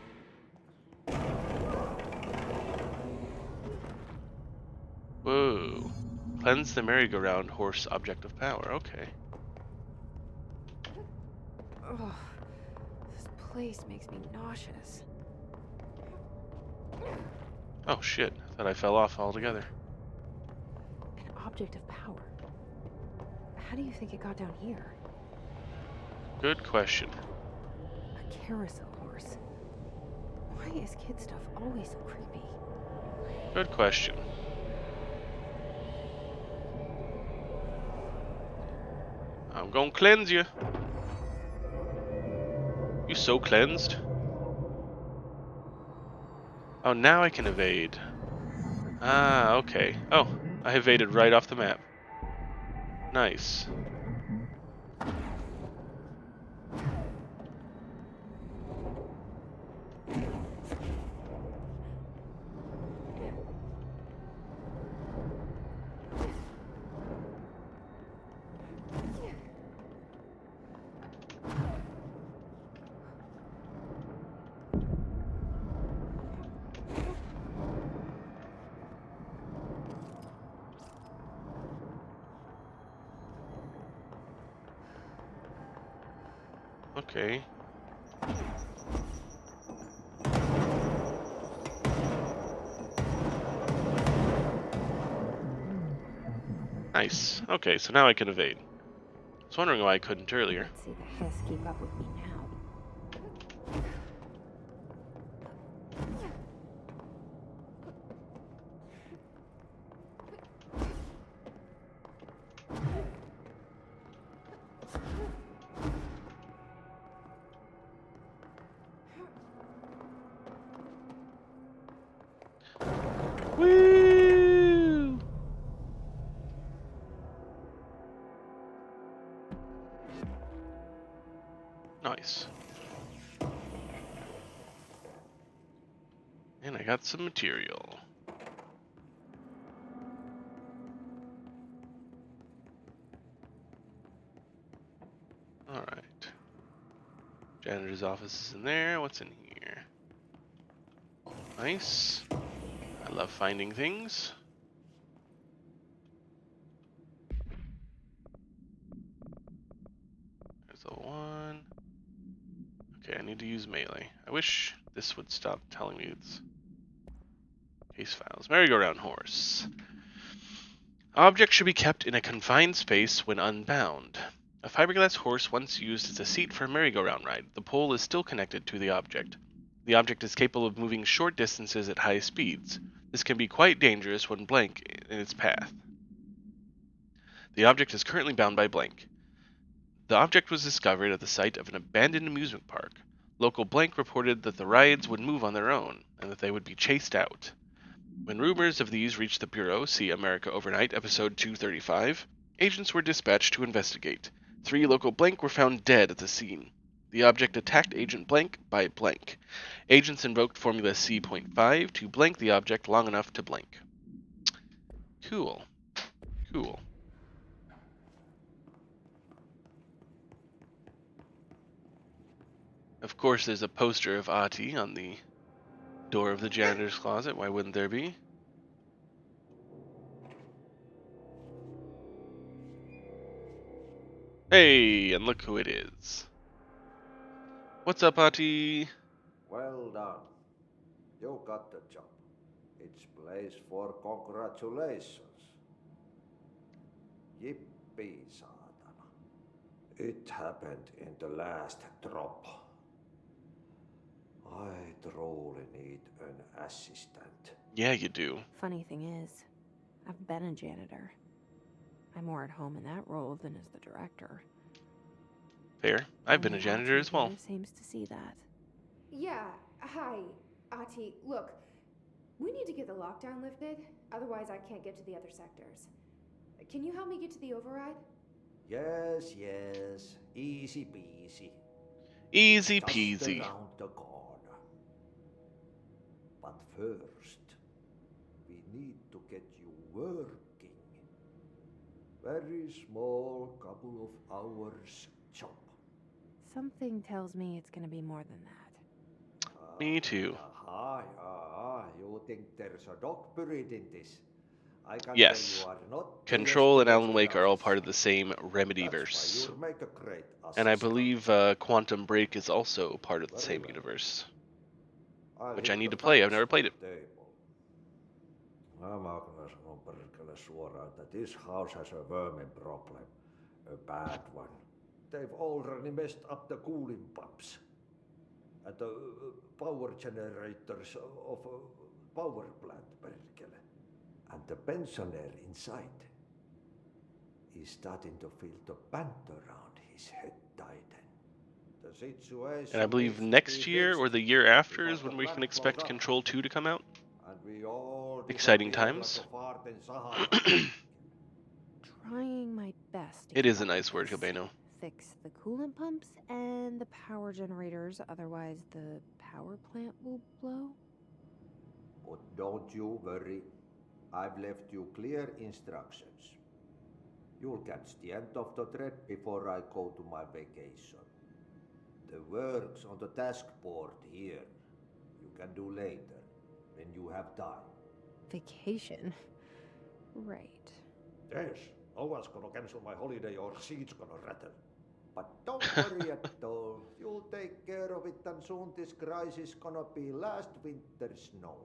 Whoa. Cleanse the merry-go-round horse object of power. Okay. Ugh, this place makes me nauseous. Oh shit. I thought I fell off altogether. An object of power. How do you think it got down here? Good question. A carousel horse. Why is kid stuff always so creepy? Good question. I'm gonna cleanse you. You so cleansed? Oh, now I can evade. Ah, okay. Oh, I evaded right off the map. Nice. Okay. Nice. Okay, so now I can evade. I was wondering why I couldn't earlier. Let's see the Hiss keep up with me now. And I got some material. Alright. Janitor's office is in there. What's in here? Nice. I love finding things. There's a one. Okay, I need to use melee. I wish this would stop telling me it's case files. Merry-go-round horse. Objects should be kept in a confined space when unbound. A fiberglass horse once used as a seat for a merry-go-round ride. The pole is still connected to the object. The object is capable of moving short distances at high speeds. This can be quite dangerous when blank in its path. The object is currently bound by blank. The object was discovered at the site of an abandoned amusement park. Local blank reported that the rides would move on their own, and that they would be chased out. When rumors of these reached the Bureau, see America Overnight, episode 235, agents were dispatched to investigate. 3 local blank were found dead at the scene. The object attacked Agent Blank by blank. Agents invoked Formula C.5 to blank the object long enough to blank. Cool. Cool. Of course, there's a poster of Ahti on the door of the janitor's closet. Why wouldn't there be? Hey, and look who it is. What's up, Ahti? Well done. You got the job. It's place for congratulations. Yippee, saatana. It happened in the last drop. I truly need an assistant. Yeah, you do. Funny thing is, I've been a janitor. I'm more at home in that role than as the director. Fair. I've been a Only janitor Ahti as well. here seems to see that. Yeah, hi, Ahti. Look, we need to get the lockdown lifted, otherwise I can't get to the other sectors. Can you help me get to the override? Yes, yes. Easy peasy. Easy It's just peasy. around the corner. But first, we need to get you working. Very small, couple of hours job. Something tells me it's gonna be more than that. Me too. You think there's a dog buried in this? I can tell Yes. you are not the Control and Alan estimate Wake are all officer. part of the same That's Remedyverse. why you make a great And I assistant. believe Quantum Break is also part of the same universe. I'll Which I hit need the to play. I've facts never played on it. the table. Mä kyllä sanon perkele suoraan, että this house has a vermin problem. A bad one. They've already messed up the cooling pumps. And the power generators of a power plant, perkele. And the pensioner inside is starting to feel the band around his head tighten. The situation And I believe needs to next be year or fixed the year after before is the when we can plant expect blows up. Control 2 to come out. And we all Exciting disappear times. like a fart in Sahara. Trying my best to It keep is a up with nice word, this. Cabeno. Fix the coolant pumps and the power generators, otherwise the power plant will blow. But don't you worry. I've left you clear instructions. You'll catch the end of the thread before I go to my vacation. The work's on the task board here. You can do later, when you have time. Vacation? Right. Yes, no one's gonna cancel my holiday or seat's gonna rattle. But don't worry at all. You'll take care of it and soon this crisis gonna be last winter's snow.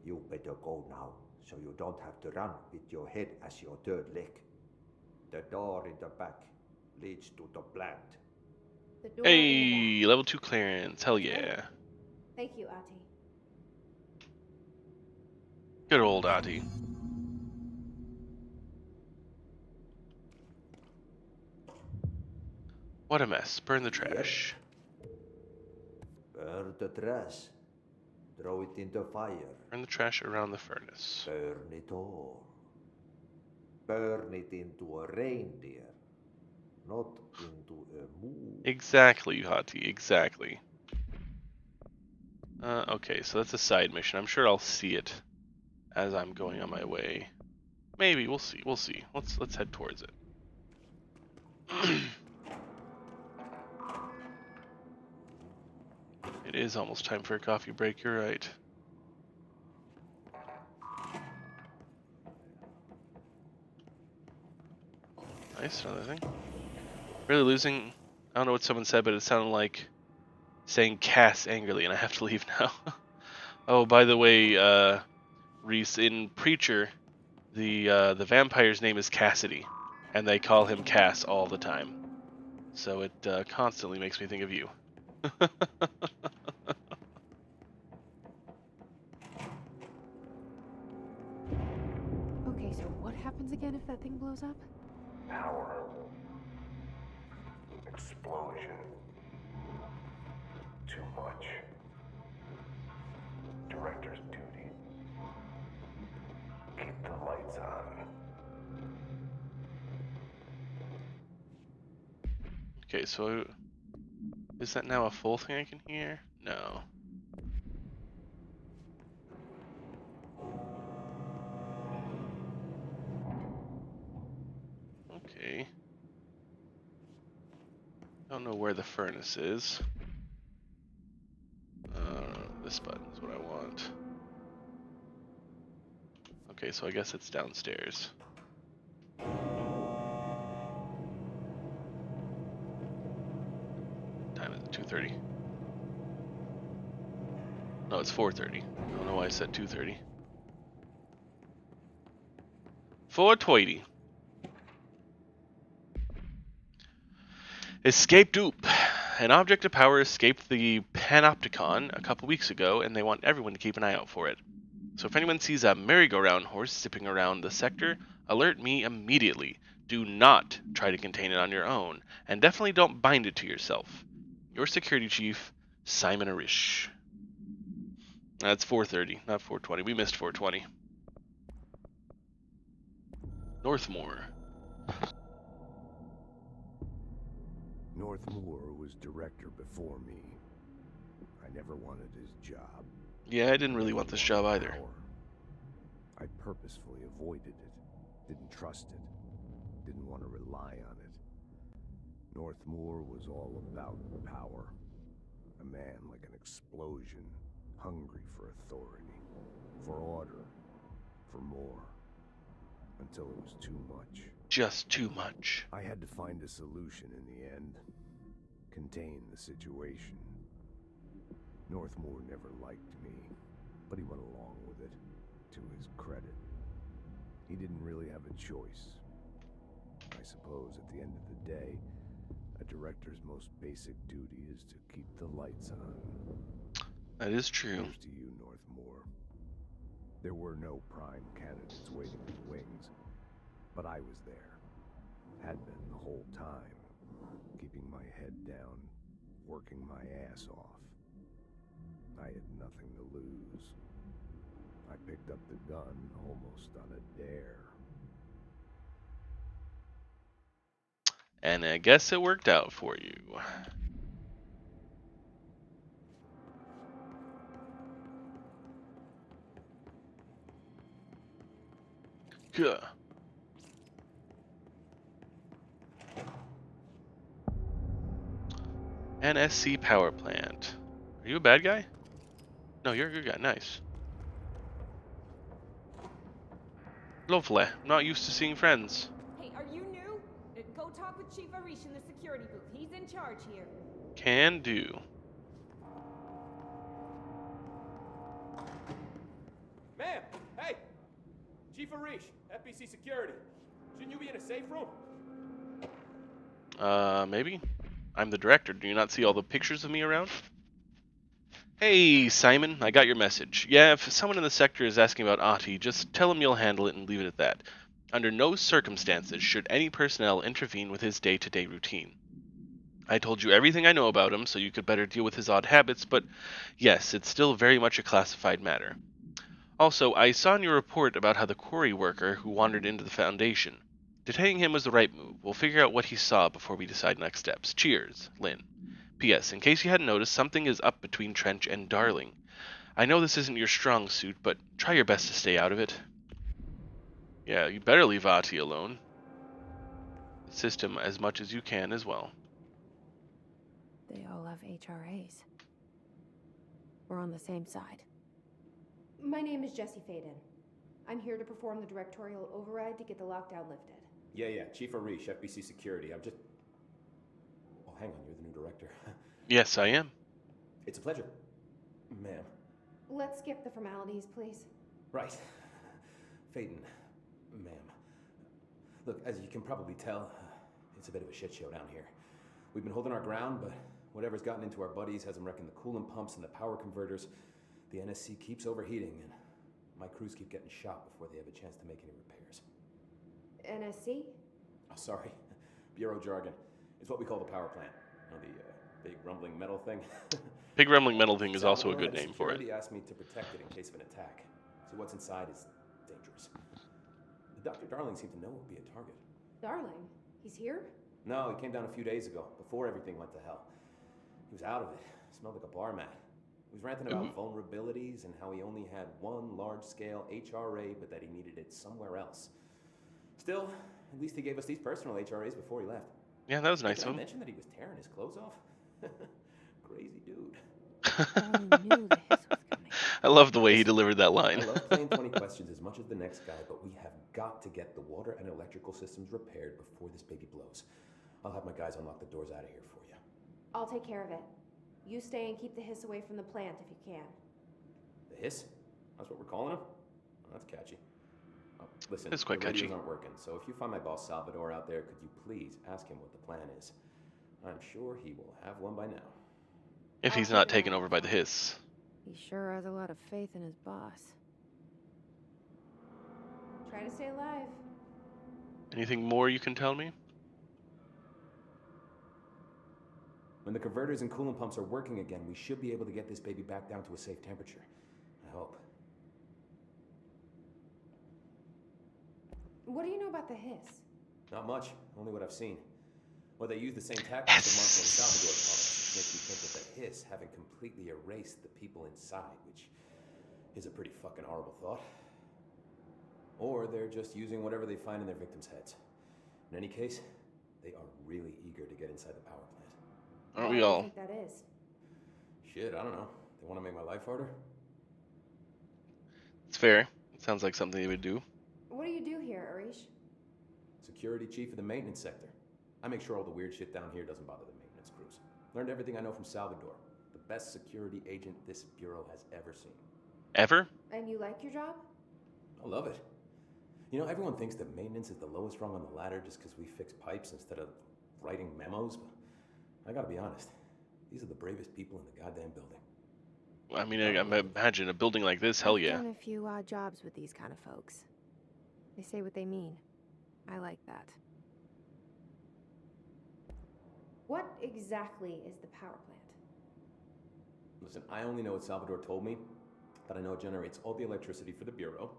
You better go now, so you don't have to run with your head as your third leg. The door in the back leads to the plant. The door in the Hey, level 2 clearance. Hell yeah. back. Thank you, Ahti. Good old Ahti. What a mess. Burn the trash. Burn the trash. Throw it in the fire. Burn the trash around the furnace. Burn it all. Burn it into a reindeer, not into a moon. Exactly, Hati. Exactly. Okay, so that's a side mission. I'm sure I'll see it as I'm going on my way. Maybe, we'll see. We'll see. Let's head towards it. It is almost time for a coffee break, you're right. Nice, another thing. Really losing. I don't know what someone said, but it sounded like saying Cass angrily, and I have to leave now. Oh, by the way, Reese, in Preacher, the vampire's name is Cassidy, and they call him Cass all the time. So it constantly makes me think of you. Okay, so what happens again if that thing blows up? Power. Explosion. Too much. Director's duty. Keep the lights on. Okay, so is that now a full thing I can hear? No. Okay. Don't know where the furnace is. This button's what I want. Okay, so I guess it's downstairs. Time is it? 2:30. No, it's 4:30. I don't know why I said 2:30. 4:20. Escape dupe. An object of power escaped the Panopticon a couple weeks ago, and they want everyone to keep an eye out for it. So if anyone sees a merry-go-round horse zipping around the sector, alert me immediately. Do not try to contain it on your own, and definitely don't bind it to yourself. Your security chief, Simon Arish. That's 4:30, not 4:20. We missed 4:20. Northmore. Northmore was director before me. I never wanted his job. Yeah, I didn't really want this job either. Power. I purposefully avoided it. Didn't trust it. Didn't want to rely on it. Northmore was all about power. A man like an explosion, hungry for authority, for order, for more. Until it was too much. Just too much. I had to find a solution in the end. Contain the situation. Northmore never liked me, but he went along with it, to his credit. He didn't really have a choice. I suppose at the end of the day, a director's most basic duty is to keep the lights on. That is true. Here's to you, Northmore. There were no prime candidates waiting in the wings, but I was there. Had been the whole time, keeping my head down, working my ass off. I had nothing to lose. I picked up the gun almost on a dare. And I guess it worked out for you. Gah. NSC power plant. Are you a bad guy? No, you're a good guy. Nice. Lovely. I'm not used to seeing friends. Hey, are you new? Go talk with Chief Arish in the security booth. He's in charge here. Can do. Ma'am! Hey! Chief Arish, FBC Security. Shouldn't you be in a safe room? Maybe? I'm the director. Do you not see all the pictures of me around? Hey, Simon, I got your message. Yeah, if someone in the sector is asking about Ahti, just tell him you'll handle it and leave it at that. Under no circumstances should any personnel intervene with his day-to-day routine. I told you everything I know about him, so you could better deal with his odd habits, but yes, it's still very much a classified matter. Also, I saw in your report about how the quarry worker who wandered into the Foundation. Detaining him was the right move. We'll figure out what he saw before we decide next steps. Cheers, Lynn. P.S. In case you hadn't noticed, something is up between Trench and Darling. I know this isn't your strong suit, but try your best to stay out of it. Yeah, you better leave Ahti alone. Assist him as much as you can as well. They all have HRAs. We're on the same side. My name is Jesse Faden. I'm here to perform the directorial override to get the lockdown lifted. Yeah, Chief Arish, FBC Security. I'm just... Oh, hang on, you're the new director. Yes, I am. It's a pleasure, ma'am. Let's skip the formalities, please. Right. Faden, ma'am. Look, as you can probably tell, it's a bit of a shit show down here. We've been holding our ground, but whatever's gotten into our buddies has them wrecking the coolant pumps and the power converters. The NSC keeps overheating, and my crews keep getting shot before they have a chance to make any repairs. NSC? Oh, sorry. Bureau jargon. It's what we call the power plant. You know, the big rumbling metal thing. Big rumbling metal thing is also a good name for it. Security asked me to protect it in case of an attack. See, what's inside is dangerous. Dr. Darling seemed to know it would be a target. Darling? He's here? No, he came down a few days ago, before everything went to hell. He was out of it. Smelled like a bar mat. He was ranting about vulnerabilities and how he only had one large-scale HRA, but that he needed it somewhere else. Still, at least he gave us these personal HRAs before he left. Yeah, that was nice of him. Did I mention that he was tearing his clothes off? Crazy dude. I love the way he delivered that line. I love playing 20 questions as much as the next guy, but we have got to get the water and electrical systems repaired before this baby blows. I'll have my guys unlock the doors out of here for you. I'll take care of it. You stay and keep the hiss away from the plant if you can. The hiss? That's what we're calling him? Oh, that's catchy. Oh, listen, it's quite the radios catchy. aren't working, so if you find my boss Salvador out there, could you please ask him what the plan is? I'm sure he will have one by now. If he's not taken over by the hiss. He sure has a lot of faith in his boss. Try to stay alive. Anything more you can tell me? When the converters and coolant pumps are working again, we should be able to get this baby back down to a safe temperature. I hope. What do you know about the hiss? Not much, only what I've seen. Well, they use the same tactics that Marshall and Salvador taught us, which makes me think that the hiss haven't completely erased the people inside, which is a pretty fucking horrible thought. Or they're just using whatever they find in their victims' heads. In any case, they are really eager to get inside the power plant. Aren't we all? What do you think that is? Shit, I don't know. They want to make my life harder? It's fair. It sounds like something they would do. What do you do here, Arish? Security chief of the maintenance sector. I make sure all the weird shit down here doesn't bother the maintenance crews. Learned everything I know from Salvador. The best security agent this bureau has ever seen. Ever? And you like your job? I love it. You know, everyone thinks that maintenance is the lowest rung on the ladder just because we fix pipes instead of writing memos, but I gotta be honest. These are the bravest people in the goddamn building. I mean, I imagine a building like this, hell yeah. I've done a few odd jobs with these kind of folks. They say what they mean. I like that. What exactly is the power plant? Listen, I only know what Salvador told me, but I know it generates all the electricity for the bureau,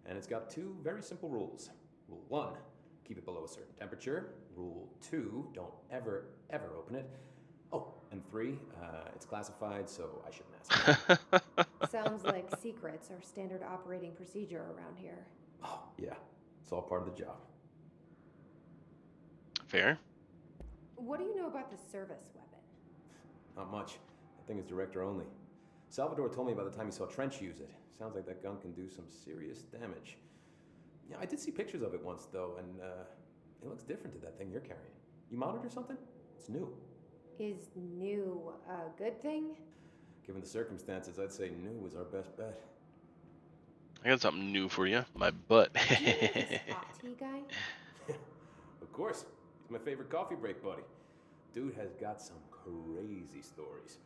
and it's got two very simple rules. Rule 1, keep it below a certain temperature. Rule 2, don't ever, ever open it. Oh, and 3, it's classified, so I shouldn't ask. Sounds like secrets are standard operating procedure around here. Oh, yeah. It's all part of the job. Fair. What do you know about the service weapon? Not much. That thing is director only. Salvador told me by the time he saw Trench use it. Sounds like that gun can do some serious damage. Yeah, I did see pictures of it once, though, and it looks different to that thing you're carrying. You mounted or something? It's new. Is new a good thing? Given the circumstances, I'd say new is our best bet. I got something new for you. My butt. Do you know this hot tea guy? Of course. He's my favorite coffee break buddy. Dude has got some crazy stories.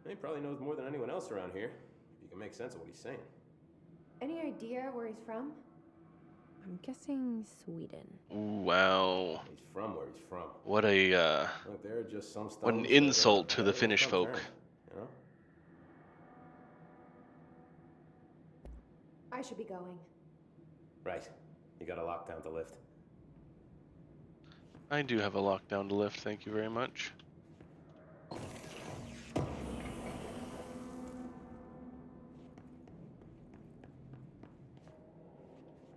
He probably knows more than anyone else around here, if you can make sense of what he's saying. Any idea where he's from? I'm guessing Sweden. Ooh, wow. He's from where he's from. What a Look, there are just some what an stones insult that to the Finnish don't folk. turn, you know? I should be going. Right. You got a lockdown to lift. I do have a lockdown to lift, thank you very much.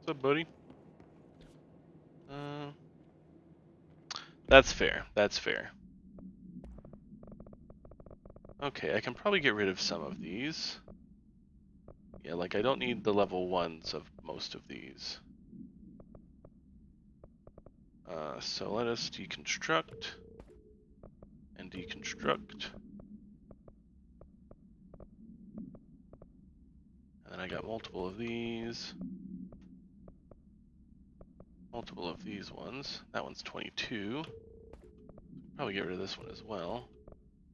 What's up, buddy? That's fair. That's fair. Okay, I can probably get rid of some of these. Yeah, like I don't need the level 1s of most of these. So let us deconstruct and deconstruct. And then I got multiple of these. Multiple of these ones. That one's 22. Probably get rid of this one as well,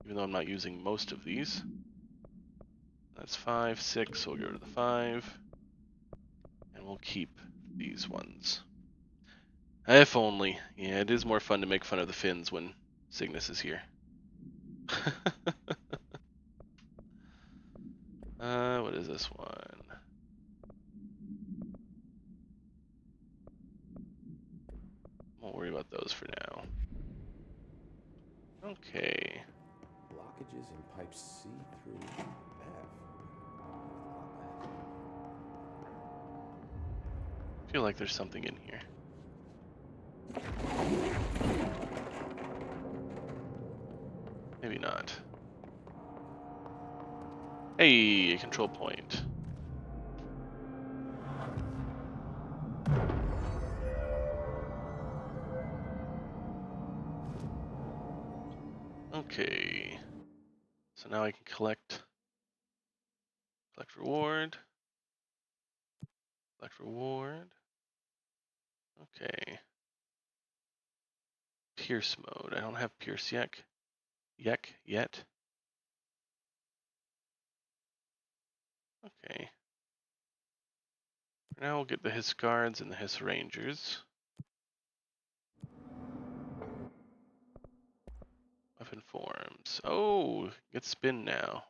even though I'm not using most of these. That's 5, 6, so we'll get rid of the 5. And we'll keep these ones. If only. Yeah, it is more fun to make fun of the Finns when Cygnus is here. What is this one? Won't worry about those for now. Okay. Blockages in pipes C through F. I feel like there's something in here. Maybe not. Hey, a control point. Okay. So now I can collect reward. Collect reward. Okay. Pierce mode. I don't have Pierce yet. Okay. For now we'll get the Hiss Guards and the Hiss Rangers. Weapon forms. Oh, get spin now.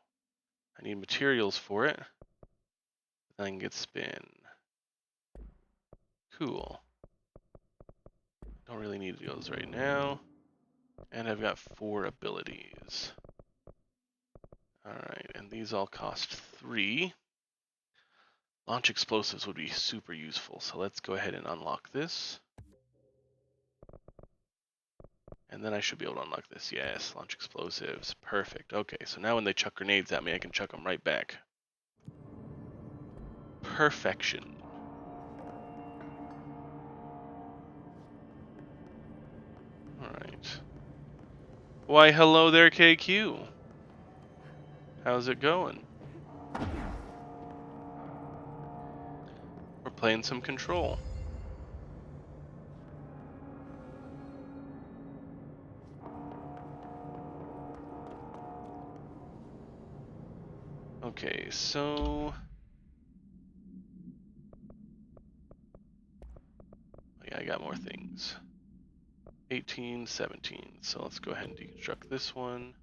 I need materials for it. Then I can get spin. Cool. Don't really need those right now. And I've got 4 abilities. Alright, and these all cost 3. Launch explosives would be super useful, so let's go ahead and unlock this. And then I should be able to unlock this. Yes, launch explosives. Perfect. Okay, so now when they chuck grenades at me, I can chuck them right back. Perfection. Alright. Why, hello there, KQ. How's it going? We're playing some Control. Okay, so... yeah, I got more things. 18, 17. So let's go ahead and deconstruct this one.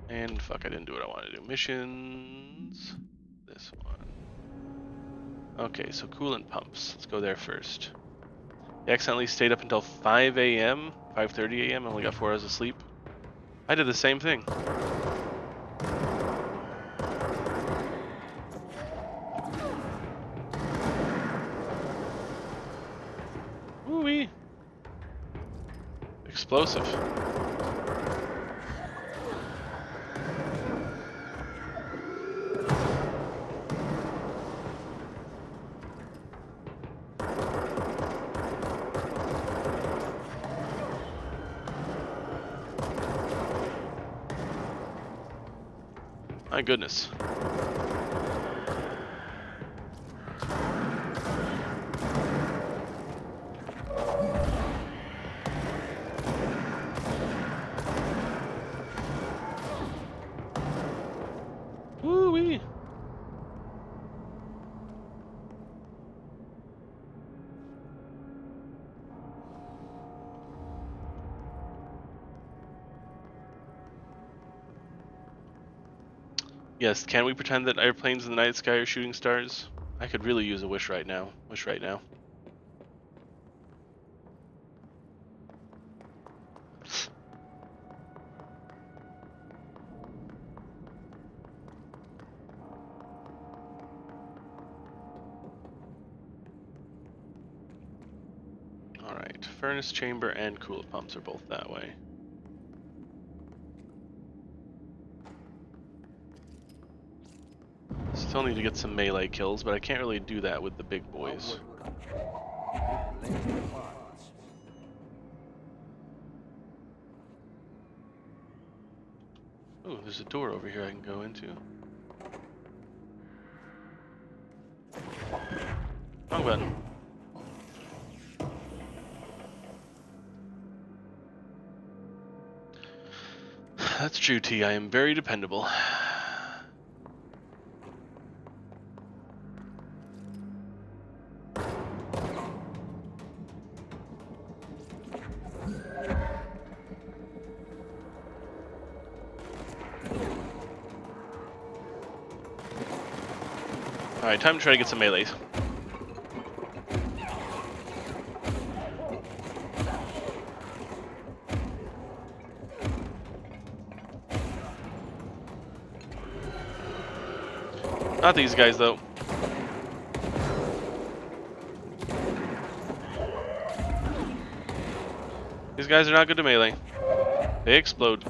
And fuck, I didn't do what I wanted to do. Missions. This one. Okay, so coolant pumps. Let's go there first. I accidentally stayed up until 5 a.m., 5:30 a.m. and only got 4 hours of sleep. I did the same thing. Woo-wee. Explosive. My goodness. Woo-wee. Yes, can we pretend that airplanes in the night sky are shooting stars? I could really use a wish right now. Wish right now. Alright, furnace chamber and coolant pumps are both that way. Still need to get some melee kills, but I can't really do that with the big boys. Oh, there's a door over here I can go into. Wrong button. That's true, T. I am very dependable. Alright, time to try to get some melees. Not these guys, though. These guys are not good to melee. They explode.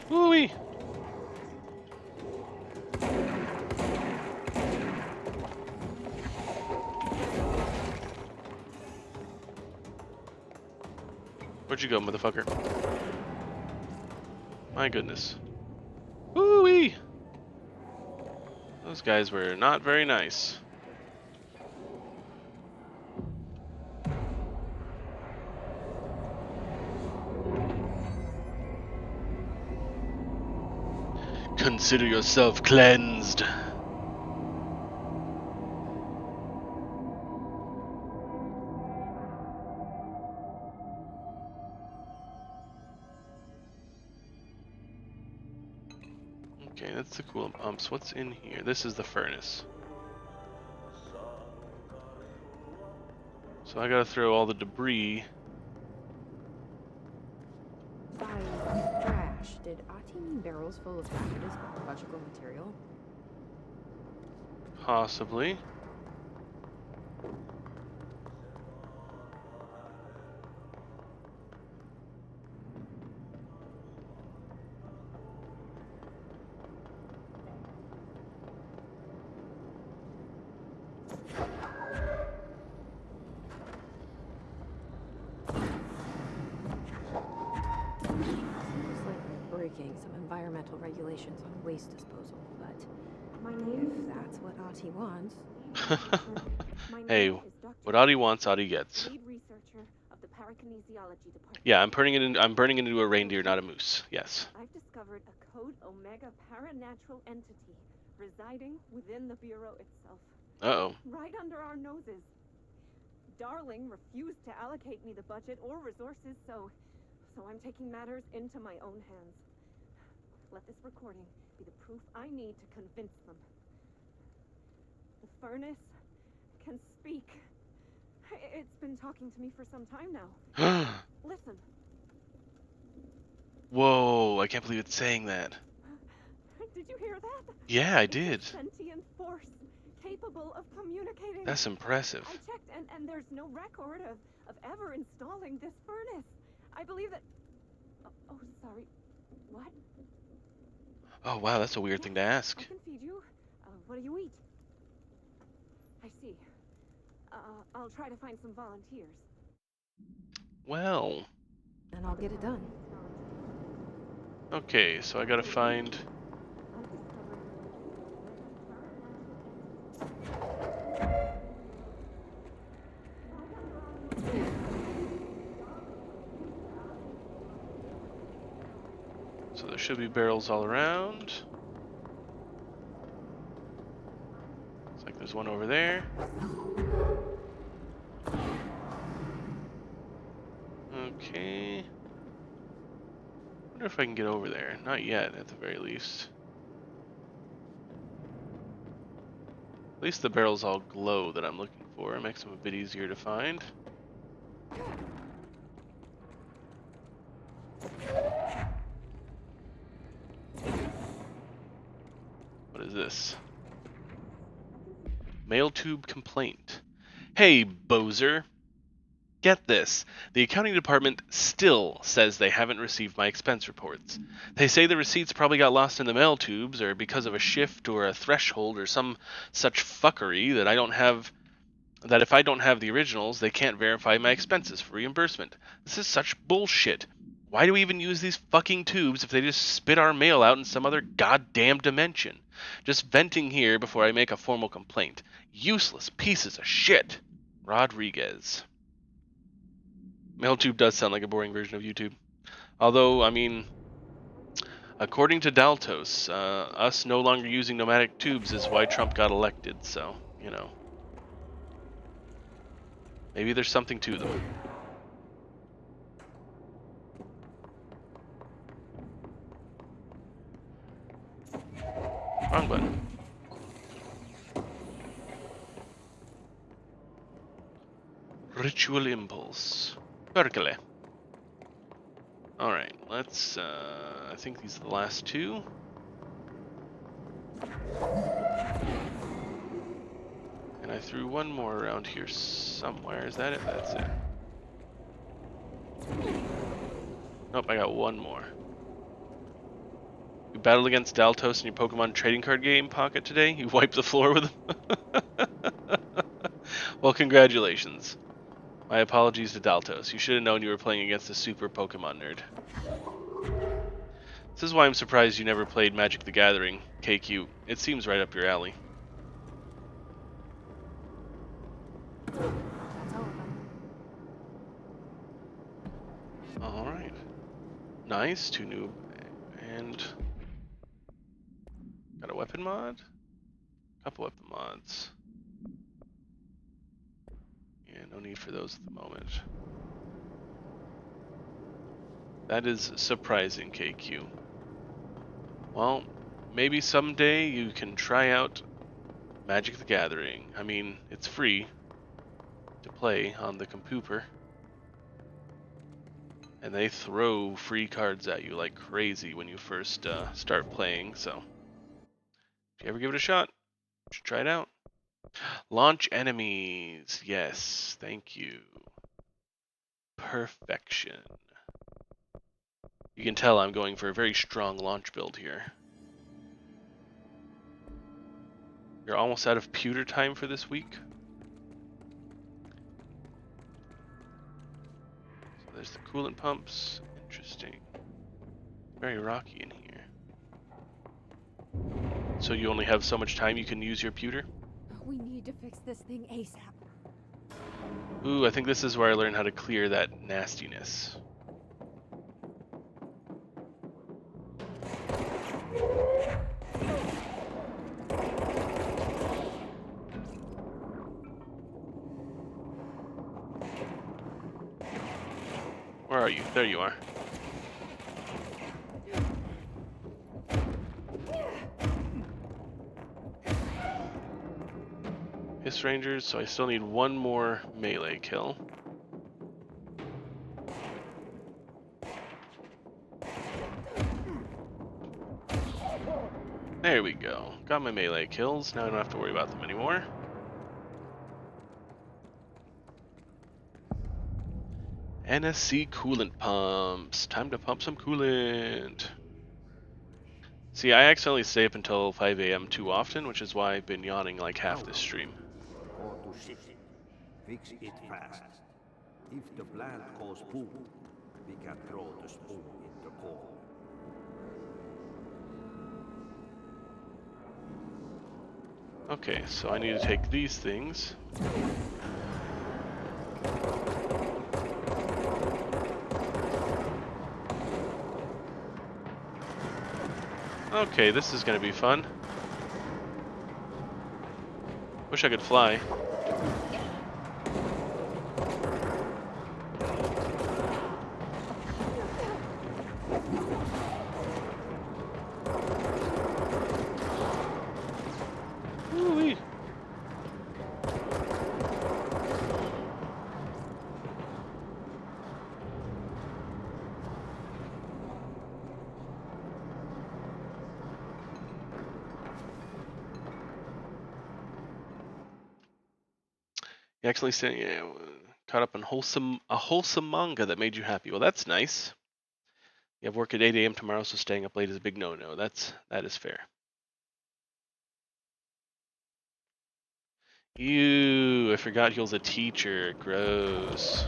Woo-wee! Where'd you go, motherfucker? My goodness. Woo-wee! Those guys were not very nice. Consider yourself cleansed. Okay, that's the coolant pumps. What's in here? This is the furnace. So I gotta throw all the debris. By trash, did Ati mean barrels full of hazardous biological material? Possibly. Breaking some environmental regulations on waste disposal, but if that's what Ati wants. Hey, what Adi wants, Adi gets. Lead researcher of the parakinesiology department. Yeah, I'm turning it into a reindeer, not a moose. Yes. I've discovered a Code Omega paranatural entity residing within the Bureau itself. Uh-oh. Right under our noses. Darling refused to allocate me the budget or resources, so I'm taking matters into my own hands. Let this recording be the proof I need to convince them. The furnace can speak. It's been talking to me for some time now. Listen. Whoa, I can't believe it's saying that. Did you hear that? Yeah, I did. It's a sentient force capable of communicating. That's impressive. I checked, and there's no record of ever installing this furnace. I believe that... Oh, sorry. What? Oh, wow, that's a weird thing to ask. I can feed you. What do you eat? I see. I'll try to find some volunteers. Well. And I'll get it done. Okay, so I gotta find... So there should be barrels all around. Looks like there's one over there. Okay. Wonder if I can get over there. Not yet, at the very least. At least the barrels all glow that I'm looking for. It makes them a bit easier to find. What is this? Mail tube complaint. Hey, Bozer. Get this. The accounting department still says they haven't received my expense reports. They say the receipts probably got lost in the mail tubes, or because of a shift or a threshold or some such fuckery that if I don't have the originals, they can't verify my expenses for reimbursement. This is such bullshit. Why do we even use these fucking tubes if they just spit our mail out in some other goddamn dimension? Just venting here before I make a formal complaint. Useless pieces of shit. Rodriguez. MailTube does sound like a boring version of YouTube. Although, I mean, according to Daltos, us no longer using nomadic tubes is why Trump got elected, so, you know. Maybe there's something to them. Wrong button. Ritual Impulse. Berkeley. Alright, let's, I think these are the last two. And I threw one more around here somewhere. Is that it? That's it. Nope, I got one more. You battled against Daltos in your Pokemon trading card game pocket today? You wiped the floor with him? Well, congratulations. My apologies to Daltos. You should have known you were playing against a super Pokemon nerd. This is why I'm surprised you never played Magic the Gathering, KQ. It seems right up your alley. Alright. Nice, 2 new, and got a weapon mod? Couple weapon mods. Yeah, no need for those at the moment. That is surprising, KQ. Well, maybe someday you can try out Magic the Gathering. I mean, it's free to play on the Compooper. And they throw free cards at you like crazy when you first start playing, so if you ever give it a shot, you should try it out. Launch enemies. Yes, thank you. Perfection. You can tell I'm going for a very strong launch build here. You're almost out of pewter time for this week. So there's the coolant pumps. Interesting. Very rocky in here. So you only have so much time you can use your pewter? We need to fix this thing ASAP. Ooh, I think this is where I learn how to clear that nastiness. Where are you? There you are. Hiss Rangers, so I still need one more melee kill. There we go. Got my melee kills. Now I don't have to worry about them anymore. NSC coolant pumps. Time to pump some coolant. See, I accidentally stay up until 5 a.m. too often, which is why I've been yawning like half this stream. Go to city. Fix it fast. If the plant goes boom, we can throw the spoon in the coal. Okay, so I need to take these things. Okay, this is gonna be fun. Wish I could fly. Woo-wee. You accidentally caught up on a wholesome manga that made you happy. Well, that's nice. You have work at 8 a.m. tomorrow, so staying up late is a big no-no. That is fair. Ew, I forgot he was a teacher. Gross.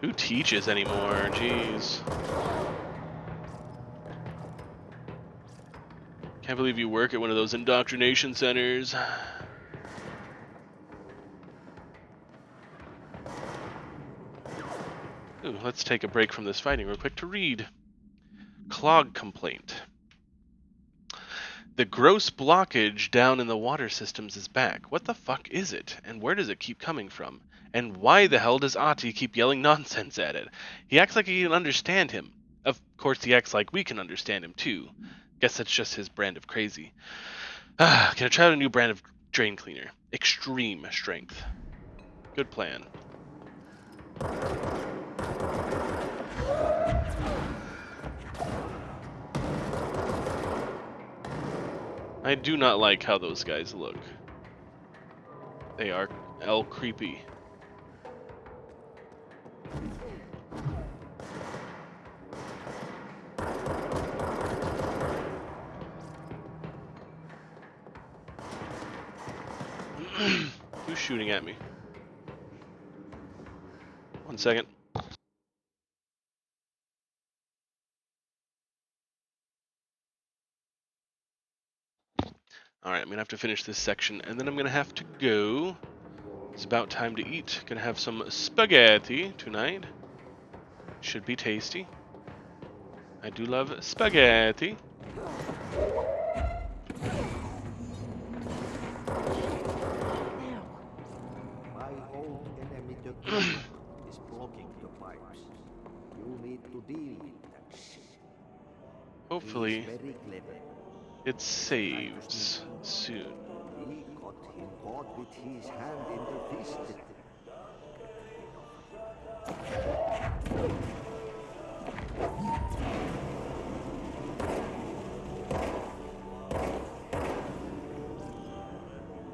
Who teaches anymore? Jeez. Can't believe you work at one of those indoctrination centers. Ooh, let's take a break from this fighting real quick to read. Clog complaint. The gross blockage down in the water systems is back. What the fuck is it? And where does it keep coming from? And why the hell does Ati keep yelling nonsense at it? He acts like he can understand him. Of course he acts like we can understand him too. Guess that's just his brand of crazy. Can I try out a new brand of drain cleaner? Extreme strength. Good plan. I do not like how those guys look. They are creepy. Who's shooting at me? 1 second. Alright, I'm gonna have to finish this section and then I'm gonna have to go. It's about time to eat. Gonna have some spaghetti tonight. Should be tasty. I do love spaghetti. My old enemy the Creeper is blocking the pipes. You need to deal with that shit. Hopefully, He is very clever. it saves soon. He got him caught with his hand in the fist.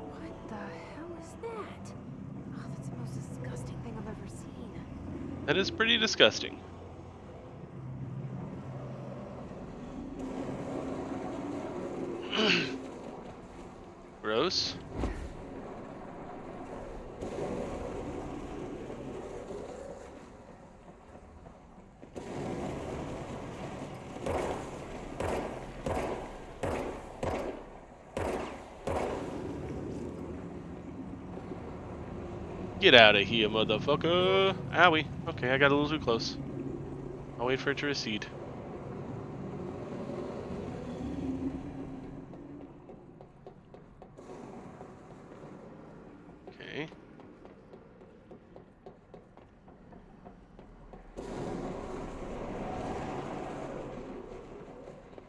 What the hell is that? Oh, that's the most disgusting thing I've ever seen. That is pretty disgusting. Gross. Get out of here, motherfucker! Owie. Okay, I got a little too close. I'll wait for it to recede. Okay.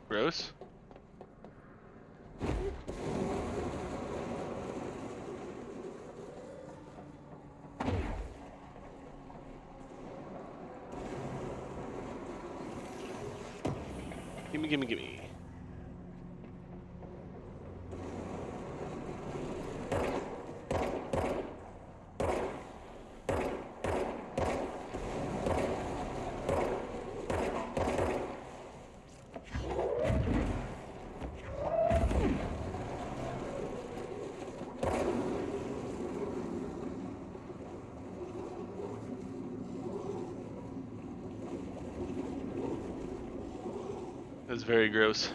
Gross. Gimme, gimme, gimme. That's very gross.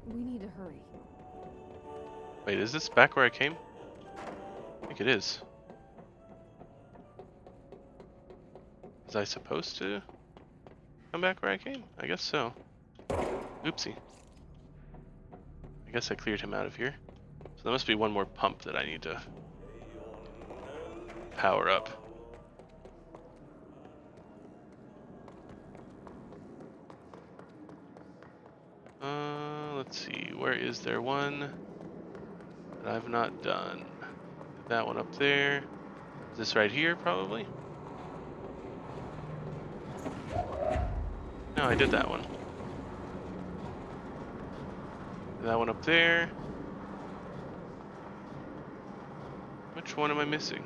We need to hurry. Wait, is this back where I came? I think it is. Was I supposed to come back where I came? I guess so. Oopsie. I guess I cleared him out of here. So there must be one more pump that I need to power up. Let's see, where is there one that I've not done? Did that one up there. Is this right here, probably? No, I did that one. That one up there. Which one am I missing?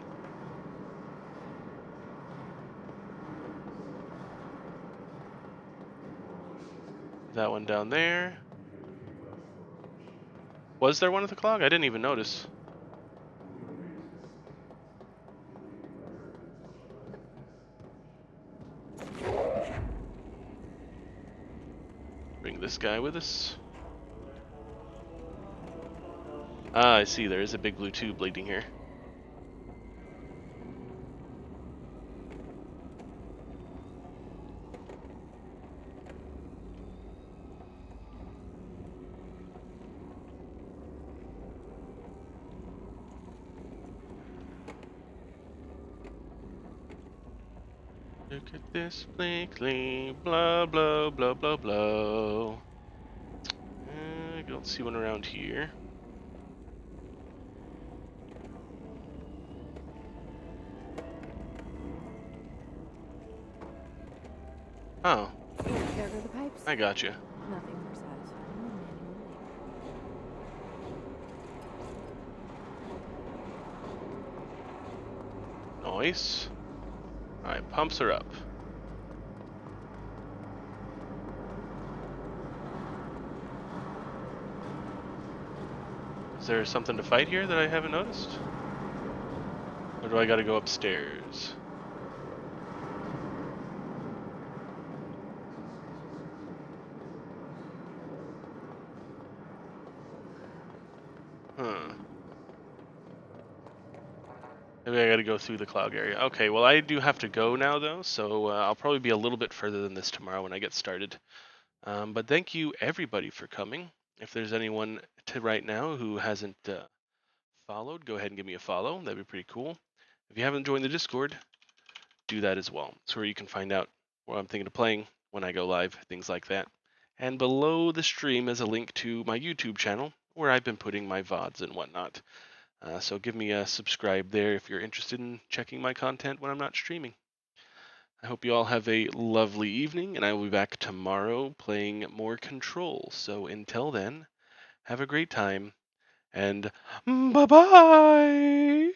That one down there. Was there one at the clock? I didn't even notice. Bring this guy with us. Ah, I see. There is a big blue tube leading here. Look at this blinkly, blah, blah, blah, blah, blah. I don't see one around here. Oh. There go the pipes. I got you. Nothing more satisfying than manual labor. Nice. Alright, pumps are up. Is there something to fight here that I haven't noticed? Or do I gotta go upstairs? Huh. Maybe I gotta go through the cloud area. Okay, well I do have to go now though, so I'll probably be a little bit further than this tomorrow when I get started. But thank you everybody for coming. If there's anyone to right now who hasn't followed, go ahead and give me a follow. That'd be pretty cool. If you haven't joined the Discord, do that as well. It's where you can find out what I'm thinking of playing when I go live, things like that. And below the stream is a link to my YouTube channel where I've been putting my VODs and whatnot. So give me a subscribe there if you're interested in checking my content when I'm not streaming. I hope you all have a lovely evening, and I will be back tomorrow playing more Control. So until then, have a great time, and bye-bye!